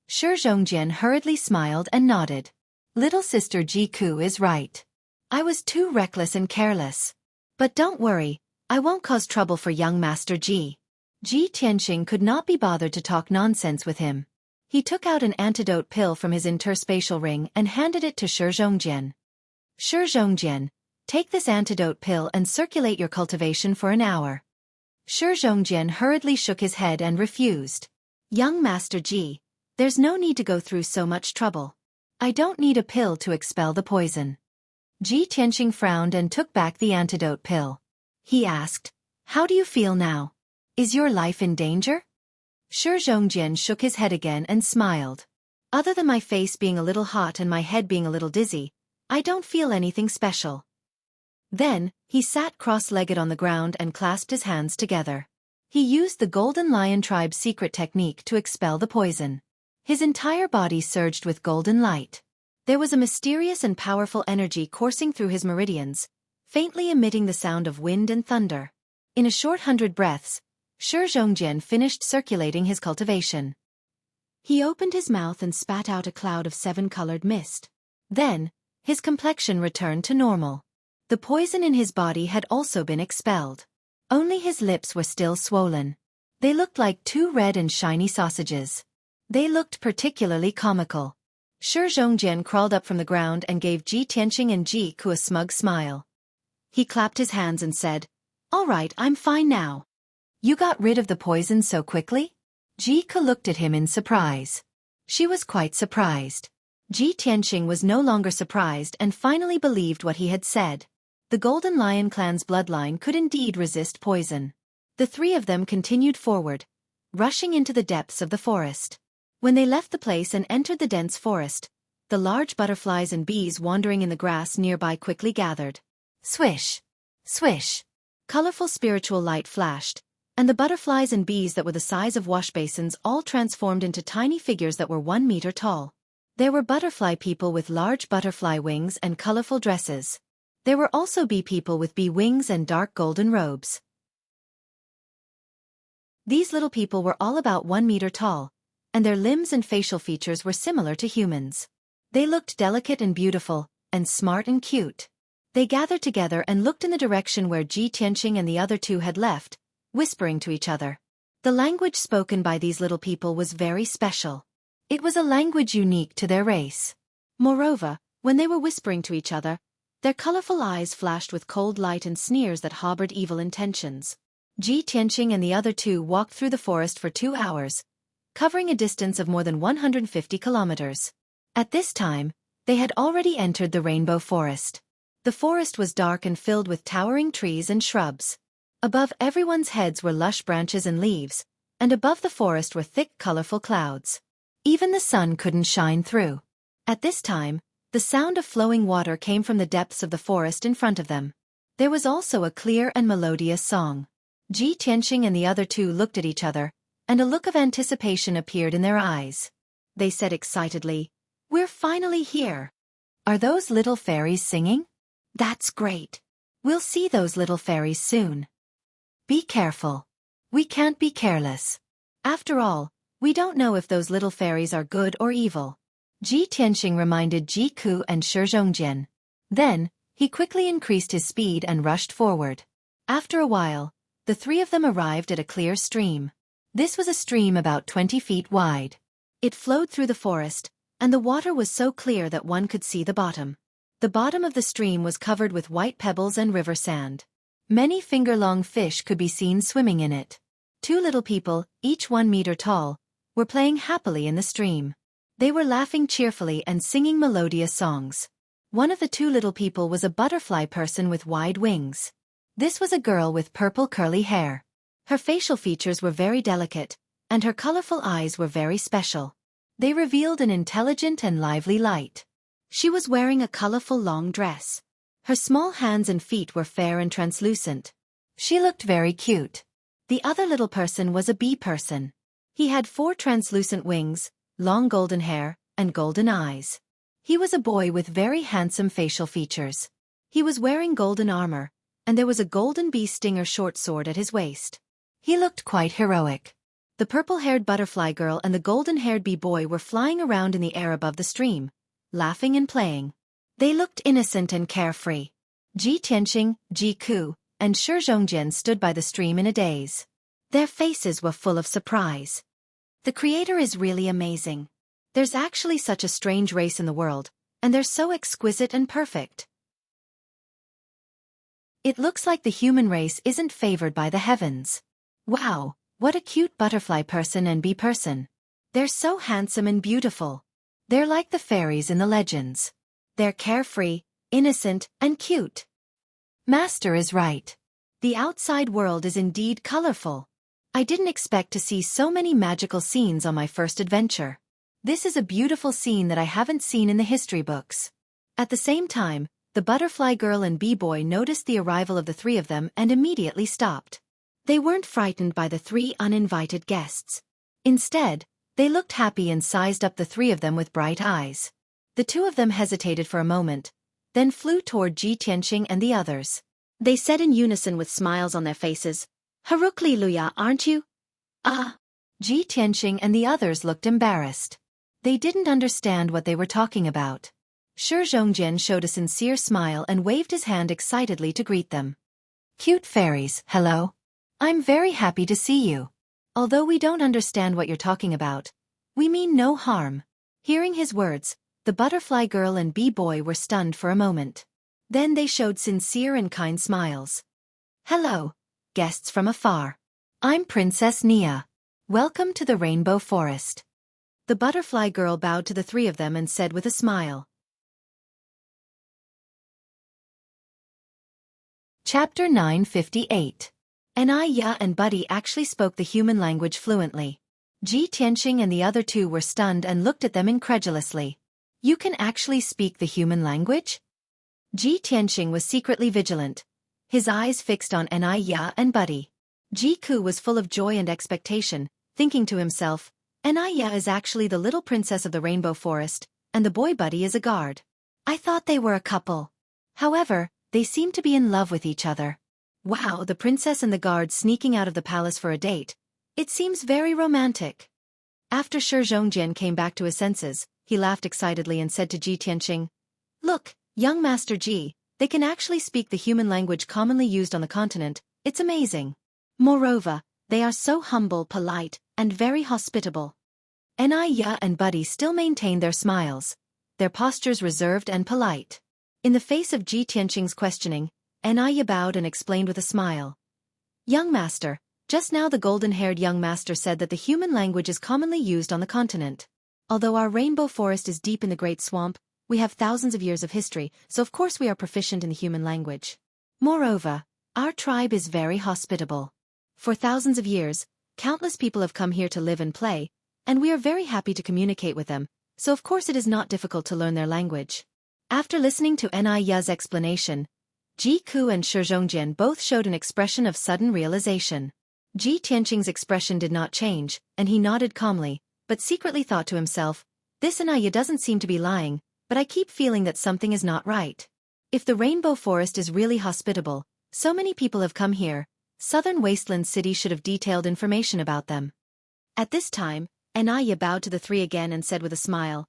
Shi Zhongjian hurriedly smiled and nodded. Little sister Ji Ku is right. I was too reckless and careless. But don't worry, I won't cause trouble for young Master Ji. Ji Tianqing could not be bothered to talk nonsense with him. He took out an antidote pill from his interspatial ring and handed it to Shi Zhongjian. Shi Zhongjian, take this antidote pill and circulate your cultivation for an hour. Shi Zhongjian hurriedly shook his head and refused. Young Master Ji, there's no need to go through so much trouble. I don't need a pill to expel the poison. Ji Tianqing frowned and took back the antidote pill. He asked, How do you feel now? Is your life in danger? Shi Zhongjian shook his head again and smiled. Other than my face being a little hot and my head being a little dizzy, I don't feel anything special. Then, he sat cross-legged on the ground and clasped his hands together. He used the Golden Lion tribe's secret technique to expel the poison. His entire body surged with golden light. There was a mysterious and powerful energy coursing through his meridians, faintly emitting the sound of wind and thunder. In a short 100 breaths, Shi Zhongjian finished circulating his cultivation. He opened his mouth and spat out a cloud of 7-colored mist. Then, his complexion returned to normal. The poison in his body had also been expelled. Only his lips were still swollen. They looked like 2 red and shiny sausages. They looked particularly comical. Shi Zhongjian crawled up from the ground and gave Ji Tianqing and Ji Ku a smug smile. He clapped his hands and said, All right, I'm fine now. You got rid of the poison so quickly? Ji Ku looked at him in surprise. She was quite surprised. Ji Tianqing was no longer surprised and finally believed what he had said. The Golden Lion clan's bloodline could indeed resist poison. The 3 of them continued forward, rushing into the depths of the forest. When they left the place and entered the dense forest, the large butterflies and bees wandering in the grass nearby quickly gathered. Swish! Swish! Colorful spiritual light flashed, and the butterflies and bees that were the size of wash basins all transformed into tiny figures that were 1 meter tall. There were butterfly people with large butterfly wings and colorful dresses. There were also bee people with bee wings and dark golden robes. These little people were all about 1 meter tall, and their limbs and facial features were similar to humans. They looked delicate and beautiful, and smart and cute. They gathered together and looked in the direction where Ji Tianqing and the other 2 had left, whispering to each other. The language spoken by these little people was very special. It was a language unique to their race. Moreover, when they were whispering to each other, their colorful eyes flashed with cold light and sneers that harbored evil intentions. Ji Tianqing and the other two walked through the forest for 2 hours, covering a distance of more than 150 kilometers. At this time, they had already entered the rainbow forest. The forest was dark and filled with towering trees and shrubs. Above everyone's heads were lush branches and leaves, and above the forest were thick, colorful clouds. Even the sun couldn't shine through. At this time, the sound of flowing water came from the depths of the forest in front of them. There was also a clear and melodious song. Ji Tianqing and the other two looked at each other, and a look of anticipation appeared in their eyes. They said excitedly, "We're finally here." "Are those little fairies singing?" "That's great. We'll see those little fairies soon." "Be careful. We can't be careless. After all, we don't know if those little fairies are good or evil." Ji Tianqing reminded Xueqi and Shi. Then, he quickly increased his speed and rushed forward. After a while, the three of them arrived at a clear stream. This was a stream about 20 feet wide. It flowed through the forest, and the water was so clear that one could see the bottom. The bottom of the stream was covered with white pebbles and river sand. Many finger-long fish could be seen swimming in it. Two little people, each 1 meter tall, were playing happily in the stream. They were laughing cheerfully and singing melodious songs. One of the two little people was a butterfly person with wide wings. This was a girl with purple curly hair. Her facial features were very delicate, and her colorful eyes were very special. They revealed an intelligent and lively light. She was wearing a colorful long dress. Her small hands and feet were fair and translucent. She looked very cute. The other little person was a bee person. He had 4 translucent wings, long golden hair, and golden eyes. He was a boy with very handsome facial features. He was wearing golden armor, and there was a golden bee stinger short sword at his waist. He looked quite heroic. The purple-haired butterfly girl and the golden-haired bee boy were flying around in the air above the stream, laughing and playing. They looked innocent and carefree. Ji Tianqing, Xueqi, and Shi stood by the stream in a daze. Their faces were full of surprise. The Creator is really amazing. There's actually such a strange race in the world, and they're so exquisite and perfect. It looks like the human race isn't favored by the heavens. Wow, what a cute butterfly person and bee person. They're so handsome and beautiful. They're like the fairies in the legends. They're carefree, innocent, and cute. Master is right. The outside world is indeed colorful. I didn't expect to see so many magical scenes on my first adventure. This is a beautiful scene that I haven't seen in the history books. At the same time, the butterfly girl and bee boy noticed the arrival of the three of them and immediately stopped. They weren't frightened by the 3 uninvited guests. Instead, they looked happy and sized up the 3 of them with bright eyes. The 2 of them hesitated for a moment, then flew toward Ji Tianqing and the others. They said in unison with smiles on their faces, "Harukli Luya, aren't you?" "Ah." Ji Tianqing and the others looked embarrassed. They didn't understand what they were talking about. Shi showed a sincere smile and waved his hand excitedly to greet them. "Cute fairies, hello. I'm very happy to see you. Although we don't understand what you're talking about, we mean no harm." Hearing his words, the butterfly girl and bee boy were stunned for a moment. Then they showed sincere and kind smiles. "Hello, guests from afar. I'm Princess Nia. Welcome to the Rainbow Forest." The butterfly girl bowed to the 3 of them and said with a smile. Chapter 958. Nia and Buddy actually spoke the human language fluently. Ji Tianqing and the other 2 were stunned and looked at them incredulously. "You can actually speak the human language?" Ji Tianqing was secretly vigilant, his eyes fixed on Nia and Buddy. Xueqi was full of joy and expectation, thinking to himself, "Nia is actually the little princess of the Rainbow Forest, and the boy Buddy is a guard. I thought they were a couple. However, they seem to be in love with each other. Wow, the princess and the guard sneaking out of the palace for a date. It seems very romantic." After Shi came back to his senses, he laughed excitedly and said to Ji Tianqing, "Look, young Master Ji, they can actually speak the human language commonly used on the continent. It's amazing. Moreover, they are so humble, polite, and very hospitable." Nia and Buddy still maintained their smiles, their postures reserved and polite. In the face of Ji Tianqing's questioning, Nia bowed and explained with a smile. Young master, just now the golden-haired young master said that the human language is commonly used on the continent. Although our rainbow forest is deep in the great swamp, we have thousands of years of history, so of course we are proficient in the human language. Moreover, our tribe is very hospitable. For thousands of years, countless people have come here to live and play, and we are very happy to communicate with them, so of course it is not difficult to learn their language. After listening to Niya's explanation, Jiku and Shizhongjian both showed an expression of sudden realization. Ji Tianqing's expression did not change, and he nodded calmly, but secretly thought to himself, this Niya doesn't seem to be lying, but I keep feeling that something is not right. If the rainbow forest is really hospitable, so many people have come here, Southern Wasteland City should have detailed information about them. At this time, Niya bowed to the three again and said with a smile,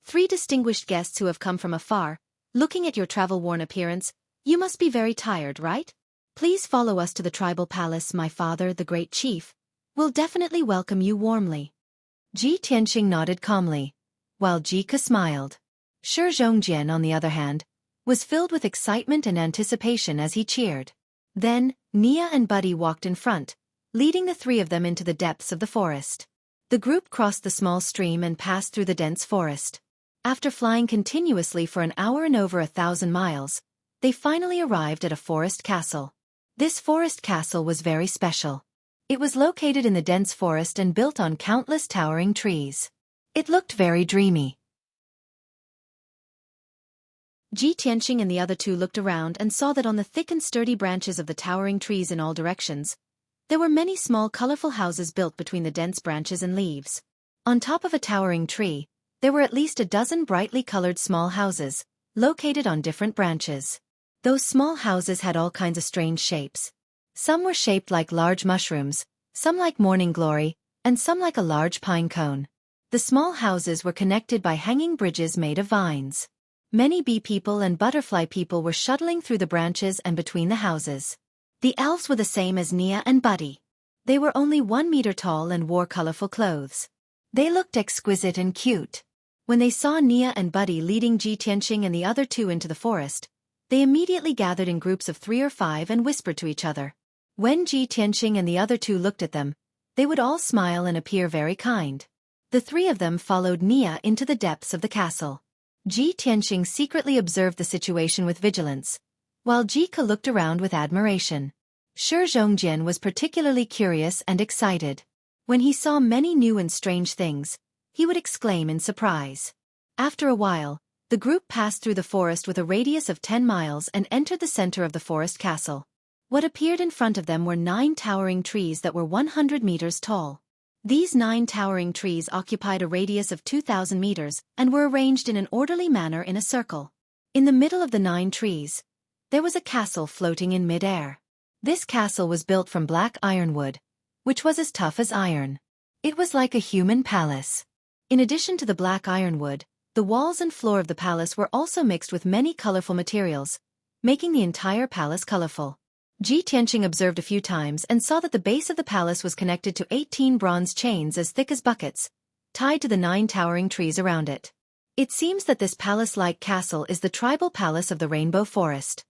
three distinguished guests who have come from afar, looking at your travel-worn appearance, you must be very tired, right? Please follow us to the tribal palace. My father, the great chief, will definitely welcome you warmly. Ji Tianqing nodded calmly, while Jiku smiled. Shizhongjian, on the other hand, was filled with excitement and anticipation as he cheered. Then, Nia and Buddy walked in front, leading the three of them into the depths of the forest. The group crossed the small stream and passed through the dense forest. After flying continuously for an hour and over 1,000 miles, they finally arrived at a forest castle. This forest castle was very special. It was located in the dense forest and built on countless towering trees. It looked very dreamy. Ji Tianqing and the other two looked around and saw that on the thick and sturdy branches of the towering trees in all directions, there were many small colorful houses built between the dense branches and leaves. On top of a towering tree, there were at least a dozen brightly colored small houses, located on different branches. Those small houses had all kinds of strange shapes. Some were shaped like large mushrooms, some like morning glory, and some like a large pine cone. The small houses were connected by hanging bridges made of vines. Many bee people and butterfly people were shuttling through the branches and between the houses. The elves were the same as Nia and Buddy. They were only 1 meter tall and wore colorful clothes. They looked exquisite and cute. When they saw Nia and Buddy leading Ji Tianqing and the other two into the forest, they immediately gathered in groups of 3 or 5 and whispered to each other. When Ji Tianqing and the other two looked at them, they would all smile and appear very kind. The 3 of them followed Nia into the depths of the castle. Ji Tianqing secretly observed the situation with vigilance, while Jiku looked around with admiration. Shizhongjian was particularly curious and excited. When he saw many new and strange things, he would exclaim in surprise. After a while, the group passed through the forest with a radius of 10 miles and entered the center of the forest castle. What appeared in front of them were 9 towering trees that were 100 meters tall. These 9 towering trees occupied a radius of 2,000 meters and were arranged in an orderly manner in a circle. In the middle of the 9 trees, there was a castle floating in mid-air. This castle was built from black ironwood, which was as tough as iron. It was like a human palace. In addition to the black ironwood, the walls and floor of the palace were also mixed with many colorful materials, making the entire palace colorful. Ji Tianqing observed a few times and saw that the base of the palace was connected to 18 bronze chains as thick as buckets, tied to the 9 towering trees around it. It seems that this palace-like castle is the tribal palace of the Rainbow Forest.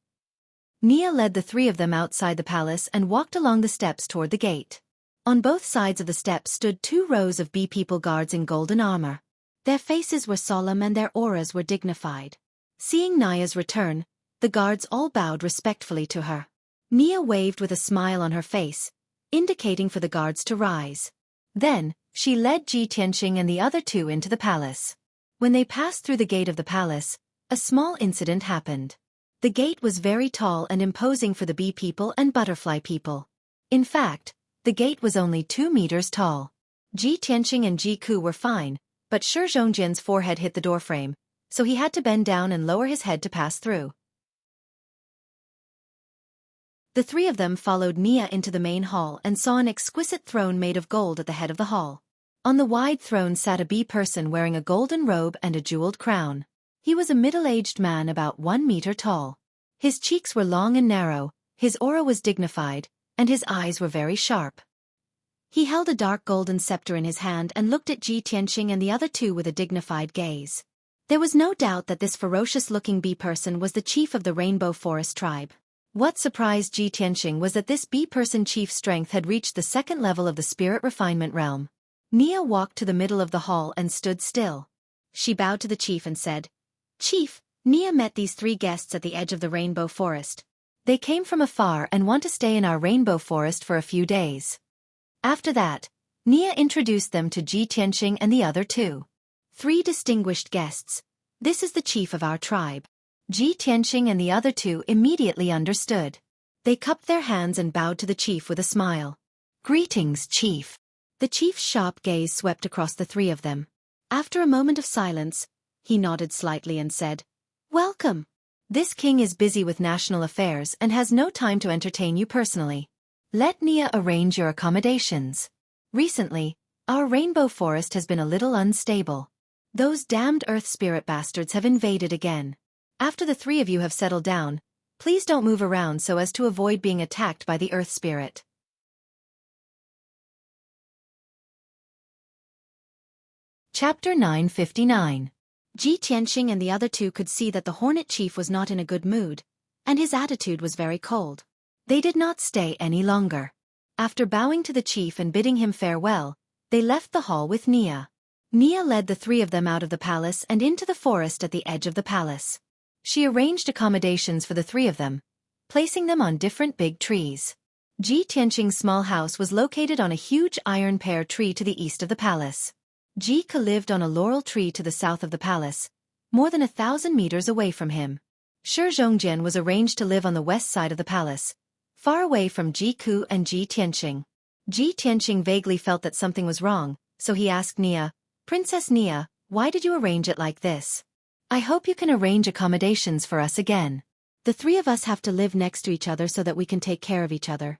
Nia led the 3 of them outside the palace and walked along the steps toward the gate. On both sides of the steps stood 2 rows of bee people guards in golden armor. Their faces were solemn and their auras were dignified. Seeing Nia's return, the guards all bowed respectfully to her. Nia waved with a smile on her face, indicating for the guards to rise. Then, she led Ji Tianqing and the other 2 into the palace. When they passed through the gate of the palace, a small incident happened. The gate was very tall and imposing for the bee people and butterfly people. In fact, the gate was only 2 meters tall. Ji Tianqing and Jiku were fine, but Shizhongjian's forehead hit the doorframe, so he had to bend down and lower his head to pass through. The 3 of them followed Nia into the main hall and saw an exquisite throne made of gold at the head of the hall. On the wide throne sat a bee person wearing a golden robe and a jeweled crown. He was a middle-aged man about 1 meter tall. His cheeks were long and narrow, his aura was dignified, and his eyes were very sharp. He held a dark golden scepter in his hand and looked at Ji Tianqing and the other 2 with a dignified gaze. There was no doubt that this ferocious-looking bee person was the chief of the Rainbow Forest tribe. What surprised Ji Tianqing was that this bee-person chief's strength had reached the second level of the spirit refinement realm. Nia walked to the middle of the hall and stood still. She bowed to the chief and said, "Chief, Nia met these 3 guests at the edge of the rainbow forest. They came from afar and want to stay in our rainbow forest for a few days." After that, Nia introduced them to Ji Tianqing and the other 2. 3 distinguished guests. This is the chief of our tribe. Ji Tianqing and the other 2 immediately understood. They cupped their hands and bowed to the chief with a smile. "Greetings, chief." The chief's sharp gaze swept across the 3 of them. After a moment of silence, he nodded slightly and said, "Welcome. This king is busy with national affairs and has no time to entertain you personally. Let Nia arrange your accommodations. Recently, our rainbow forest has been a little unstable. Those damned earth spirit bastards have invaded again. After the 3 of you have settled down, please don't move around so as to avoid being attacked by the earth spirit." Chapter 959. Ji Tianqing and the other 2 could see that the Hornet Chief was not in a good mood, and his attitude was very cold. They did not stay any longer. After bowing to the chief and bidding him farewell, they left the hall with Nia. Nia led the 3 of them out of the palace and into the forest at the edge of the palace. She arranged accommodations for the 3 of them, placing them on different big trees. Ji Tianqing's small house was located on a huge iron pear tree to the east of the palace. Xueqi lived on a laurel tree to the south of the palace, more than 1,000 meters away from him. Shi was arranged to live on the west side of the palace, far away from Xueqi and Ji Tianqing. Ji Tianqing vaguely felt that something was wrong, so he asked Nia, "Princess Nia, why did you arrange it like this? I hope you can arrange accommodations for us again. The 3 of us have to live next to each other so that we can take care of each other."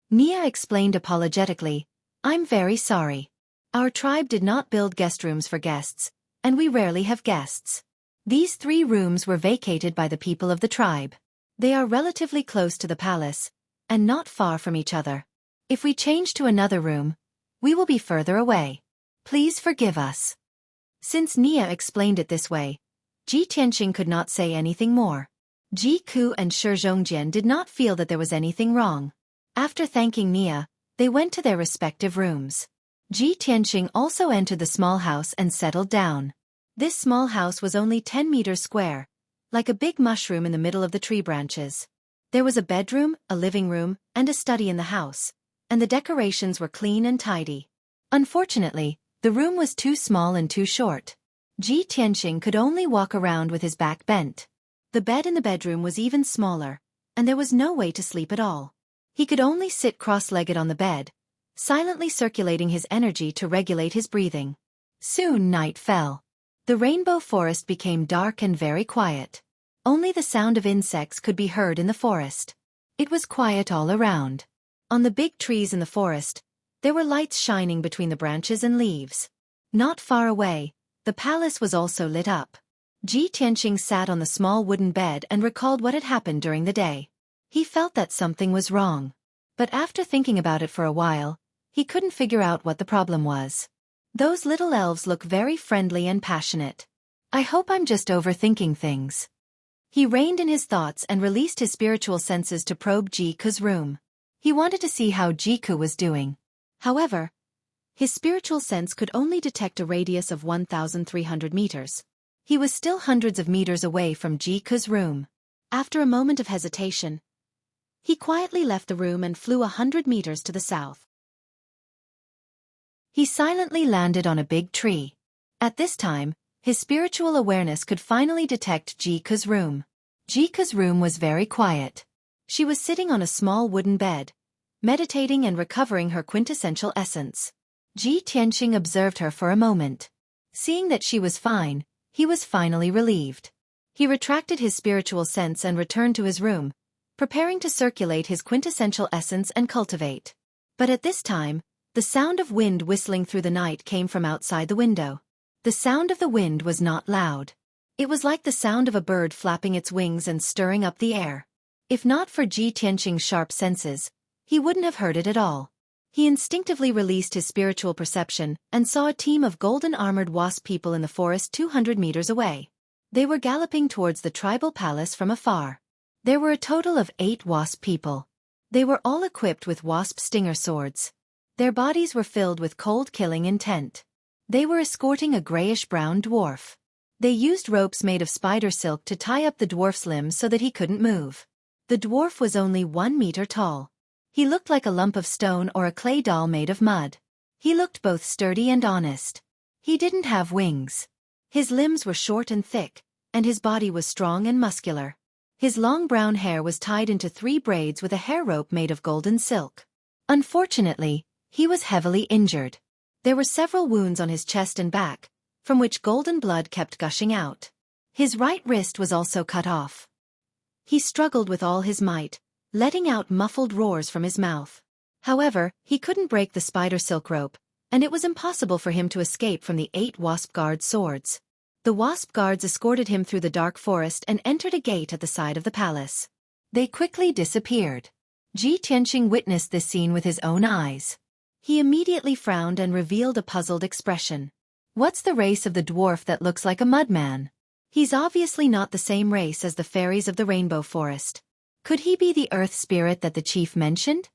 Nia explained apologetically, "I'm very sorry. Our tribe did not build guest rooms for guests, and we rarely have guests. These 3 rooms were vacated by the people of the tribe. They are relatively close to the palace, and not far from each other. If we change to another room, we will be further away. Please forgive us." Since Nia explained it this way, Ji Tianqing could not say anything more. Xueqi and Shi did not feel that there was anything wrong. After thanking Nia, they went to their respective rooms. Ji Tianqing also entered the small house and settled down. This small house was only 10 meters square, like a big mushroom in the middle of the tree branches. There was a bedroom, a living room, and a study in the house, and the decorations were clean and tidy. Unfortunately, the room was too small and too short. Ji Tianqing could only walk around with his back bent. The bed in the bedroom was even smaller, and there was no way to sleep at all. He could only sit cross-legged on the bed, silently circulating his energy to regulate his breathing. Soon night fell. The rainbow forest became dark and very quiet. Only the sound of insects could be heard in the forest. It was quiet all around. On the big trees in the forest, there were lights shining between the branches and leaves. Not far away, the palace was also lit up. Ji Tianqing sat on the small wooden bed and recalled what had happened during the day. He felt that something was wrong. But after thinking about it for a while, he couldn't figure out what the problem was. Those little elves look very friendly and passionate. I hope I'm just overthinking things. He reined in his thoughts and released his spiritual senses to probe Xueqi's room. He wanted to see how Xueqi was doing. However, his spiritual sense could only detect a radius of 1,300 meters. He was still hundreds of meters away from Xueqi's room. After a moment of hesitation, he quietly left the room and flew 100 meters to the south. He silently landed on a big tree. At this time, his spiritual awareness could finally detect Xueqi's room. Xueqi's room was very quiet. She was sitting on a small wooden bed, meditating and recovering her quintessential essence. Ji Tianqing observed her for a moment. Seeing that she was fine, he was finally relieved. He retracted his spiritual sense and returned to his room, preparing to circulate his quintessential essence and cultivate. But at this time, the sound of wind whistling through the night came from outside the window. The sound of the wind was not loud. It was like the sound of a bird flapping its wings and stirring up the air. If not for Ji Tianqing's sharp senses, he wouldn't have heard it at all. He instinctively released his spiritual perception and saw a team of golden-armored wasp people in the forest 200 meters away. They were galloping towards the tribal palace from afar. There were a total of 8 wasp people. They were all equipped with wasp stinger swords. Their bodies were filled with cold-killing intent. They were escorting a grayish-brown dwarf. They used ropes made of spider silk to tie up the dwarf's limbs so that he couldn't move. The dwarf was only 1 meter tall. He looked like a lump of stone or a clay doll made of mud. He looked both sturdy and honest. He didn't have wings. His limbs were short and thick, and his body was strong and muscular. His long brown hair was tied into 3 braids with a hair rope made of golden silk. Unfortunately, he was heavily injured. There were several wounds on his chest and back, from which golden blood kept gushing out. His right wrist was also cut off. He struggled with all his might, letting out muffled roars from his mouth. However, he couldn't break the spider silk rope, and it was impossible for him to escape from the 8 wasp guard swords. The wasp guards escorted him through the dark forest and entered a gate at the side of the palace. They quickly disappeared. Ji Tianqing witnessed this scene with his own eyes. He immediately frowned and revealed a puzzled expression. What's the race of the dwarf that looks like a mudman? He's obviously not the same race as the fairies of the rainbow forest. Could he be the earth spirit that the chief mentioned?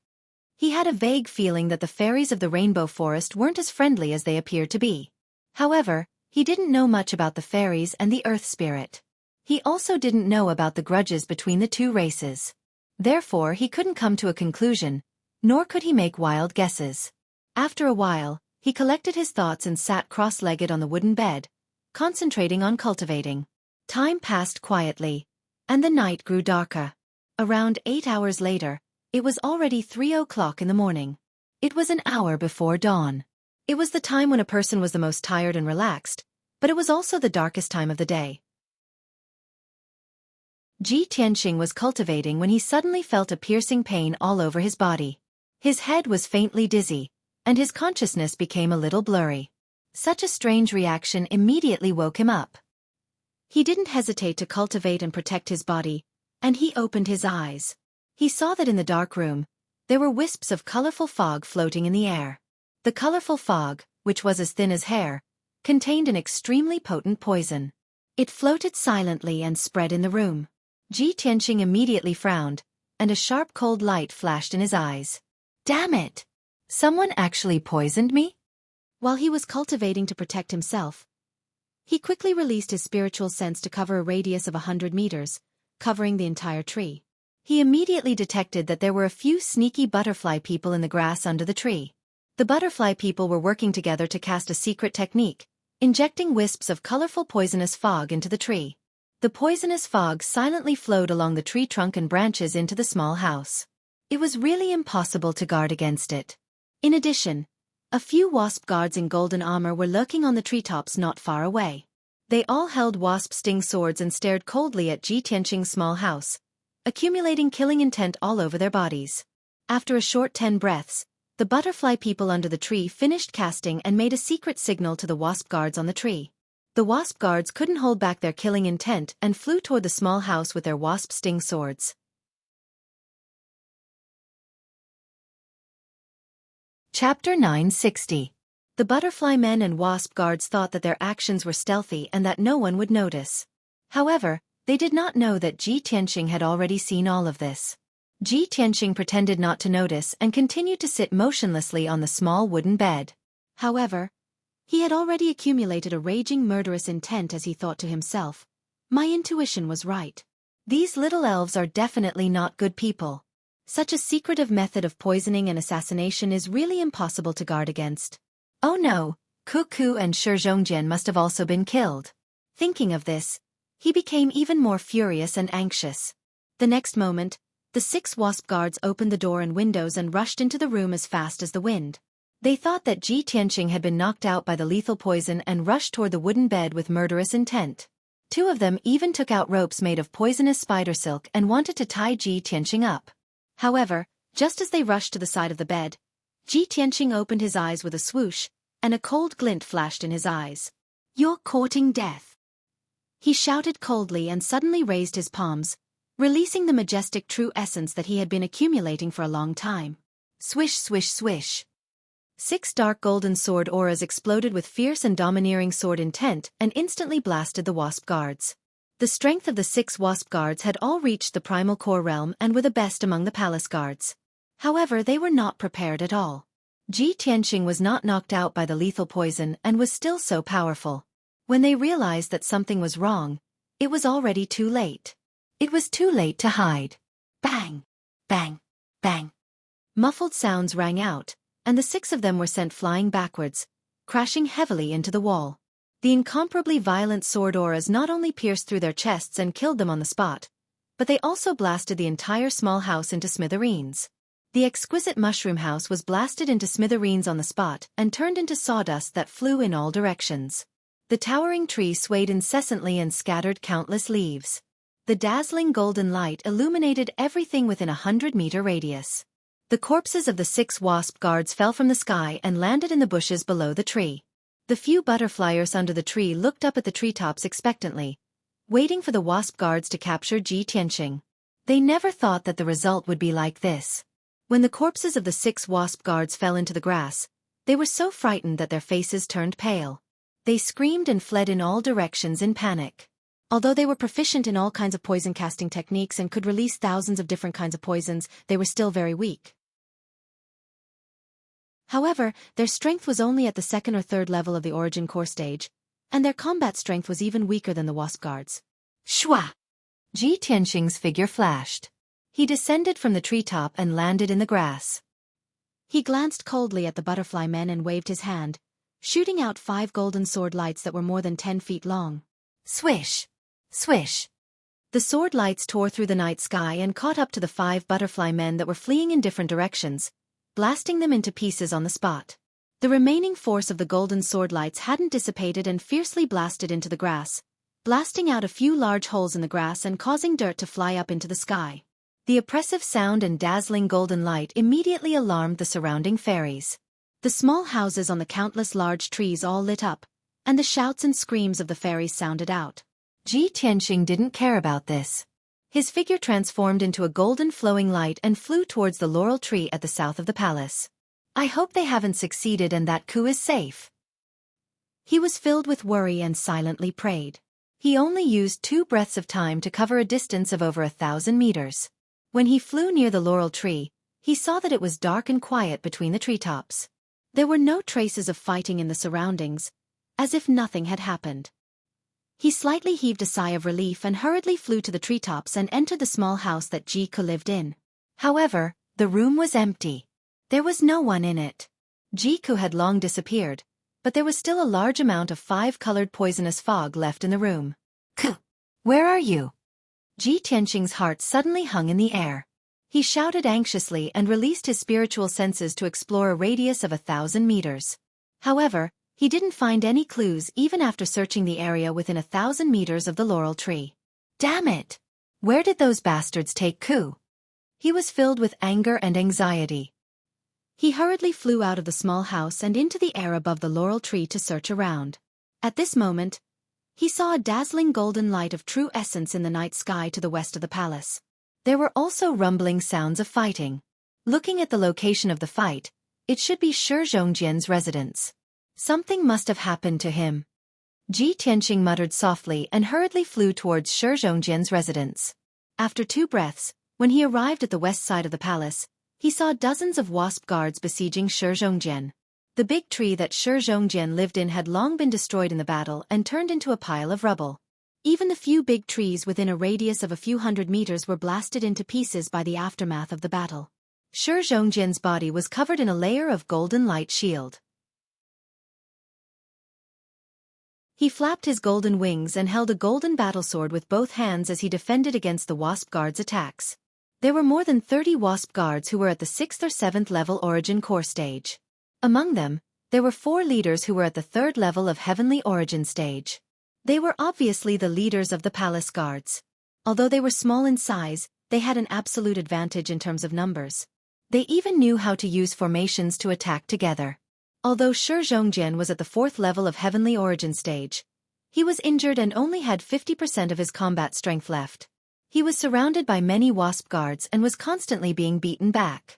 He had a vague feeling that the fairies of the rainbow forest weren't as friendly as they appeared to be. However, he didn't know much about the fairies and the earth spirit. He also didn't know about the grudges between the 2 races. Therefore, he couldn't come to a conclusion, nor could he make wild guesses. After a while, he collected his thoughts and sat cross-legged on the wooden bed, concentrating on cultivating. Time passed quietly, and the night grew darker. Around 8 hours later, it was already 3 o'clock in the morning. It was an hour before dawn. It was the time when a person was the most tired and relaxed, but it was also the darkest time of the day. Ji Tianqing was cultivating when he suddenly felt a piercing pain all over his body. His head was faintly dizzy, and his consciousness became a little blurry. Such a strange reaction immediately woke him up. He didn't hesitate to cultivate and protect his body, and he opened his eyes. He saw that in the dark room, there were wisps of colorful fog floating in the air. The colorful fog, which was as thin as hair, contained an extremely potent poison. It floated silently and spread in the room. Ji Tianqing immediately frowned, and a sharp cold light flashed in his eyes. Damn it! Someone actually poisoned me? While he was cultivating to protect himself, he quickly released his spiritual sense to cover a radius of 100 meters, covering the entire tree. He immediately detected that there were a few sneaky butterfly people in the grass under the tree. The butterfly people were working together to cast a secret technique, injecting wisps of colorful poisonous fog into the tree. The poisonous fog silently flowed along the tree trunk and branches into the small house. It was really impossible to guard against it. In addition, a few wasp guards in golden armor were lurking on the treetops not far away. They all held wasp sting swords and stared coldly at Ji Tianqing's small house, accumulating killing intent all over their bodies. After a short 10 breaths, the butterfly people under the tree finished casting and made a secret signal to the wasp guards on the tree. The wasp guards couldn't hold back their killing intent and flew toward the small house with their wasp sting swords. Chapter 960. The butterfly men and wasp guards thought that their actions were stealthy and that no one would notice. However, they did not know that Ji Tianqing had already seen all of this. Ji Tianqing pretended not to notice and continued to sit motionlessly on the small wooden bed. However, he had already accumulated a raging murderous intent as he thought to himself, "My intuition was right. These little elves are definitely not good people. Such a secretive method of poisoning and assassination is really impossible to guard against. Oh no, Xueqi and Shi must have also been killed." Thinking of this, he became even more furious and anxious. The next moment, the 6 wasp guards opened the door and windows and rushed into the room as fast as the wind. They thought that Ji Tianqing had been knocked out by the lethal poison and rushed toward the wooden bed with murderous intent. 2 of them even took out ropes made of poisonous spider silk and wanted to tie Ji Tianqing up. However, just as they rushed to the side of the bed, Ji Tianqing opened his eyes with a swoosh, and a cold glint flashed in his eyes. "You're courting death," he shouted coldly and suddenly raised his palms, releasing the majestic true essence that he had been accumulating for a long time. Swish, swish, swish. 6 dark golden sword auras exploded with fierce and domineering sword intent and instantly blasted the wasp guards. The The strength of the 6 wasp guards had all reached the primal core realm and were the best among the palace guards. However, they were not prepared at all. Ji Tianxing was not knocked out by the lethal poison and was still so powerful. When they realized that something was wrong, it was already too late. It was too late to hide. Bang! Bang! Bang! Muffled sounds rang out, and the 6 of them were sent flying backwards, crashing heavily into the wall. The incomparably violent sword auras not only pierced through their chests and killed them on the spot, but they also blasted the entire small house into smithereens. The exquisite mushroom house was blasted into smithereens on the spot and turned into sawdust that flew in all directions. The towering tree swayed incessantly and scattered countless leaves. The dazzling golden light illuminated everything within a 100-meter radius. The corpses of the 6 wasp guards fell from the sky and landed in the bushes below the tree. The few butterfliers under the tree looked up at the treetops expectantly, waiting for the wasp guards to capture Ji Tianxing. They never thought that the result would be like this. When the corpses of the 6 wasp guards fell into the grass, they were so frightened that their faces turned pale. They screamed and fled in all directions in panic. Although they were proficient in all kinds of poison casting techniques and could release thousands of different kinds of poisons, they were still very weak. However, their strength was only at the 2nd or 3rd level of the origin core stage, and their combat strength was even weaker than the wasp guards. Shua! Ji Tianxing's figure flashed. He descended from the treetop and landed in the grass. He glanced coldly at the butterfly men and waved his hand, shooting out 5 golden sword lights that were more than 10 feet long. Swish! Swish! The sword lights tore through the night sky and caught up to the 5 butterfly men that were fleeing in different directions, blasting them into pieces on the spot. The remaining force of the golden sword lights hadn't dissipated and fiercely blasted into the grass, blasting out a few large holes in the grass and causing dirt to fly up into the sky. The oppressive sound and dazzling golden light immediately alarmed the surrounding fairies. The small houses on the countless large trees all lit up, and the shouts and screams of the fairies sounded out. Ji Tianxing didn't care about this. His figure transformed into a golden flowing light and flew towards the laurel tree at the south of the palace. I hope they haven't succeeded and that coup is safe. He was filled with worry and silently prayed. He only used 2 breaths of time to cover a distance of over 1,000 meters. When he flew near the laurel tree, he saw that it was dark and quiet between the treetops. There were no traces of fighting in the surroundings, as if nothing had happened. He slightly heaved a sigh of relief and hurriedly flew to the treetops and entered the small house that Xueqi lived in. However, the room was empty. There was no one in it. Xueqi had long disappeared, but there was still a large amount of 5-colored poisonous fog left in the room. Where are you? Ji Tianxing's heart suddenly hung in the air. He shouted anxiously and released his spiritual senses to explore a radius of 1,000 meters. However, he didn't find any clues even after searching the area within 1,000 meters of the laurel tree. Damn it! Where did those bastards take Ku? He was filled with anger and anxiety. He hurriedly flew out of the small house and into the air above the laurel tree to search around. At this moment, he saw a dazzling golden light of true essence in the night sky to the west of the palace. There were also rumbling sounds of fighting. Looking at the location of the fight, it should be Shi Zhongjian's residence. Something must have happened to him. Ji Tianxing muttered softly and hurriedly flew towards Shi Zhongjian's residence. After 2 breaths, when he arrived at the west side of the palace, he saw dozens of wasp guards besieging Shi Zhongjian. The big tree that Shi Zhongjian lived in had long been destroyed in the battle and turned into a pile of rubble. Even the few big trees within a radius of a few hundred meters were blasted into pieces by the aftermath of the battle. Shi Zhongjian's body was covered in a layer of golden light shield. He flapped his golden wings and held a golden battlesword with both hands as he defended against the wasp guards' attacks. There were more than 30 wasp guards who were at the 6th or 7th level origin core stage. Among them, there were 4 leaders who were at the 3rd level of heavenly origin stage. They were obviously the leaders of the palace guards. Although they were small in size, they had an absolute advantage in terms of numbers. They even knew how to use formations to attack together. Although Shi Zhongjian was at the 4th level of heavenly origin stage, he was injured and only had 50% of his combat strength left. He was surrounded by many wasp guards and was constantly being beaten back.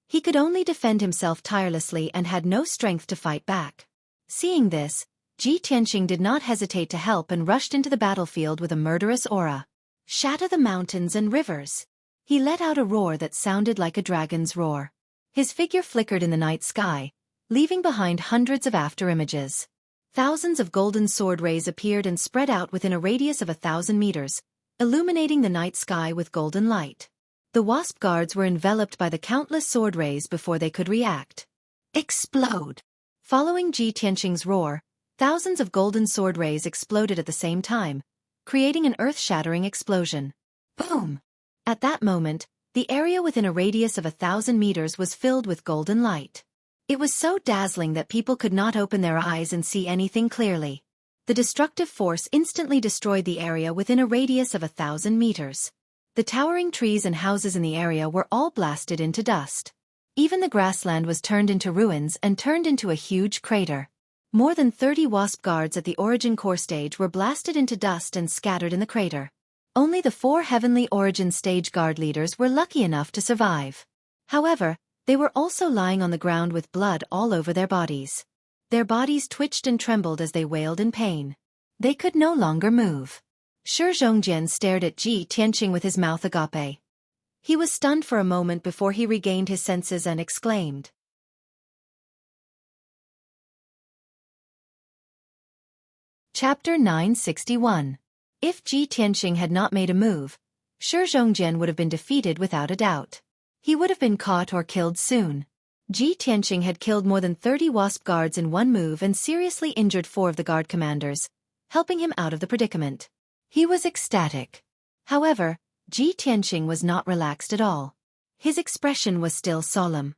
He could only defend himself tirelessly and had no strength to fight back. Seeing this, Ji Tianqing did not hesitate to help and rushed into the battlefield with a murderous aura. Shatter the mountains and rivers. He let out a roar that sounded like a dragon's roar. His figure flickered in the night sky, leaving behind hundreds of afterimages. Thousands of golden sword rays appeared and spread out within a radius of 1,000 meters, illuminating the night sky with golden light. The wasp guards were enveloped by the countless sword rays before they could react. Explode! Following Ji Tianqing's roar, thousands of golden sword rays exploded at the same time, creating an earth-shattering explosion. Boom! At that moment, the area within a radius of 1,000 meters was filled with golden light. It was so dazzling that people could not open their eyes and see anything clearly. The destructive force instantly destroyed the area within a radius of 1,000 meters. The towering trees and houses in the area were all blasted into dust. Even the grassland was turned into ruins and turned into a huge crater. More than 30 wasp guards at the origin core stage were blasted into dust and scattered in the crater. Only the 4 heavenly origin stage guard leaders were lucky enough to survive. However, they were also lying on the ground with blood all over their bodies. Their bodies twitched and trembled as they wailed in pain. They could no longer move. Shi Zhongjian stared at Ji Tianqing with his mouth agape. He was stunned for a moment before he regained his senses and exclaimed. Chapter 961. If Ji Tianqing had not made a move, Shi Zhongjian would have been defeated without a doubt. He would have been caught or killed soon. Ji Tianqing had killed more than 30 wasp guards in one move and seriously injured 4 of the guard commanders, helping him out of the predicament. He was ecstatic. However, Ji Tianqing was not relaxed at all. His expression was still solemn.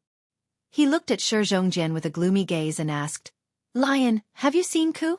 He looked at Shi Zhongjian with a gloomy gaze and asked, "Lion, have you seen Ku?"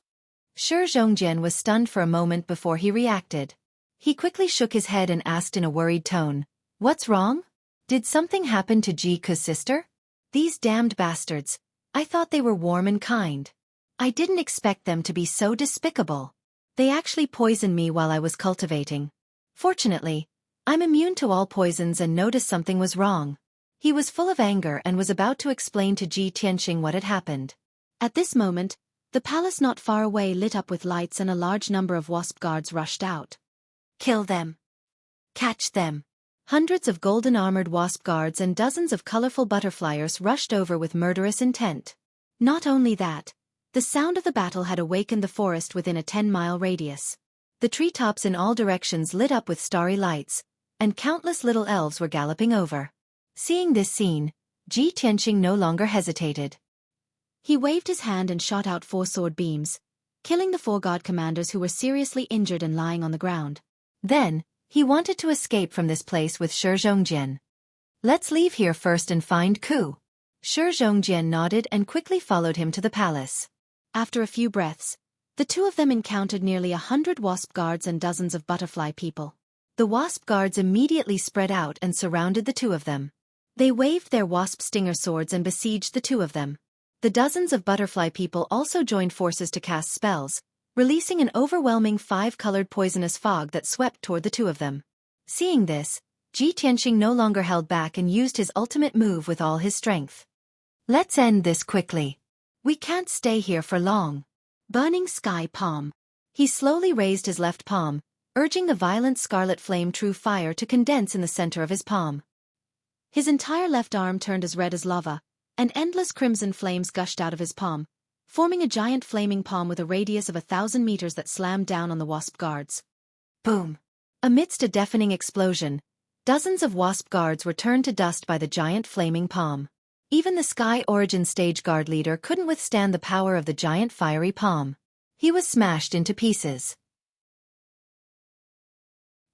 Shi Zhongjian was stunned for a moment before he reacted. He quickly shook his head and asked in a worried tone, "What's wrong? Did something happen to Ji Ku's sister? These damned bastards. I thought they were warm and kind. I didn't expect them to be so despicable. They actually poisoned me while I was cultivating. Fortunately, I'm immune to all poisons and noticed something was wrong." He was full of anger and was about to explain to Ji Tianqing what had happened. At this moment, the palace not far away lit up with lights and a large number of wasp guards rushed out. Kill them! Catch them! Hundreds of golden-armored wasp guards and dozens of colorful butterfliers rushed over with murderous intent. Not only that, the sound of the battle had awakened the forest within a 10-mile radius. The treetops in all directions lit up with starry lights, and countless little elves were galloping over. Seeing this scene, Ji Tianqing no longer hesitated. He waved his hand and shot out 4 sword beams, killing the 4 guard commanders who were seriously injured and lying on the ground. Then, he wanted to escape from this place with Shi Zhongjian. "Let's leave here first and find Ku." Shi Zhongjian nodded and quickly followed him to the palace. After a few breaths, the two of them encountered nearly 100 wasp guards and dozens of butterfly people. The wasp guards immediately spread out and surrounded the two of them. They waved their wasp stinger swords and besieged the two of them. The dozens of butterfly people also joined forces to cast spells, releasing an overwhelming 5-colored poisonous fog that swept toward the two of them. Seeing this, Ji Tianqing no longer held back and used his ultimate move with all his strength. "Let's end this quickly. We can't stay here for long." Burning Sky Palm. He slowly raised his left palm, urging the violent scarlet flame true fire to condense in the center of his palm. His entire left arm turned as red as lava, and endless crimson flames gushed out of his palm, forming a giant flaming palm with a radius of 1,000 meters that slammed down on the wasp guards. Boom! Amidst a deafening explosion, dozens of wasp guards were turned to dust by the giant flaming palm. Even the Sky Origin Stage Guard leader couldn't withstand the power of the giant fiery palm. He was smashed into pieces.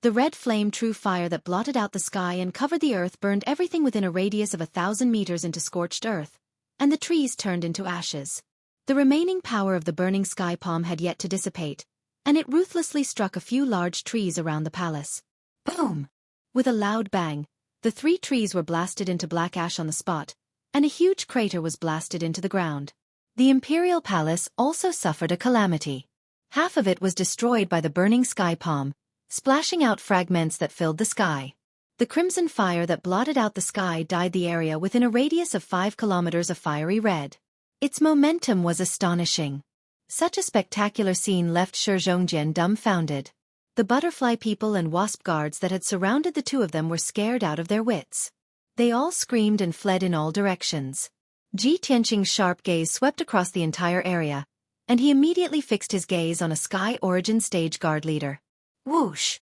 The red flame true fire that blotted out the sky and covered the earth burned everything within a radius of 1,000 meters into scorched earth, and the trees turned into ashes. The remaining power of the burning sky palm had yet to dissipate, and it ruthlessly struck a few large trees around the palace. Boom! With a loud bang, the 3 trees were blasted into black ash on the spot, and a huge crater was blasted into the ground. The imperial palace also suffered a calamity. Half of it was destroyed by the burning sky palm, splashing out fragments that filled the sky. The crimson fire that blotted out the sky dyed the area within a radius of 5 kilometers a fiery red. Its momentum was astonishing. Such a spectacular scene left Xueqi dumbfounded. The butterfly people and wasp guards that had surrounded the two of them were scared out of their wits. They all screamed and fled in all directions. Ji Tianqing's sharp gaze swept across the entire area, and he immediately fixed his gaze on a Sky Origin stage guard leader. Whoosh!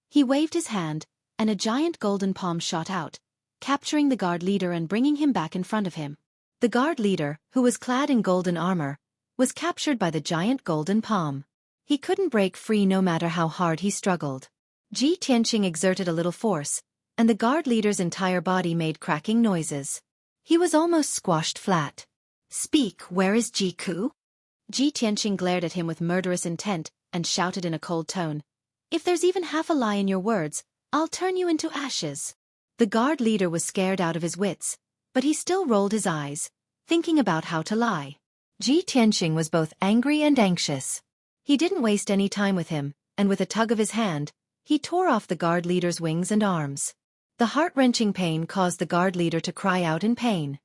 He waved his hand, and a giant golden palm shot out, capturing the guard leader and bringing him back in front of him. The guard leader, who was clad in golden armor, was captured by the giant golden palm. He couldn't break free no matter how hard he struggled. Ji Tianqing exerted a little force, and the guard leader's entire body made cracking noises. He was almost squashed flat. Speak, where is Jiku? Ji Tianqing glared at him with murderous intent and shouted in a cold tone. If there's even half a lie in your words, I'll turn you into ashes. The guard leader was scared out of his wits, but he still rolled his eyes, thinking about how to lie. Ji Tianqing was both angry and anxious. He didn't waste any time with him, and with a tug of his hand, he tore off the guard leader's wings and arms. The heart-wrenching pain caused the guard leader to cry out in pain.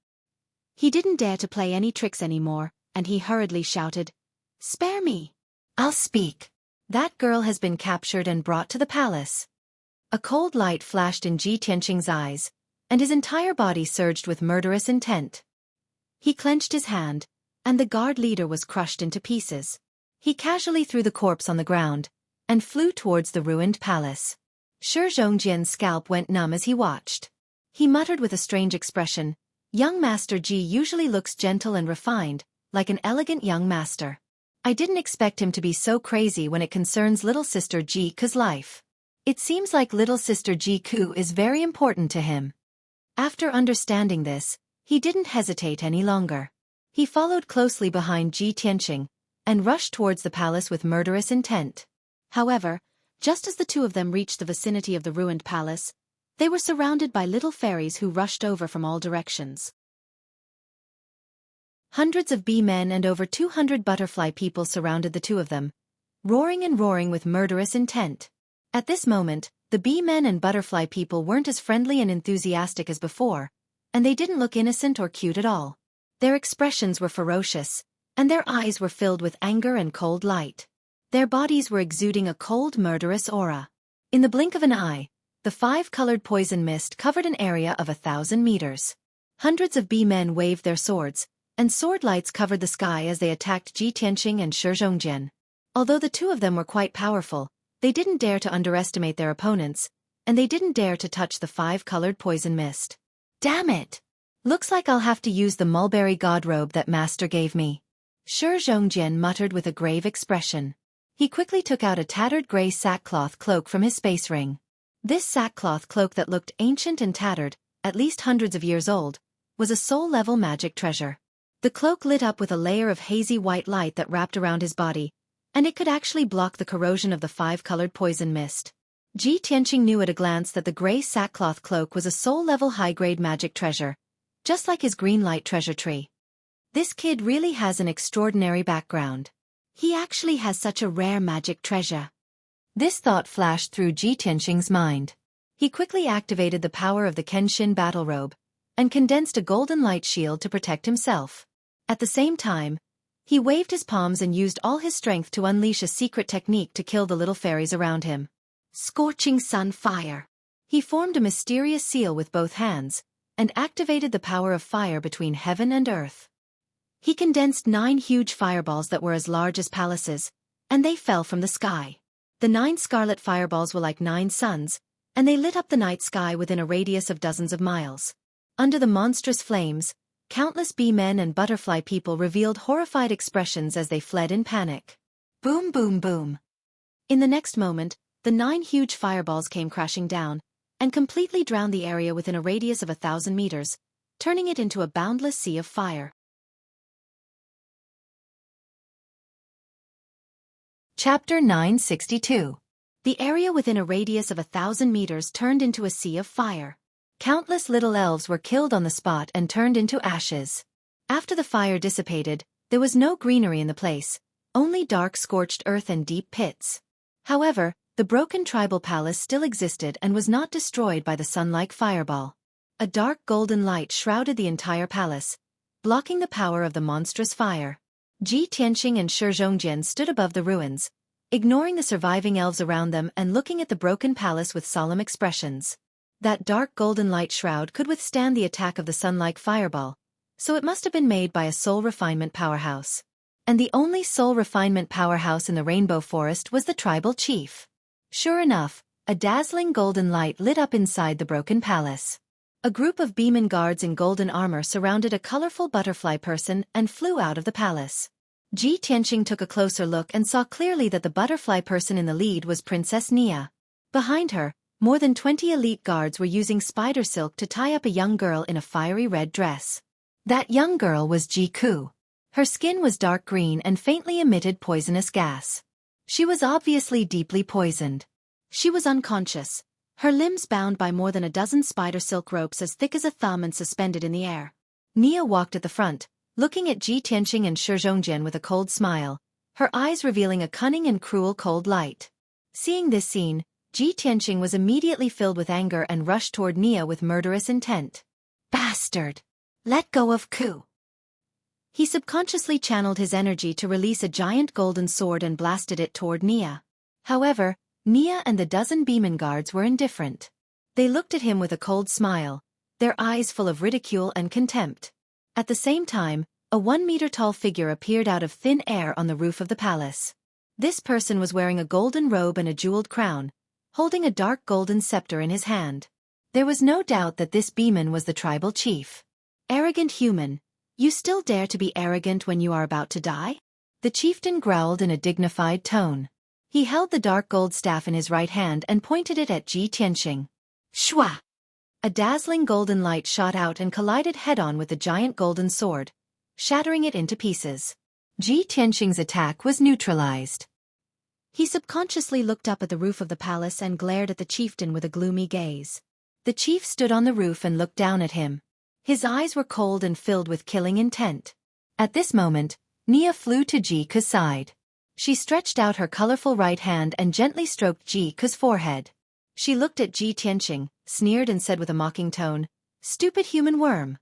He didn't dare to play any tricks anymore, and he hurriedly shouted, "Spare me! I'll speak. That girl has been captured and brought to the palace." A cold light flashed in Ji Tianqing's eyes, and his entire body surged with murderous intent. He clenched his hand, and the guard leader was crushed into pieces. He casually threw the corpse on the ground, and flew towards the ruined palace. Xueqi's scalp went numb as he watched. He muttered with a strange expression, "Young Master Ji usually looks gentle and refined, like an elegant young master. I didn't expect him to be so crazy when it concerns little sister Ji's life. It seems like little sister Jiku is very important to him." After understanding this, he didn't hesitate any longer. He followed closely behind Ji Tianqing, and rushed towards the palace with murderous intent. However, just as the two of them reached the vicinity of the ruined palace, they were surrounded by little fairies who rushed over from all directions. Hundreds of bee men and over 200 butterfly people surrounded the two of them, roaring and roaring with murderous intent. At this moment, the bee men and butterfly people weren't as friendly and enthusiastic as before, and they didn't look innocent or cute at all. Their expressions were ferocious, and their eyes were filled with anger and cold light. Their bodies were exuding a cold, murderous aura. In the blink of an eye, the 5-colored poison mist covered an area of 1,000 meters. Hundreds of bee men waved their swords, and sword lights covered the sky as they attacked Ji Tianqing and Xueqi. Although the two of them were quite powerful, they didn't dare to underestimate their opponents, and they didn't dare to touch the 5-colored poison mist. Damn it! Looks like I'll have to use the mulberry god robe that master gave me. Xueqi muttered with a grave expression. He quickly took out a tattered gray sackcloth cloak from his space ring. This sackcloth cloak that looked ancient and tattered, at least hundreds of years old, was a soul-level magic treasure. The cloak lit up with a layer of hazy white light that wrapped around his body, and it could actually block the corrosion of the 5-colored poison mist. Ji Tianqing knew at a glance that the gray sackcloth cloak was a soul-level high-grade magic treasure, just like his green light treasure tree. This kid really has an extraordinary background. He actually has such a rare magic treasure. This thought flashed through Ji Tianqing's mind. He quickly activated the power of the Kenshin battle robe, and condensed a golden light shield to protect himself. At the same time, he waved his palms and used all his strength to unleash a secret technique to kill the little fairies around him. Scorching sun fire. He formed a mysterious seal with both hands, and activated the power of fire between heaven and earth. He condensed 9 huge fireballs that were as large as palaces, and they fell from the sky. The 9 scarlet fireballs were like 9 suns, and they lit up the night sky within a radius of dozens of miles. Under the monstrous flames, countless bee men and butterfly people revealed horrified expressions as they fled in panic. Boom, boom, boom. In the next moment, the 9 huge fireballs came crashing down, and completely drowned the area within a radius of 1,000 meters, turning it into a boundless sea of fire. Chapter 962. The area within a radius of 1,000 meters turned into a sea of fire. Countless little elves were killed on the spot and turned into ashes. After the fire dissipated, there was no greenery in the place, only dark scorched earth and deep pits. However, the broken tribal palace still existed and was not destroyed by the sun-like fireball. A dark golden light shrouded the entire palace, blocking the power of the monstrous fire. Ji Tianqing and Shi Zhongjian stood above the ruins, ignoring the surviving elves around them and looking at the broken palace with solemn expressions. That dark golden light shroud could withstand the attack of the sun-like fireball, so it must have been made by a soul refinement powerhouse. And the only soul refinement powerhouse in the Rainbow Forest was the tribal chief. Sure enough, a dazzling golden light lit up inside the broken palace. A group of Beeman guards in golden armor surrounded a colorful butterfly person and flew out of the palace. Ji Tianqing took a closer look and saw clearly that the butterfly person in the lead was Princess Nia. Behind her, more than 20 elite guards were using spider silk to tie up a young girl in a fiery red dress. That young girl was Ji Ku. Her skin was dark green and faintly emitted poisonous gas. She was obviously deeply poisoned. She was unconscious, her limbs bound by more than a dozen spider silk ropes as thick as a thumb and suspended in the air. Nia walked at the front, looking at Ji Tianqing and Shi Zhongjian with a cold smile, her eyes revealing a cunning and cruel cold light. Seeing this scene, Ji Tianqing was immediately filled with anger and rushed toward Nia with murderous intent. Bastard! Let go of Ku! He subconsciously channeled his energy to release a giant golden sword and blasted it toward Nia. However, Nia and the dozen Beeman guards were indifferent. They looked at him with a cold smile, their eyes full of ridicule and contempt. At the same time, a 1-meter-tall figure appeared out of thin air on the roof of the palace. This person was wearing a golden robe and a jeweled crown, holding a dark golden scepter in his hand. There was no doubt that this Beeman was the tribal chief. Arrogant human, you still dare to be arrogant when you are about to die? The chieftain growled in a dignified tone. He held the dark gold staff in his right hand and pointed it at Ji Tianqing. Shwa! A dazzling golden light shot out and collided head-on with the giant golden sword, shattering it into pieces. Ji Tianqing's attack was neutralized. He subconsciously looked up at the roof of the palace and glared at the chieftain with a gloomy gaze. The chief stood on the roof and looked down at him. His eyes were cold and filled with killing intent. At this moment, Nia flew to Ji Ku's side. She stretched out her colorful right hand and gently stroked Ji Ku's forehead. She looked at Ji Tianqing, sneered and said with a mocking tone, "Stupid human worm.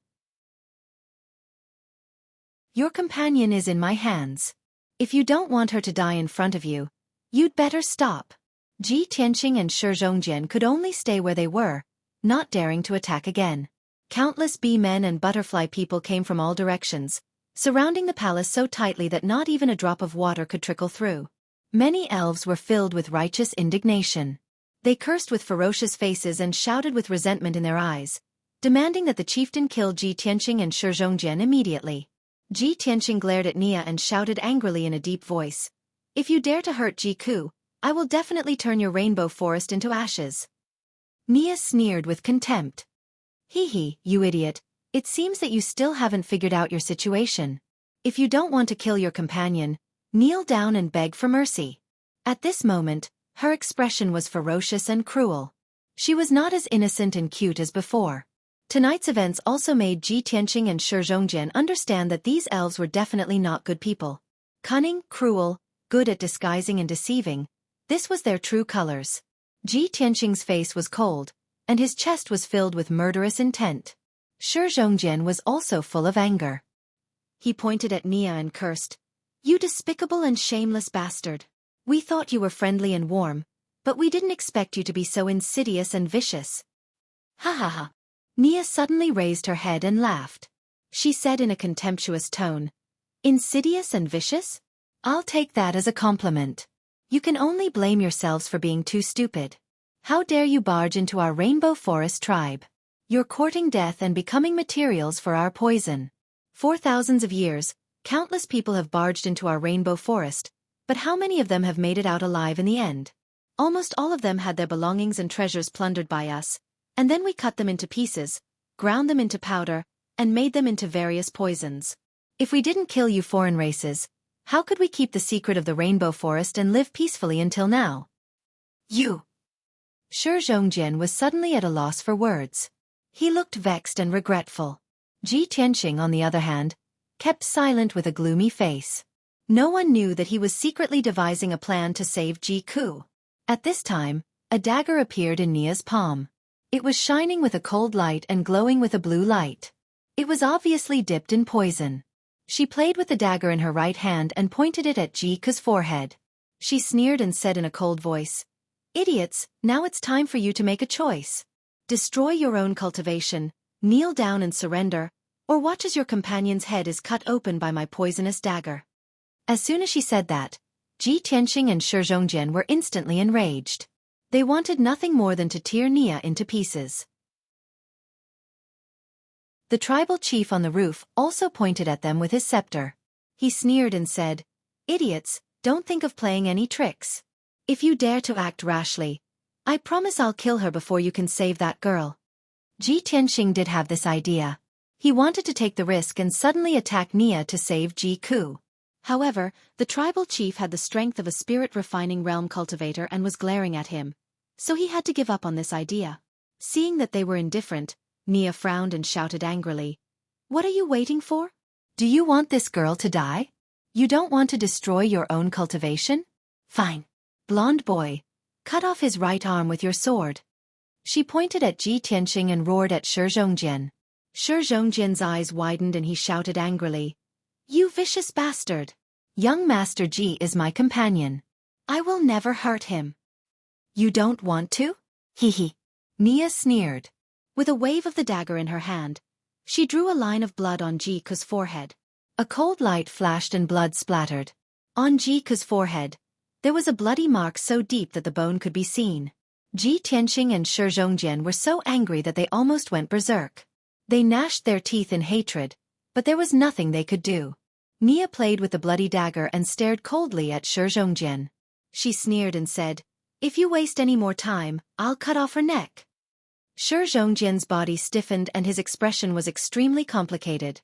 Your companion is in my hands. If you don't want her to die in front of you, you'd better stop." Ji Tianqing and Shi Zhongjian could only stay where they were, not daring to attack again. Countless bee men and butterfly people came from all directions, surrounding the palace so tightly that not even a drop of water could trickle through. Many elves were filled with righteous indignation. They cursed with ferocious faces and shouted with resentment in their eyes, demanding that the chieftain kill Ji Tianqing and Shi Zhongjian immediately. Ji Tianqing glared at Nia and shouted angrily in a deep voice, "If you dare to hurt Ji Ku, I will definitely turn your rainbow forest into ashes." Nia sneered with contempt. "Hee hee, you idiot, it seems that you still haven't figured out your situation. If you don't want to kill your companion, kneel down and beg for mercy." At this moment, her expression was ferocious and cruel. She was not as innocent and cute as before. Tonight's events also made Ji Tianqing and Shi Zhongjian understand that these elves were definitely not good people. Cunning, cruel, good at disguising and deceiving, this was their true colors. Ji Tianqing's face was cold, and his chest was filled with murderous intent. Shi Zhongjian was also full of anger. He pointed at Nia and cursed, "You despicable and shameless bastard. We thought you were friendly and warm, but we didn't expect you to be so insidious and vicious." "Ha ha ha." Nia suddenly raised her head and laughed. She said in a contemptuous tone, "Insidious and vicious? I'll take that as a compliment. You can only blame yourselves for being too stupid. How dare you barge into our Rainbow Forest tribe? You're courting death and becoming materials for our poison. For thousands of years, countless people have barged into our Rainbow Forest, but how many of them have made it out alive in the end? Almost all of them had their belongings and treasures plundered by us, and then we cut them into pieces, ground them into powder, and made them into various poisons. If we didn't kill you foreign races, how could we keep the secret of the Rainbow Forest and live peacefully until now?" "You!" Shi Zhongjian was suddenly at a loss for words. He looked vexed and regretful. Ji Tianqing, on the other hand, kept silent with a gloomy face. No one knew that he was secretly devising a plan to save Ji Ku. At this time, a dagger appeared in Nia's palm. It was shining with a cold light and glowing with a blue light. It was obviously dipped in poison. She played with the dagger in her right hand and pointed it at Xueqi's forehead. She sneered and said in a cold voice, "Idiots, now it's time for you to make a choice. Destroy your own cultivation, kneel down and surrender, or watch as your companion's head is cut open by my poisonous dagger." As soon as she said that, Ji Tianxing and Shi Zhongjian were instantly enraged. They wanted nothing more than to tear Nia into pieces. The tribal chief on the roof also pointed at them with his scepter. He sneered and said, "Idiots, don't think of playing any tricks. If you dare to act rashly, I promise I'll kill her before you can save that girl." Ji Tianxing did have this idea. He wanted to take the risk and suddenly attack Nia to save Xueqi. However, the tribal chief had the strength of a spirit-refining realm cultivator and was glaring at him, so he had to give up on this idea. Seeing that they were indifferent, Nia frowned and shouted angrily, "What are you waiting for? Do you want this girl to die? You don't want to destroy your own cultivation? Fine. Blonde boy, cut off his right arm with your sword." She pointed at Ji Tianxing and roared at Shi Zhongjian. Shi Zhongjian's eyes widened and he shouted angrily, "You vicious bastard! Young Master Ji is my companion. I will never hurt him." "You don't want to? Hee hee." Nia sneered. With a wave of the dagger in her hand, she drew a line of blood on Xueqi's forehead. A cold light flashed and blood splattered. On Xueqi's forehead, there was a bloody mark so deep that the bone could be seen. Ji Tianxing and Shi Zhongjian were so angry that they almost went berserk. They gnashed their teeth in hatred, but there was nothing they could do. Nia played with the bloody dagger and stared coldly at Shi Zhongjian. She sneered and said, "If you waste any more time, I'll cut off her neck." Shi Zhongjian's body stiffened and his expression was extremely complicated.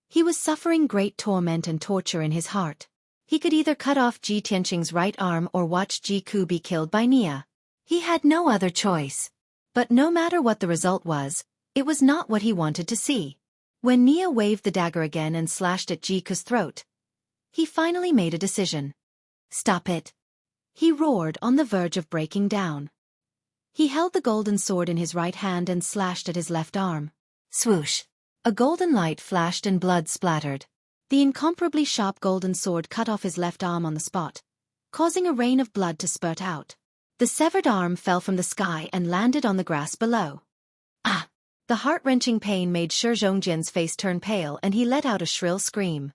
He was suffering great torment and torture in his heart. He could either cut off Ji Tianxing's right arm or watch Xueqi be killed by Nia. He had no other choice. But no matter what the result was, it was not what he wanted to see. When Nia waved the dagger again and slashed at Xueqi's throat, he finally made a decision. "Stop it!" He roared, on the verge of breaking down. He held the golden sword in his right hand and slashed at his left arm. Swoosh! A golden light flashed and blood splattered. The incomparably sharp golden sword cut off his left arm on the spot, causing a rain of blood to spurt out. The severed arm fell from the sky and landed on the grass below. Ah! The heart-wrenching pain made Shi Zhongjian's face turn pale and he let out a shrill scream.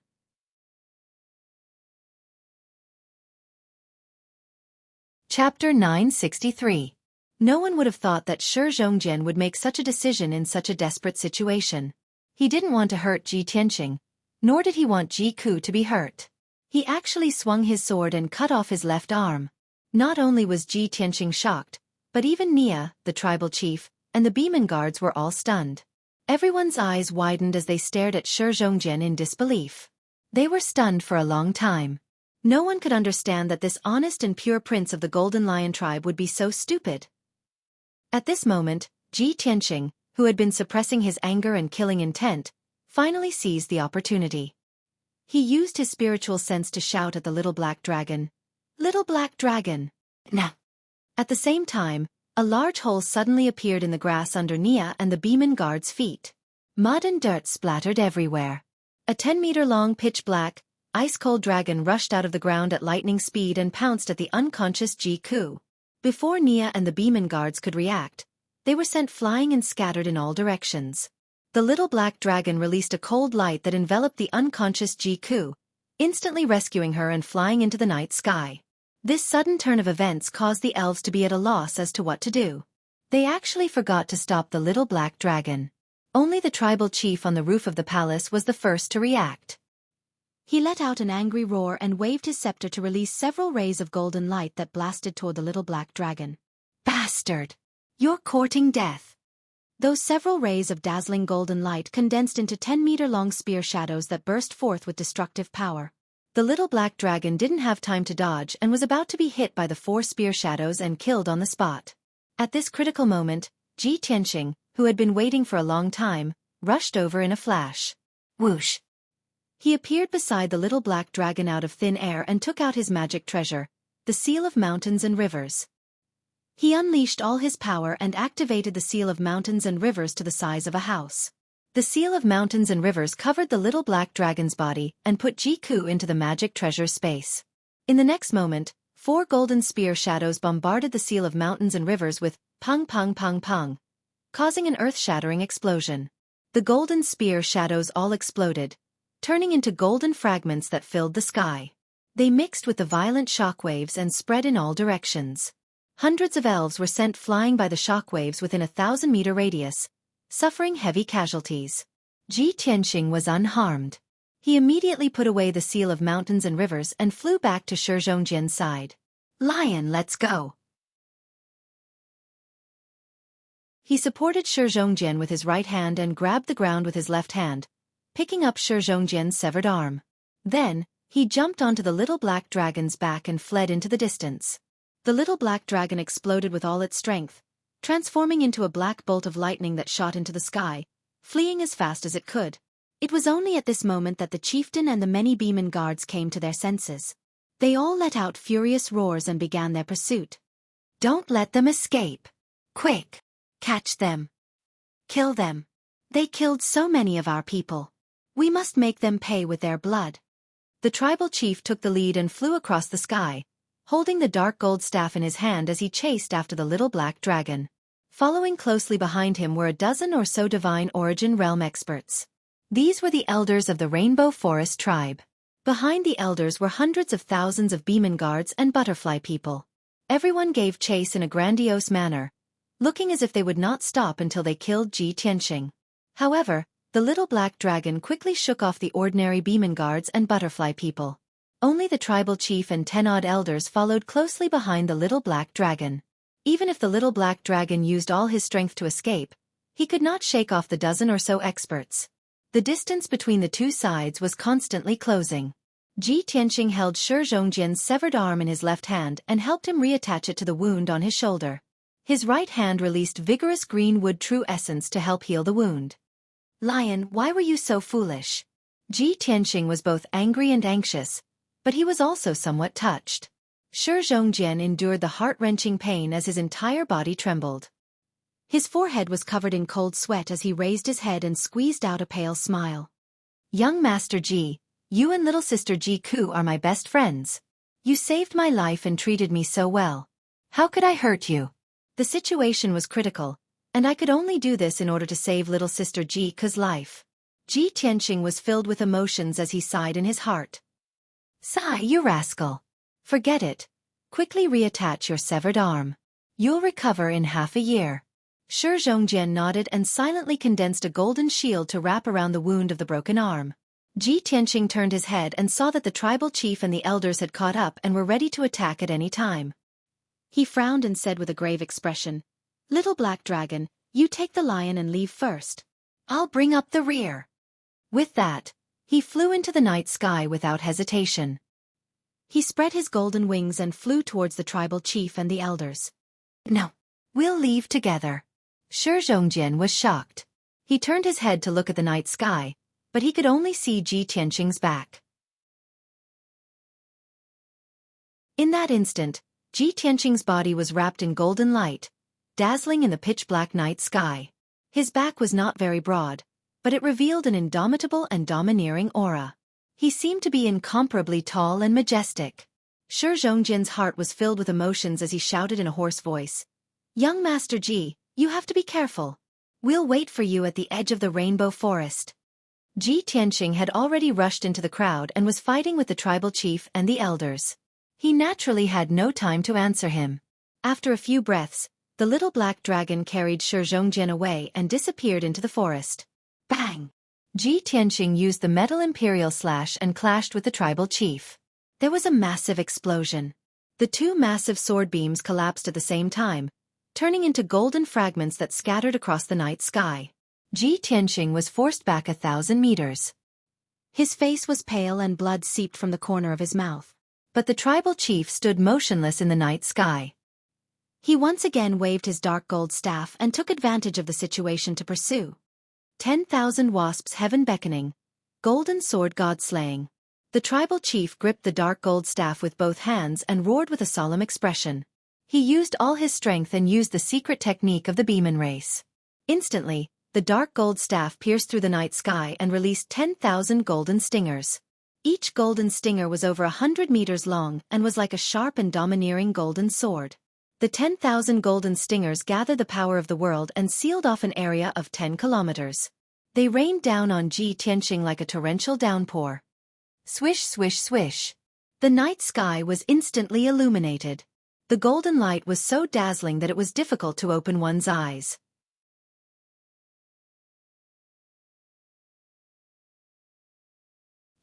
Chapter 963. No one would have thought that Shi Zhongjian would make such a decision in such a desperate situation. He didn't want to hurt Ji Tianxing, nor did he want Xueqi to be hurt. He actually swung his sword and cut off his left arm. Not only was Ji Tianxing shocked, but even Nia, the tribal chief, and the Beeman guards were all stunned. Everyone's eyes widened as they stared at Shi Zhongjian in disbelief. They were stunned for a long time. No one could understand that this honest and pure prince of the Golden Lion tribe would be so stupid. At this moment, Ji Tianxing, who had been suppressing his anger and killing intent, finally seized the opportunity. He used his spiritual sense to shout at the little black dragon, "Little black dragon, nah!" At the same time, a large hole suddenly appeared in the grass under Nia and the Beeman guard's feet. Mud and dirt splattered everywhere. A 10-meter-long pitch-black, ice-cold dragon rushed out of the ground at lightning speed and pounced at the unconscious Xueqi. Before Nia and the Beeman guards could react, they were sent flying and scattered in all directions. The little black dragon released a cold light that enveloped the unconscious Xueqi, instantly rescuing her and flying into the night sky. This sudden turn of events caused the elves to be at a loss as to what to do. They actually forgot to stop the little black dragon. Only the tribal chief on the roof of the palace was the first to react. He let out an angry roar and waved his scepter to release several rays of golden light that blasted toward the little black dragon. "Bastard! You're courting death!" Those several rays of dazzling golden light condensed into 10-meter-long spear shadows that burst forth with destructive power. The little black dragon didn't have time to dodge and was about to be hit by the 4 spear shadows and killed on the spot. At this critical moment, Ji Tianxing, who had been waiting for a long time, rushed over in a flash. Whoosh! He appeared beside the little black dragon out of thin air and took out his magic treasure, the Seal of Mountains and Rivers. He unleashed all his power and activated the Seal of Mountains and Rivers to the size of a house. The seal of mountains and rivers covered the little black dragon's body and put Xueqi into the magic treasure space. In the next moment, 4 golden spear shadows bombarded the seal of mountains and rivers with pung pung pung pung, causing an earth-shattering explosion. The golden spear shadows all exploded, turning into golden fragments that filled the sky. They mixed with the violent shockwaves and spread in all directions. Hundreds of elves were sent flying by the shockwaves within a 1,000-meter radius, suffering heavy casualties. Ji Tianxing was unharmed. He immediately put away the seal of mountains and rivers and flew back to Shi Zhongjian's side. "Lion, let's go." He supported Shi Zhongjian with his right hand and grabbed the ground with his left hand, picking up Shi Zhongjian's severed arm. Then, he jumped onto the little black dragon's back and fled into the distance. The little black dragon exploded with all its strength, transforming into a black bolt of lightning that shot into the sky, fleeing as fast as it could. It was only at this moment that the chieftain and the many beeman guards came to their senses. They all let out furious roars and began their pursuit. "Don't let them escape. Quick! Catch them. Kill them. They killed so many of our people. We must make them pay with their blood." The tribal chief took the lead and flew across the sky, holding the dark gold staff in his hand as he chased after the little black dragon. Following closely behind him were a dozen or so divine origin realm experts. These were the elders of the Rainbow Forest tribe. Behind the elders were hundreds of thousands of beeman guards and butterfly people. Everyone gave chase in a grandiose manner, looking as if they would not stop until they killed Ji Tianxing. However, the little black dragon quickly shook off the ordinary beeman guards and butterfly people. Only the tribal chief and 10-odd elders followed closely behind the little black dragon. Even if the little black dragon used all his strength to escape, he could not shake off the dozen or so experts. The distance between the two sides was constantly closing. Ji Tianxing held Shi Zhongjian's severed arm in his left hand and helped him reattach it to the wound on his shoulder. His right hand released vigorous green wood true essence to help heal the wound. "Lion, why were you so foolish?" Ji Tianxing was both angry and anxious, but he was also somewhat touched. Shi Zhongjian endured the heart-wrenching pain as his entire body trembled. His forehead was covered in cold sweat as he raised his head and squeezed out a pale smile. "Young Master Ji, you and little sister Xueqi are my best friends. You saved my life and treated me so well. How could I hurt you?" The situation was critical, and I could only do this in order to save little sister Xueqi's life. Ji Tianxing was filled with emotions as he sighed in his heart. "Sigh, you rascal. Forget it. Quickly reattach your severed arm. You'll recover in half a year." Shi Zhongjian nodded and silently condensed a golden shield to wrap around the wound of the broken arm. Ji Tianxing turned his head and saw that the tribal chief and the elders had caught up and were ready to attack at any time. He frowned and said with a grave expression, "Little black dragon, you take the lion and leave first. I'll bring up the rear." With that, he flew into the night sky without hesitation. He spread his golden wings and flew towards the tribal chief and the elders. "No, we'll leave together." Shi Zhongjian was shocked. He turned his head to look at the night sky, but he could only see Ji Tianxing's back. In that instant, Ji Tianxing's body was wrapped in golden light, dazzling in the pitch-black night sky. His back was not very broad, but it revealed an indomitable and domineering aura. He seemed to be incomparably tall and majestic. Shi Zhongjian's heart was filled with emotions as he shouted in a hoarse voice, "Young Master Ji, you have to be careful. We'll wait for you at the edge of the Rainbow Forest." Ji Tianxing had already rushed into the crowd and was fighting with the tribal chief and the elders. He naturally had no time to answer him. After a few breaths, the little black dragon carried Shi Zhongjian away and disappeared into the forest. Bang! Ji Tianxing used the metal imperial slash and clashed with the tribal chief. There was a massive explosion. The two massive sword beams collapsed at the same time, turning into golden fragments that scattered across the night sky. Ji Tianxing was forced back 1,000 meters. His face was pale and blood seeped from the corner of his mouth. But the tribal chief stood motionless in the night sky. He once again waved his dark gold staff and took advantage of the situation to pursue. 10,000 wasps heaven beckoning, golden sword god slaying. The tribal chief gripped the dark gold staff with both hands and roared with a solemn expression. He used all his strength and used the secret technique of the Beeman race. Instantly, the dark gold staff pierced through the night sky and released 10,000 golden stingers. Each golden stinger was over 100 meters long and was like a sharp and domineering golden sword. The 10,000 golden stingers gathered the power of the world and sealed off an area of 10 kilometers. They rained down on Ji Tianqing like a torrential downpour. Swish, swish, swish. The night sky was instantly illuminated. The golden light was so dazzling that it was difficult to open one's eyes.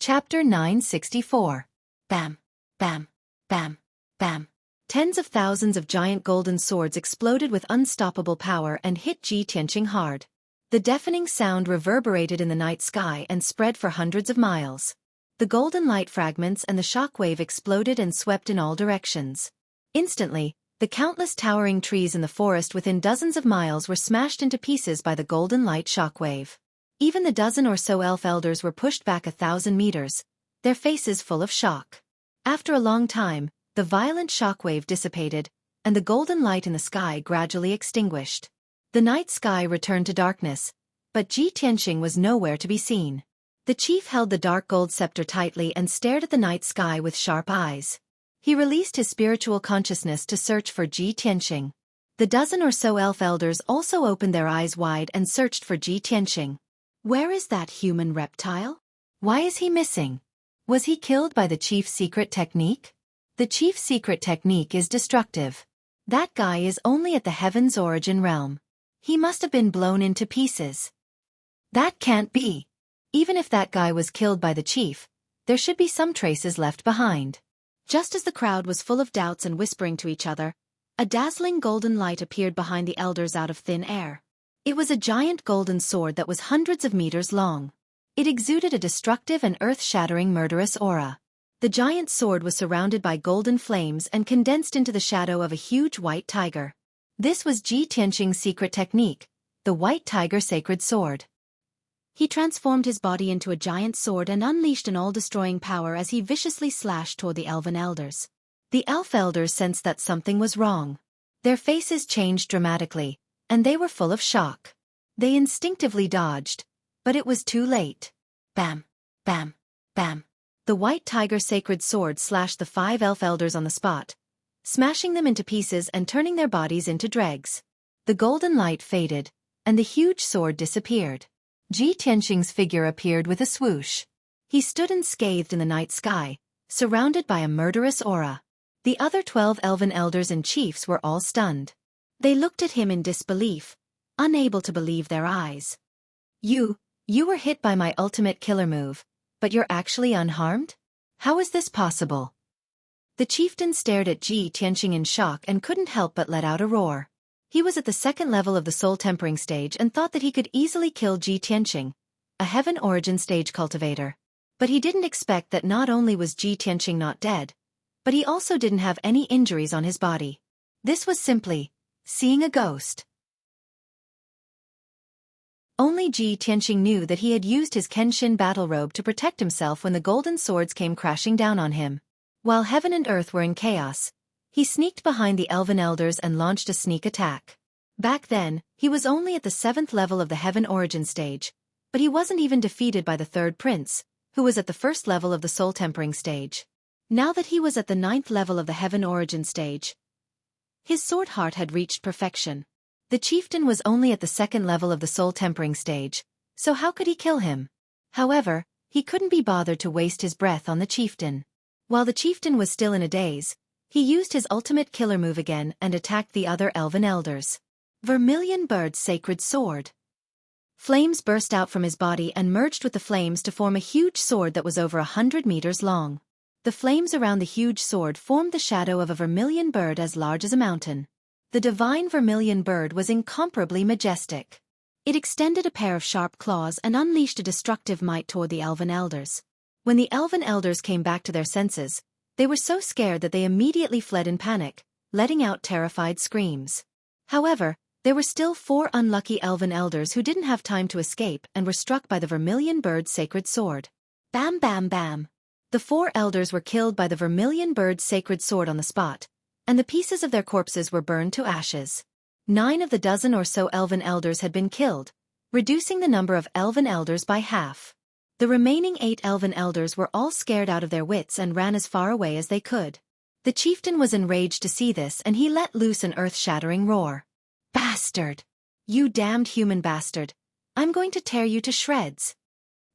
Chapter 964. Bam, bam, bam, bam. Tens of thousands of giant golden swords exploded with unstoppable power and hit Ji Tianqing hard. The deafening sound reverberated in the night sky and spread for hundreds of miles. The golden light fragments and the shockwave exploded and swept in all directions. Instantly, the countless towering trees in the forest within dozens of miles were smashed into pieces by the golden light shockwave. Even the dozen or so elf elders were pushed back 1,000 meters, their faces full of shock. After a long time, the violent shockwave dissipated, and the golden light in the sky gradually extinguished. The night sky returned to darkness, but Ji Tianqing was nowhere to be seen. The chief held the dark gold scepter tightly and stared at the night sky with sharp eyes. He released his spiritual consciousness to search for Ji Tianqing. The dozen or so elf elders also opened their eyes wide and searched for Ji Tianqing. Where is that human reptile? Why is he missing? Was he killed by the chief's secret technique? The chief's secret technique is destructive. That guy is only at the heaven's origin realm. He must have been blown into pieces. That can't be. Even if that guy was killed by the chief, there should be some traces left behind. Just as the crowd was full of doubts and whispering to each other, a dazzling golden light appeared behind the elders out of thin air. It was a giant golden sword that was hundreds of meters long. It exuded a destructive and earth-shattering murderous aura. The giant sword was surrounded by golden flames and condensed into the shadow of a huge white tiger. This was Ji Tianqing's secret technique, the white tiger sacred sword. He transformed his body into a giant sword and unleashed an all-destroying power as he viciously slashed toward the elven elders. The elf elders sensed that something was wrong. Their faces changed dramatically, and they were full of shock. They instinctively dodged, but it was too late. Bam, bam, bam. The white tiger sacred sword slashed the 5 elf elders on the spot, smashing them into pieces and turning their bodies into dregs. The golden light faded, and the huge sword disappeared. Ji Tianqing's figure appeared with a swoosh. He stood unscathed in the night sky, surrounded by a murderous aura. The other 12 elven elders and chiefs were all stunned. They looked at him in disbelief, unable to believe their eyes. You were hit by my ultimate killer move, but you're actually unharmed? How is this possible? The chieftain stared at Ji Tianqing in shock and couldn't help but let out a roar. He was at the 2nd level of the soul tempering stage and thought that he could easily kill Ji Tianqing, a heaven origin stage cultivator. But he didn't expect that not only was Ji Tianqing not dead, but he also didn't have any injuries on his body. This was simply seeing a ghost. Only Ji Tianqing knew that he had used his Kenshin battle robe to protect himself when the golden swords came crashing down on him. While heaven and earth were in chaos, he sneaked behind the elven elders and launched a sneak attack. Back then, he was only at the 7th level of the heaven origin stage, but he wasn't even defeated by the 3rd prince, who was at the 1st level of the soul tempering stage. Now that he was at the 9th level of the heaven origin stage, his sword heart had reached perfection. The chieftain was only at the 2nd level of the soul tempering stage, so how could he kill him? However, he couldn't be bothered to waste his breath on the chieftain. While the chieftain was still in a daze, he used his ultimate killer move again and attacked the other elven elders. Vermilion Bird's sacred sword. Flames burst out from his body and merged with the flames to form a huge sword that was over 100 meters long. The flames around the huge sword formed the shadow of a vermilion bird as large as a mountain. The divine vermilion bird was incomparably majestic. It extended a pair of sharp claws and unleashed a destructive might toward the elven elders. When the elven elders came back to their senses, they were so scared that they immediately fled in panic, letting out terrified screams. However, there were still 4 unlucky elven elders who didn't have time to escape and were struck by the vermilion bird's sacred sword. Bam bam bam. The 4 elders were killed by the vermilion bird's sacred sword on the spot, and the pieces of their corpses were burned to ashes. 9 of the dozen or so elven elders had been killed, reducing the number of elven elders by half. The remaining 8 elven elders were all scared out of their wits and ran as far away as they could. The chieftain was enraged to see this and he let loose an earth-shattering roar. "Bastard! You damned human bastard! I'm going to tear you to shreds!"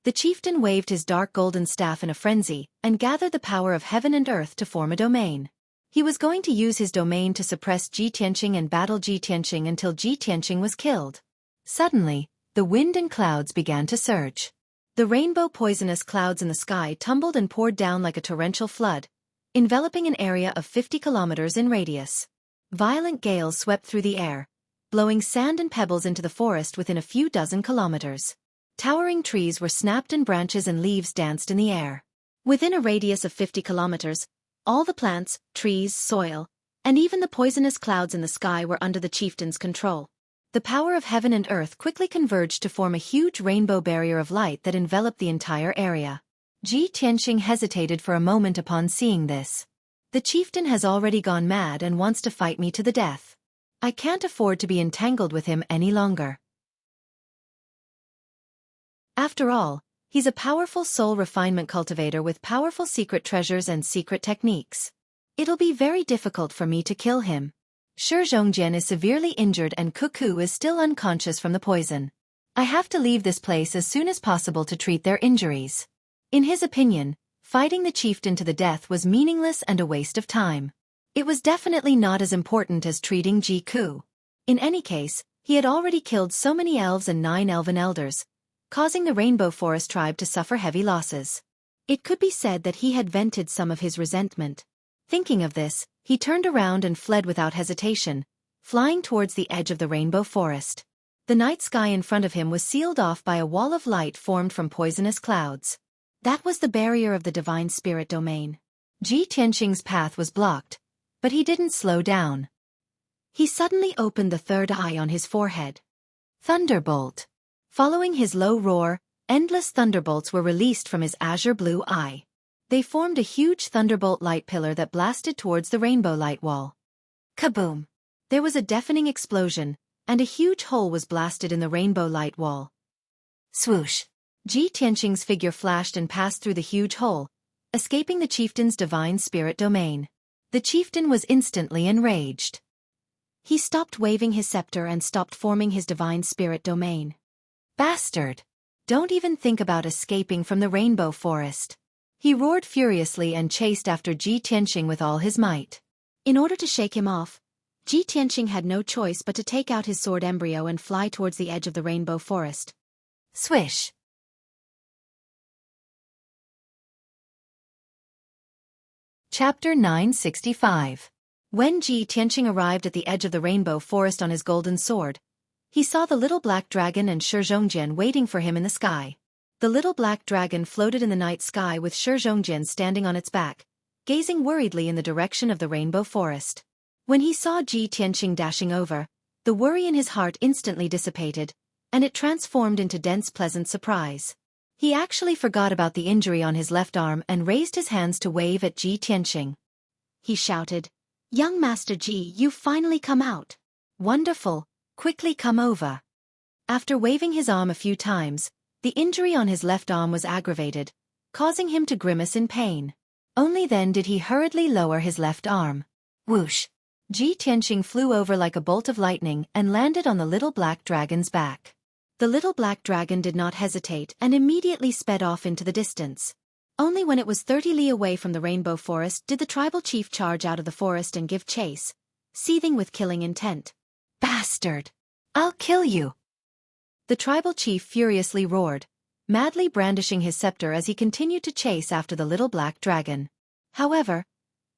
The chieftain waved his dark golden staff in a frenzy and gathered the power of heaven and earth to form a domain. He was going to use his domain to suppress Ji Tianqing and battle Ji Tianqing until Ji Tianqing was killed. Suddenly, the wind and clouds began to surge. The rainbow poisonous clouds in the sky tumbled and poured down like a torrential flood, enveloping an area of 50 kilometers in radius. Violent gales swept through the air, blowing sand and pebbles into the forest within a few dozen kilometers. Towering trees were snapped and branches and leaves danced in the air. Within a radius of 50 kilometers, all the plants, trees, soil, and even the poisonous clouds in the sky were under the chieftain's control. The power of heaven and earth quickly converged to form a huge rainbow barrier of light that enveloped the entire area. Ji Tianqing hesitated for a moment upon seeing this. The chieftain has already gone mad and wants to fight me to the death. I can't afford to be entangled with him any longer. After all, he's a powerful soul refinement cultivator with powerful secret treasures and secret techniques. It'll be very difficult for me to kill him. Zhongjian is severely injured and Xueqi is still unconscious from the poison. I have to leave this place as soon as possible to treat their injuries. In his opinion, fighting the chieftain to the death was meaningless and a waste of time. It was definitely not as important as treating Ji Ku. In any case, he had already killed so many elves and 9 elven elders, causing the Rainbow Forest tribe to suffer heavy losses. It could be said that he had vented some of his resentment. Thinking of this, he turned around and fled without hesitation, flying towards the edge of the Rainbow Forest. The night sky in front of him was sealed off by a wall of light formed from poisonous clouds. That was the barrier of the Divine Spirit domain. Ji Tianqing's path was blocked, but he didn't slow down. He suddenly opened the third eye on his forehead. Thunderbolt. Following his low roar, endless thunderbolts were released from his azure blue eye. They formed a huge thunderbolt light pillar that blasted towards the rainbow light wall. Kaboom! There was a deafening explosion, and a huge hole was blasted in the rainbow light wall. Swoosh! Ji Tianqing's figure flashed and passed through the huge hole, escaping the chieftain's divine spirit domain. The chieftain was instantly enraged. He stopped waving his scepter and stopped forming his divine spirit domain. Bastard! Don't even think about escaping from the rainbow forest. He roared furiously and chased after Ji Tianqing with all his might. In order to shake him off, Ji Tianqing had no choice but to take out his sword embryo and fly towards the edge of the rainbow forest. Swish! Chapter 965. When Ji Tianqing arrived at the edge of the rainbow forest on his golden sword, he saw the little black dragon and Zhongjian waiting for him in the sky. The little black dragon floated in the night sky with Zhongjian standing on its back, gazing worriedly in the direction of the rainbow forest. When he saw Ji Tianqing dashing over, the worry in his heart instantly dissipated, and it transformed into dense pleasant surprise. He actually forgot about the injury on his left arm and raised his hands to wave at Ji Tianqing. He shouted, "Young Master Ji, you've finally come out. Wonderful, quickly come over." After waving his arm a few times, the injury on his left arm was aggravated, causing him to grimace in pain. Only then did he hurriedly lower his left arm. Whoosh! Ji Tianqing flew over like a bolt of lightning and landed on the little black dragon's back. The little black dragon did not hesitate and immediately sped off into the distance. Only when it was 30 li away from the rainbow forest did the tribal chief charge out of the forest and give chase, seething with killing intent. "Bastard! I'll kill you!" The tribal chief furiously roared, madly brandishing his scepter as he continued to chase after the little black dragon. However,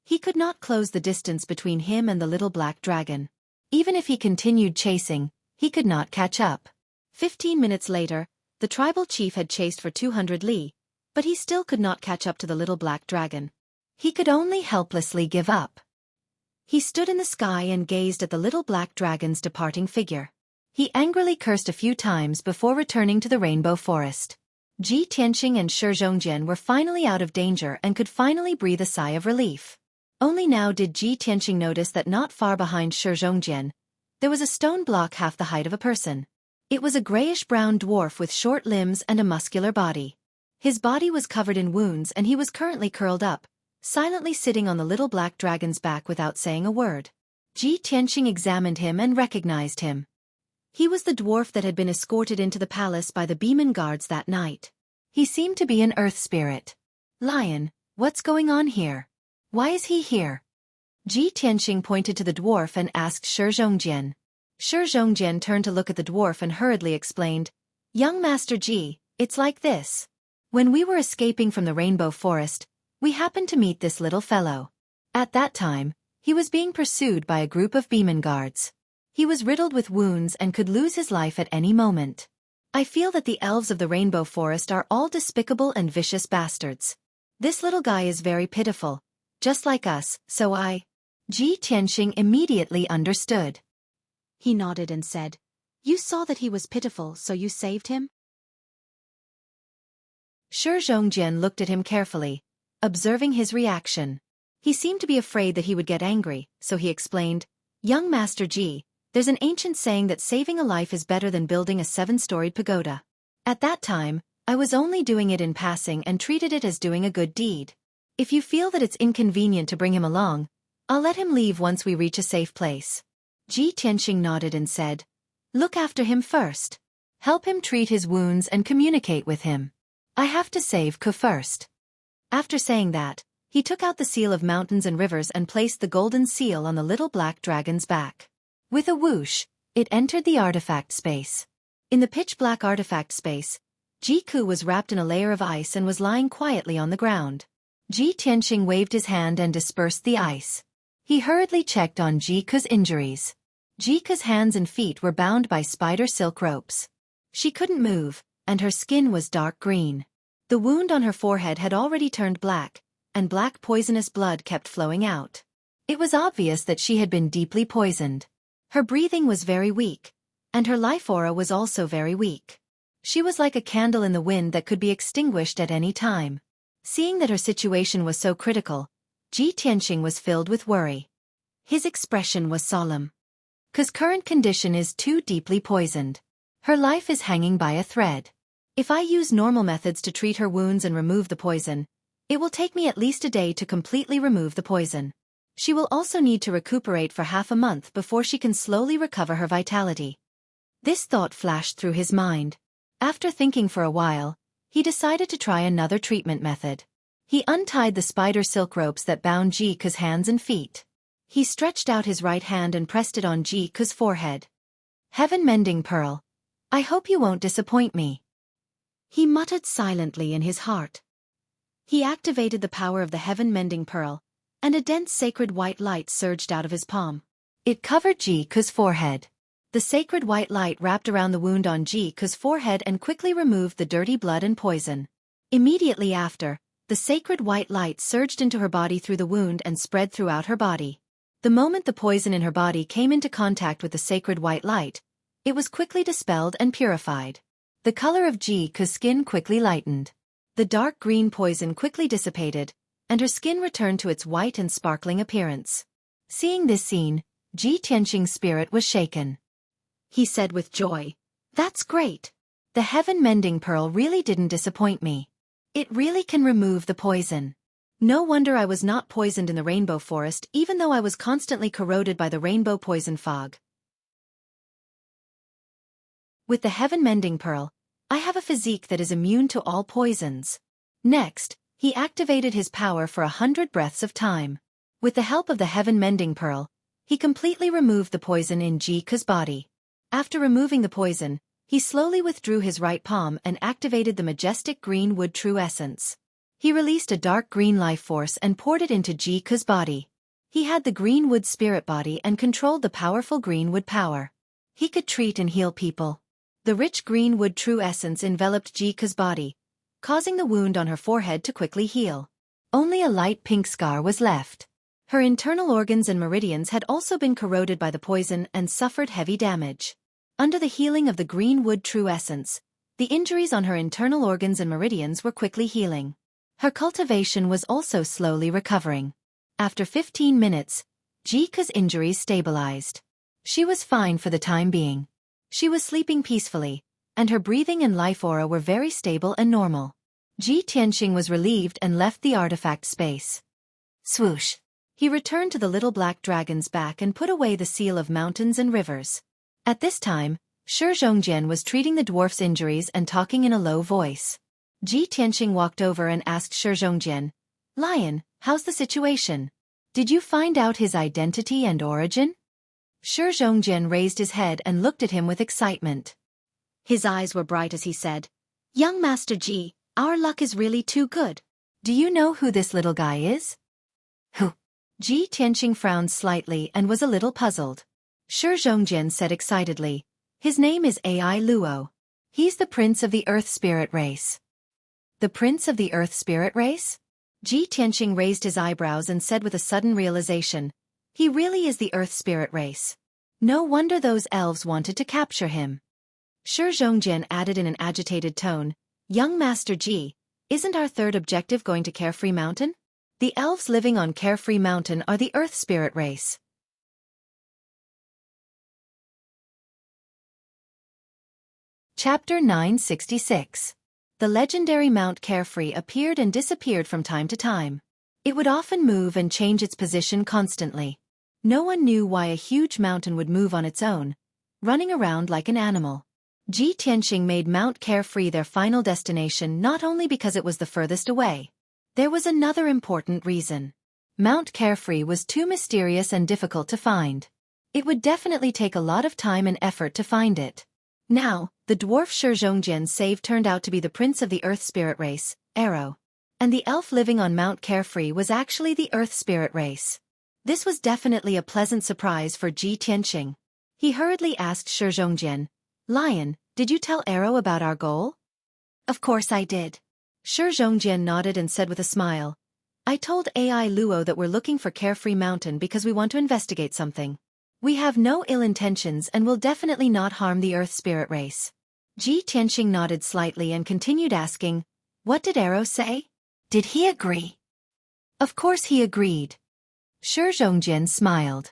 he could not close the distance between him and the little black dragon. Even if he continued chasing, he could not catch up. 15 minutes later, the tribal chief had chased for 200 li, but he still could not catch up to the little black dragon. He could only helplessly give up. He stood in the sky and gazed at the little black dragon's departing figure. He angrily cursed a few times before returning to the rainbow forest. Ji Tianqing and Zhongjian were finally out of danger and could finally breathe a sigh of relief. Only now did Ji Tianqing notice that not far behind Zhongjian, there was a stone block half the height of a person. It was a grayish-brown dwarf with short limbs and a muscular body. His body was covered in wounds and he was currently curled up, silently sitting on the little black dragon's back without saying a word. Ji Tianqing examined him and recognized him. He was the dwarf that had been escorted into the palace by the Beeman guards that night. He seemed to be an earth spirit. Lion, what's going on here? Why is he here? Ji Tianqing pointed to the dwarf and asked Shi Zhongjian. Shi Zhongjian turned to look at the dwarf and hurriedly explained, Young Master Ji, it's like this. When we were escaping from the Rainbow Forest, we happened to meet this little fellow. At that time, he was being pursued by a group of Beeman guards. He was riddled with wounds and could lose his life at any moment. I feel that the elves of the Rainbow Forest are all despicable and vicious bastards. This little guy is very pitiful, just like us, so Ji Tianqing immediately understood. He nodded and said, You saw that he was pitiful, so you saved him? Shi Zhongjian looked at him carefully, observing his reaction. He seemed to be afraid that he would get angry, so he explained, Young Master Ji, there's an ancient saying that saving a life is better than building a 7-storied pagoda. At that time, I was only doing it in passing and treated it as doing a good deed. If you feel that it's inconvenient to bring him along, I'll let him leave once we reach a safe place. Ji Tianqing nodded and said, Look after him first. Help him treat his wounds and communicate with him. I have to save Ku first. After saying that, he took out the seal of mountains and rivers and placed the golden seal on the little black dragon's back. With a whoosh, it entered the artifact space. In the pitch-black artifact space, Ji-Ku was wrapped in a layer of ice and was lying quietly on the ground. Ji Tianqing waved his hand and dispersed the ice. He hurriedly checked on Ji-Ku's injuries. Ji-Ku's hands and feet were bound by spider silk ropes. She couldn't move, and her skin was dark green. The wound on her forehead had already turned black, and black poisonous blood kept flowing out. It was obvious that she had been deeply poisoned. Her breathing was very weak, and her life aura was also very weak. She was like a candle in the wind that could be extinguished at any time. Seeing that her situation was so critical, Ji Tianqing was filled with worry. His expression was solemn. Ku's current condition is too deeply poisoned. Her life is hanging by a thread. If I use normal methods to treat her wounds and remove the poison, it will take me at least a day to completely remove the poison. She will also need to recuperate for half a month before she can slowly recover her vitality. This thought flashed through his mind. After thinking for a while, he decided to try another treatment method. He untied the spider silk ropes that bound Ji-Ku's hands and feet. He stretched out his right hand and pressed it on Ji-Ku's forehead. Heaven Mending Pearl, I hope you won't disappoint me. He muttered silently in his heart. He activated the power of the Heaven Mending Pearl, and a dense sacred white light surged out of his palm. It covered Ji-Ku's forehead. The sacred white light wrapped around the wound on Ji-Ku's forehead and quickly removed the dirty blood and poison. Immediately after, the sacred white light surged into her body through the wound and spread throughout her body. The moment the poison in her body came into contact with the sacred white light, it was quickly dispelled and purified. The color of Ji-Ku's skin quickly lightened. The dark green poison quickly dissipated, and her skin returned to its white and sparkling appearance. Seeing this scene, Ji Tianqing's spirit was shaken. He said with joy, That's great. The Heaven Mending Pearl really didn't disappoint me. It really can remove the poison. No wonder I was not poisoned in the Rainbow Forest even though I was constantly corroded by the rainbow poison fog. With the Heaven Mending Pearl, I have a physique that is immune to all poisons. Next, he activated his power for 100 breaths of time. With the help of the Heaven Mending Pearl, he completely removed the poison in Ji-Ku's body. After removing the poison, he slowly withdrew his right palm and activated the majestic green wood true essence. He released a dark green life force and poured it into Ji-Ku's body. He had the green wood spirit body and controlled the powerful green wood power. He could treat and heal people. The rich green wood true essence enveloped Ji-Ku's body, causing the wound on her forehead to quickly heal. Only a light pink scar was left. Her internal organs and meridians had also been corroded by the poison and suffered heavy damage. Under the healing of the green wood true essence, the injuries on her internal organs and meridians were quickly healing. Her cultivation was also slowly recovering. After 15 minutes, Ji-Ku's injuries stabilized. She was fine for the time being. She was sleeping peacefully, and her breathing and life aura were very stable and normal. Ji Tianqing was relieved and left the artifact space. Swoosh! He returned to the little black dragon's back and put away the seal of mountains and rivers. At this time, Shi Zhongjian was treating the dwarf's injuries and talking in a low voice. Ji Tianqing walked over and asked Shi Zhongjian, "Lion, how's the situation? Did you find out his identity and origin?" Shi Zhongjian raised his head and looked at him with excitement. His eyes were bright as he said, "Young Master Ji, our luck is really too good." "Do you know who this little guy is?" "Who?" Ji Tianqing frowned slightly and was a little puzzled. Shi Zhongjian said excitedly, "His name is Ai Luo. He's the prince of the Earth Spirit race." "The prince of the Earth Spirit race?" Ji Tianqing raised his eyebrows and said with a sudden realization, "He really is the Earth Spirit race. No wonder those elves wanted to capture him." Shi Zhongjian added in an agitated tone, "Young Master Ji, isn't our third objective going to Carefree Mountain? The elves living on Carefree Mountain are the Earth Spirit race." Chapter 966. The legendary Mount Carefree appeared and disappeared from time to time. It would often move and change its position constantly. No one knew why a huge mountain would move on its own, running around like an animal. Ji Tianqing made Mount Carefree their final destination not only because it was the furthest away. There was another important reason. Mount Carefree was too mysterious and difficult to find. It would definitely take a lot of time and effort to find it. Now, the dwarf Shi Zhongjian's save turned out to be the prince of the Earth Spirit race, Arrow. And the elf living on Mount Carefree was actually the Earth Spirit race. This was definitely a pleasant surprise for Ji Tianqing. He hurriedly asked Shi Zhongjian, "Lion, did you tell Arrow about our goal?" "Of course I did." Shi Zhongjian nodded and said with a smile, "I told Ai Luo that we're looking for Carefree Mountain because we want to investigate something. We have no ill intentions and will definitely not harm the Earth Spirit race." Ji Tianqing nodded slightly and continued asking, "What did Arrow say? Did he agree?" "Of course he agreed." Shi Zhongjian smiled.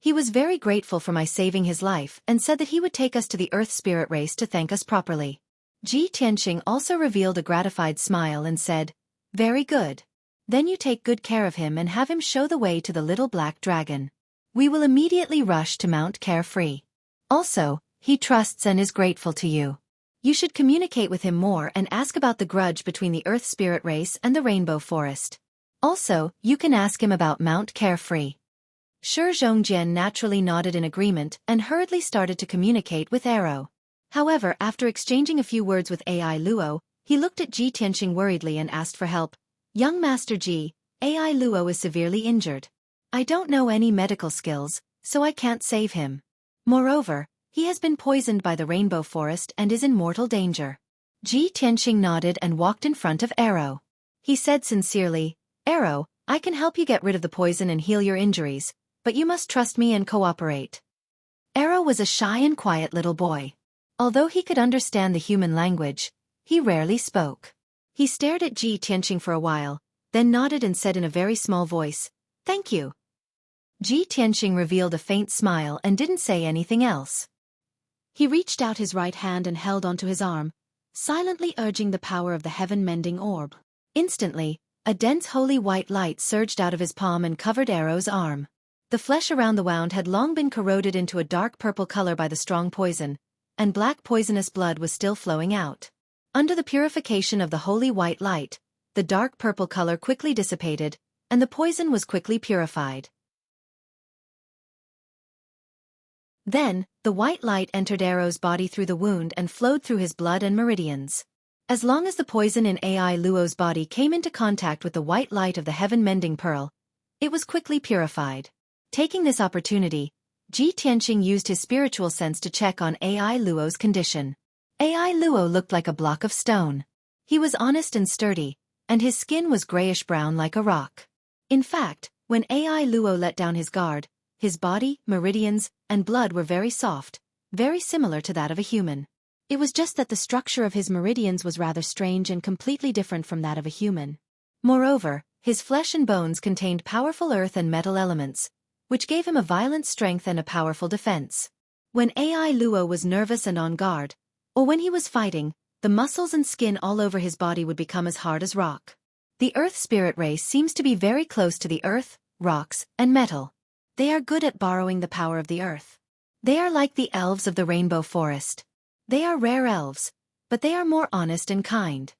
"He was very grateful for my saving his life and said that he would take us to the Earth Spirit race to thank us properly." Ji Tianqing also revealed a gratified smile and said, "Very good. Then you take good care of him and have him show the way to the little black dragon. We will immediately rush to Mount Carefree. Also, he trusts and is grateful to you. You should communicate with him more and ask about the grudge between the Earth Spirit race and the Rainbow Forest. Also, you can ask him about Mount Carefree." Shi Zhongjian naturally nodded in agreement and hurriedly started to communicate with Arrow. However, after exchanging a few words with Ai Luo, he looked at Ji Tianqing worriedly and asked for help. "Young Master Ji, Ai Luo is severely injured. I don't know any medical skills, so I can't save him. Moreover, he has been poisoned by the Rainbow Forest and is in mortal danger." Ji Tianqing nodded and walked in front of Arrow. He said sincerely, "Arrow, I can help you get rid of the poison and heal your injuries, but you must trust me and cooperate." Arrow was a shy and quiet little boy. Although he could understand the human language, he rarely spoke. He stared at Ji Tianqing for a while, then nodded and said in a very small voice, "Thank you." Ji Tianqing revealed a faint smile and didn't say anything else. He reached out his right hand and held onto his arm, silently urging the power of the heaven-mending orb. Instantly, a dense holy white light surged out of his palm and covered Arrow's arm. The flesh around the wound had long been corroded into a dark purple color by the strong poison, and black poisonous blood was still flowing out. Under the purification of the holy white light, the dark purple color quickly dissipated, and the poison was quickly purified. Then, the white light entered Arrow's body through the wound and flowed through his blood and meridians. As long as the poison in Ai Luo's body came into contact with the white light of the heaven-mending pearl, it was quickly purified. Taking this opportunity, Ji Tianqing used his spiritual sense to check on Ai Luo's condition. Ai Luo looked like a block of stone. He was honest and sturdy, and his skin was grayish-brown like a rock. In fact, when Ai Luo let down his guard, his body, meridians, and blood were very soft, very similar to that of a human. It was just that the structure of his meridians was rather strange and completely different from that of a human. Moreover, his flesh and bones contained powerful earth and metal elements, which gave him a violent strength and a powerful defense. When AI Luo was nervous and on guard, or when he was fighting, the muscles and skin all over his body would become as hard as rock. The Earth Spirit race seems to be very close to the earth, rocks, and metal. They are good at borrowing the power of the earth. They are like the elves of the rainbow forest. They are rare elves, but they are more honest and kind.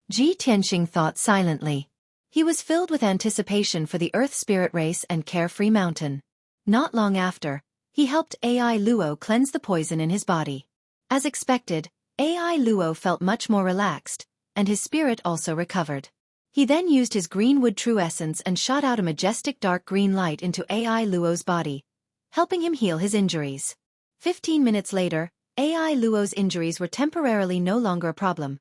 Ji Tianxing thought silently. He was filled with anticipation for the Earth Spirit race and Carefree Mountain. Not long after, he helped AI Luo cleanse the poison in his body. As expected, AI Luo felt much more relaxed, and his spirit also recovered. He then used his greenwood true essence and shot out a majestic dark green light into AI Luo's body, helping him heal his injuries. 15 minutes later, AI Luo's injuries were temporarily no longer a problem,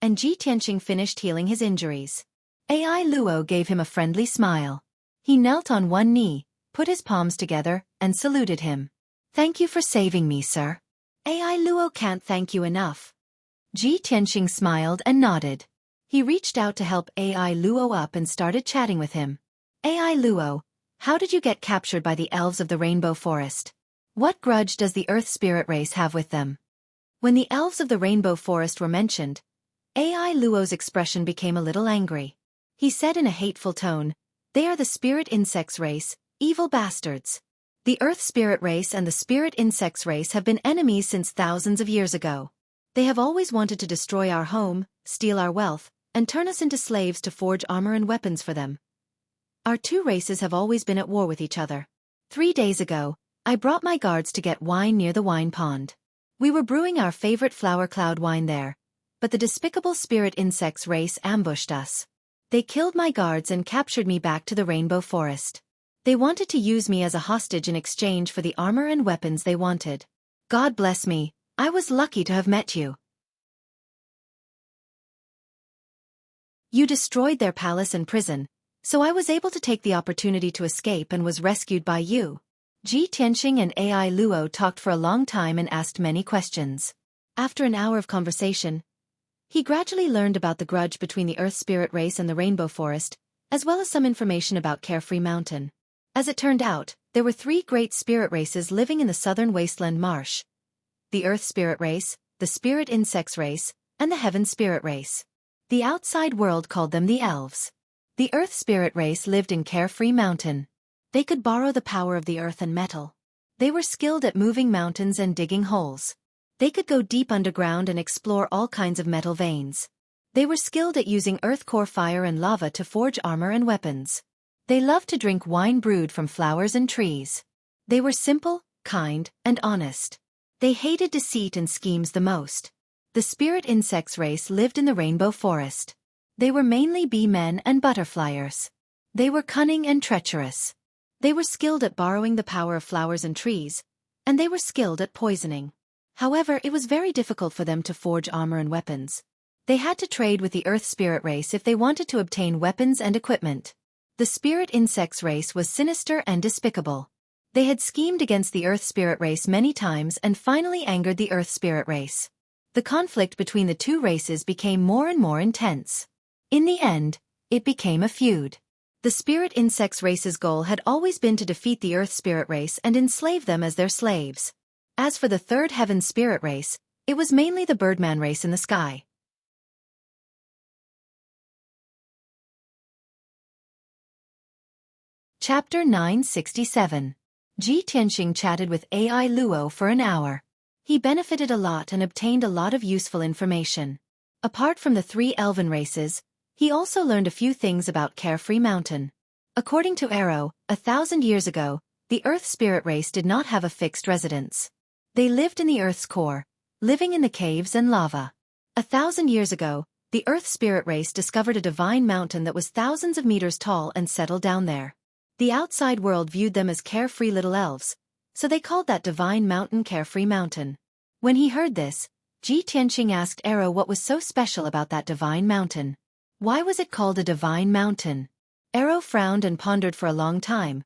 and Ji Tianxing finished healing his injuries. AI Luo gave him a friendly smile. He knelt on one knee, put his palms together, and saluted him. "Thank you for saving me, sir." AI Luo can't thank you enough. Ji Tianxing smiled and nodded. He reached out to help AI Luo up and started chatting with him. "AI Luo, how did you get captured by the elves of the Rainbow Forest? What grudge does the Earth Spirit race have with them?" When the elves of the Rainbow Forest were mentioned, AI Luo's expression became a little angry. He said in a hateful tone, "They are the Spirit Insects race, evil bastards. The Earth Spirit race and the Spirit Insects race have been enemies since thousands of years ago. They have always wanted to destroy our home, steal our wealth, and turn us into slaves to forge armor and weapons for them. Our two races have always been at war with each other. 3 days ago, I brought my guards to get wine near the wine pond. We were brewing our favorite flower cloud wine there, but the despicable Spirit Insects race ambushed us. They killed my guards and captured me back to the Rainbow Forest. They wanted to use me as a hostage in exchange for the armor and weapons they wanted. God bless me, I was lucky to have met you. You destroyed their palace and prison, so I was able to take the opportunity to escape and was rescued by you." Ji Tianxing and AI Luo talked for a long time and asked many questions. After an hour of conversation, he gradually learned about the grudge between the Earth Spirit race and the Rainbow Forest, as well as some information about Carefree Mountain. As it turned out, there were 3 great spirit races living in the southern wasteland marsh: the Earth Spirit race, the Spirit Insects race, and the Heaven Spirit race. The outside world called them the elves. The Earth Spirit race lived in Carefree Mountain. They could borrow the power of the earth and metal. They were skilled at moving mountains and digging holes. They could go deep underground and explore all kinds of metal veins. They were skilled at using earth core fire and lava to forge armor and weapons. They loved to drink wine brewed from flowers and trees. They were simple, kind, and honest. They hated deceit and schemes the most. The Spirit Insects race lived in the Rainbow Forest. They were mainly bee men and butterfliers. They were cunning and treacherous. They were skilled at borrowing the power of flowers and trees, and they were skilled at poisoning. However, it was very difficult for them to forge armor and weapons. They had to trade with the Earth Spirit race if they wanted to obtain weapons and equipment. The Spirit Insects race was sinister and despicable. They had schemed against the Earth Spirit race many times and finally angered the Earth Spirit race. The conflict between the two races became more and more intense. In the end, it became a feud. The Spirit Insects race's goal had always been to defeat the Earth Spirit race and enslave them as their slaves. As for the third Heaven Spirit race, it was mainly the Birdman race in the sky. Chapter 967. Ji Tianxing chatted with AI Luo for an hour. He benefited a lot and obtained a lot of useful information. Apart from the 3 elven races, he also learned a few things about Carefree Mountain. According to Arrow, 1,000 years ago, the Earth Spirit race did not have a fixed residence. They lived in the Earth's core, living in the caves and lava. 1,000 years ago, the Earth Spirit race discovered a divine mountain that was thousands of meters tall and settled down there. The outside world viewed them as carefree little elves, so they called that divine mountain Carefree Mountain. When he heard this, Ji Tianxing asked Arrow what was so special about that divine mountain. Why was it called a divine mountain? Arrow frowned and pondered for a long time,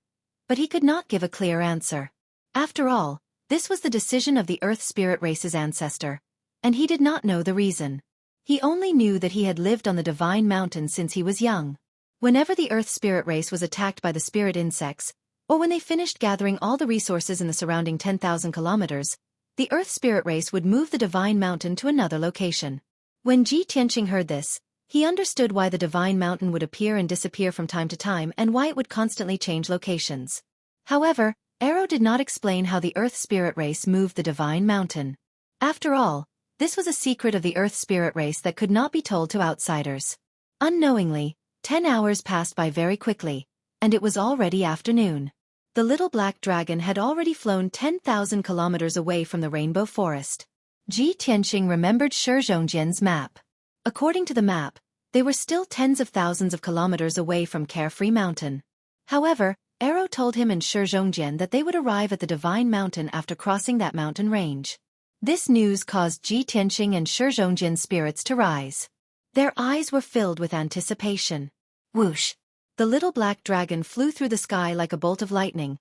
but he could not give a clear answer. After all, this was the decision of the Earth Spirit race's ancestor, and he did not know the reason. He only knew that he had lived on the divine mountain since he was young. Whenever the Earth Spirit race was attacked by the Spirit Insects, Or when they finished gathering all the resources in the surrounding 10,000 kilometers, the Earth Spirit Race would move the Divine Mountain to another location. When Ji Tianqing heard this, he understood why the Divine Mountain would appear and disappear from time to time and why it would constantly change locations. However, Arrow did not explain how the Earth Spirit Race moved the Divine Mountain. After all, this was a secret of the Earth Spirit Race that could not be told to outsiders. Unknowingly, 10 hours passed by very quickly, and it was already afternoon. The little black dragon had already flown 10,000 kilometers away from the Rainbow Forest. Ji Tianqing remembered Shi Zhongjian's map. According to the map, they were still tens of thousands of kilometers away from Carefree Mountain. However, Arrow told him and Shi Zhongjian that they would arrive at the Divine Mountain after crossing that mountain range. This news caused Ji Tianqing and Shi Zhongjian's spirits to rise. Their eyes were filled with anticipation. Whoosh! The little black dragon flew through the sky like a bolt of lightning,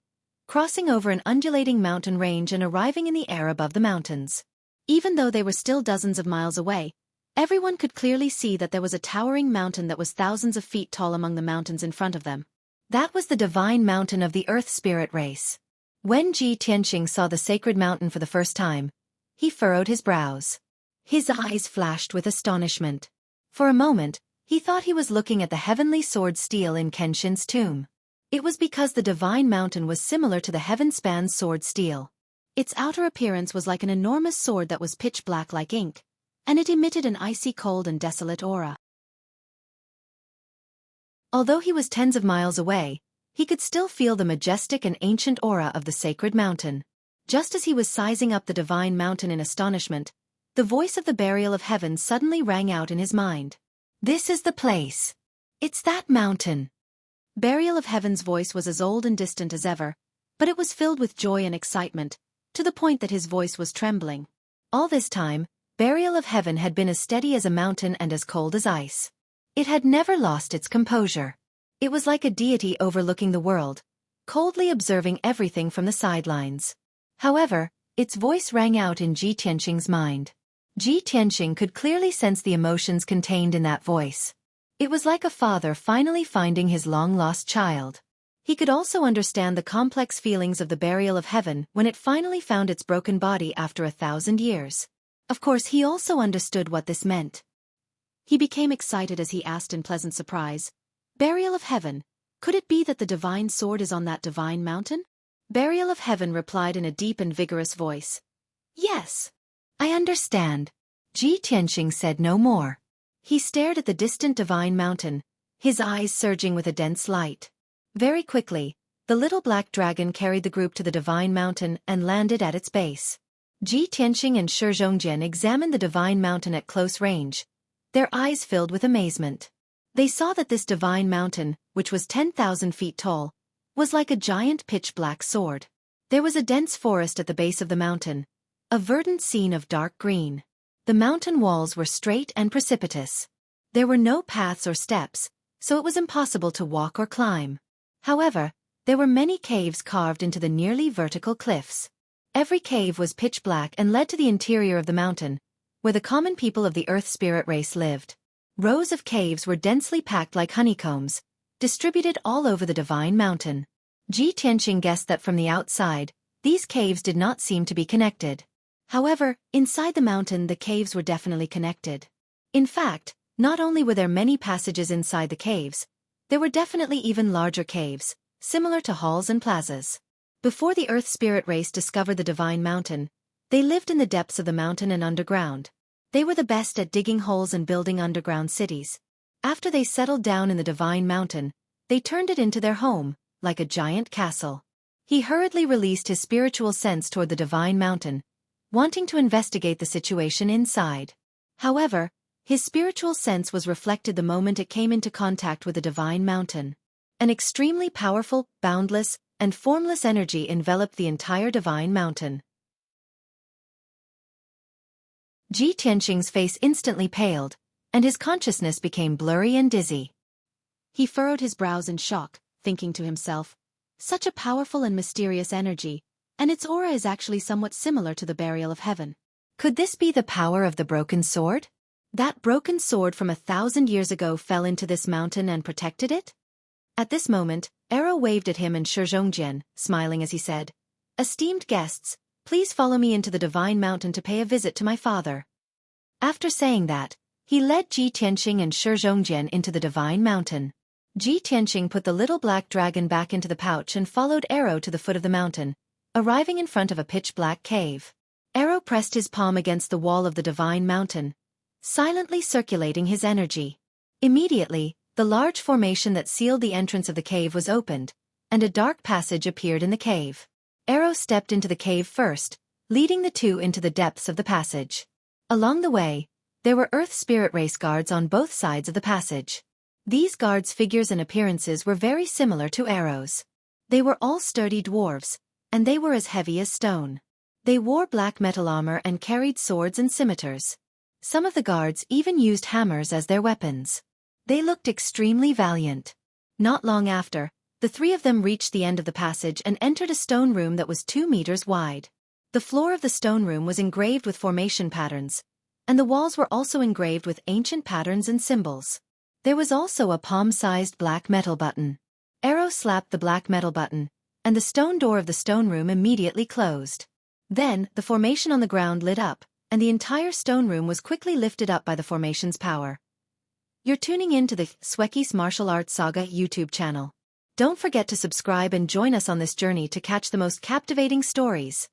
crossing over an undulating mountain range and arriving in the air above the mountains. Even though they were still dozens of miles away, everyone could clearly see that there was a towering mountain that was thousands of feet tall among the mountains in front of them. That was the Divine Mountain of the Earth Spirit Race. When Ji Tianqing saw the sacred mountain for the first time, he furrowed his brows. His eyes flashed with astonishment. For a moment, he thought he was looking at the heavenly sword steel in Kenshin's tomb. It was because the Divine Mountain was similar to the heaven-span sword steel. Its outer appearance was like an enormous sword that was pitch black like ink, and it emitted an icy cold and desolate aura. Although he was tens of miles away, he could still feel the majestic and ancient aura of the sacred mountain. Just as he was sizing up the Divine Mountain in astonishment, the voice of the Burial of Heaven suddenly rang out in his mind. "This is the place. It's that mountain." Burial of Heaven's voice was as old and distant as ever, but it was filled with joy and excitement, to the point that his voice was trembling. All this time, Burial of Heaven had been as steady as a mountain and as cold as ice. It had never lost its composure. It was like a deity overlooking the world, coldly observing everything from the sidelines. However, its voice rang out in Ji Tianqing's mind. Ji Tianqing could clearly sense the emotions contained in that voice. It was like a father finally finding his long-lost child. He could also understand the complex feelings of the Burial of Heaven when it finally found its broken body after 1,000 years. Of course, he also understood what this meant. He became excited as he asked in pleasant surprise, "Burial of Heaven, could it be that the divine sword is on that divine mountain?" Burial of Heaven replied in a deep and vigorous voice. "Yes, I understand." Ji Tianqing said no more. He stared at the distant divine mountain, his eyes surging with a dense light. Very quickly, the little black dragon carried the group to the divine mountain and landed at its base. Ji Tianqing and Shi Zhongjian examined the divine mountain at close range, their eyes filled with amazement. They saw that this divine mountain, which was 10,000 feet tall, was like a giant pitch-black sword. There was a dense forest at the base of the mountain, a verdant scene of dark green. The mountain walls were straight and precipitous. There were no paths or steps, so it was impossible to walk or climb. However, there were many caves carved into the nearly vertical cliffs. Every cave was pitch black and led to the interior of the mountain, where the common people of the Earth Spirit Race lived. Rows of caves were densely packed like honeycombs, distributed all over the divine mountain. Ji Tianqing guessed that from the outside, these caves did not seem to be connected. However, inside the mountain the caves were definitely connected. In fact, not only were there many passages inside the caves, there were definitely even larger caves, similar to halls and plazas. Before the Earth Spirit Race discovered the Divine Mountain, they lived in the depths of the mountain and underground. They were the best at digging holes and building underground cities. After they settled down in the Divine Mountain, they turned it into their home, like a giant castle. He hurriedly released his spiritual sense toward the Divine Mountain, wanting to investigate the situation inside. However, his spiritual sense was reflected the moment it came into contact with the Divine Mountain. An extremely powerful, boundless, and formless energy enveloped the entire Divine Mountain. Ji Tianqing's face instantly paled, and his consciousness became blurry and dizzy. He furrowed his brows in shock, thinking to himself, "Such a powerful and mysterious energy, and its aura is actually somewhat similar to the Burial of Heaven. Could this be the power of the broken sword? That broken sword from 1,000 years ago fell into this mountain and protected it?" At this moment, Arrow waved at him and Shizhongjian, smiling as he said, "Esteemed guests, please follow me into the Divine Mountain to pay a visit to my father." After saying that, he led Ji Tianqing and Shizhongjian into the Divine Mountain. Ji Tianqing put the little black dragon back into the pouch and followed Arrow to the foot of the mountain, arriving in front of a pitch-black cave. Arrow pressed his palm against the wall of the Divine Mountain, silently circulating his energy. Immediately, the large formation that sealed the entrance of the cave was opened, and a dark passage appeared in the cave. Arrow stepped into the cave first, leading the two into the depths of the passage. Along the way, there were Earth Spirit Race guards on both sides of the passage. These guards' figures and appearances were very similar to Arrow's. They were all sturdy dwarves, and they were as heavy as stone. They wore black metal armor and carried swords and scimitars. Some of the guards even used hammers as their weapons. They looked extremely valiant. Not long after, the three of them reached the end of the passage and entered a stone room that was 2 meters wide. The floor of the stone room was engraved with formation patterns, and the walls were also engraved with ancient patterns and symbols. There was also a palm-sized black metal button. Arrow slapped the black metal button, and the stone door of the stone room immediately closed. Then, the formation on the ground lit up, and the entire stone room was quickly lifted up by the formation's power. You're tuning in to the Xueqi's Martial Arts Saga YouTube channel. Don't forget to subscribe and join us on this journey to catch the most captivating stories.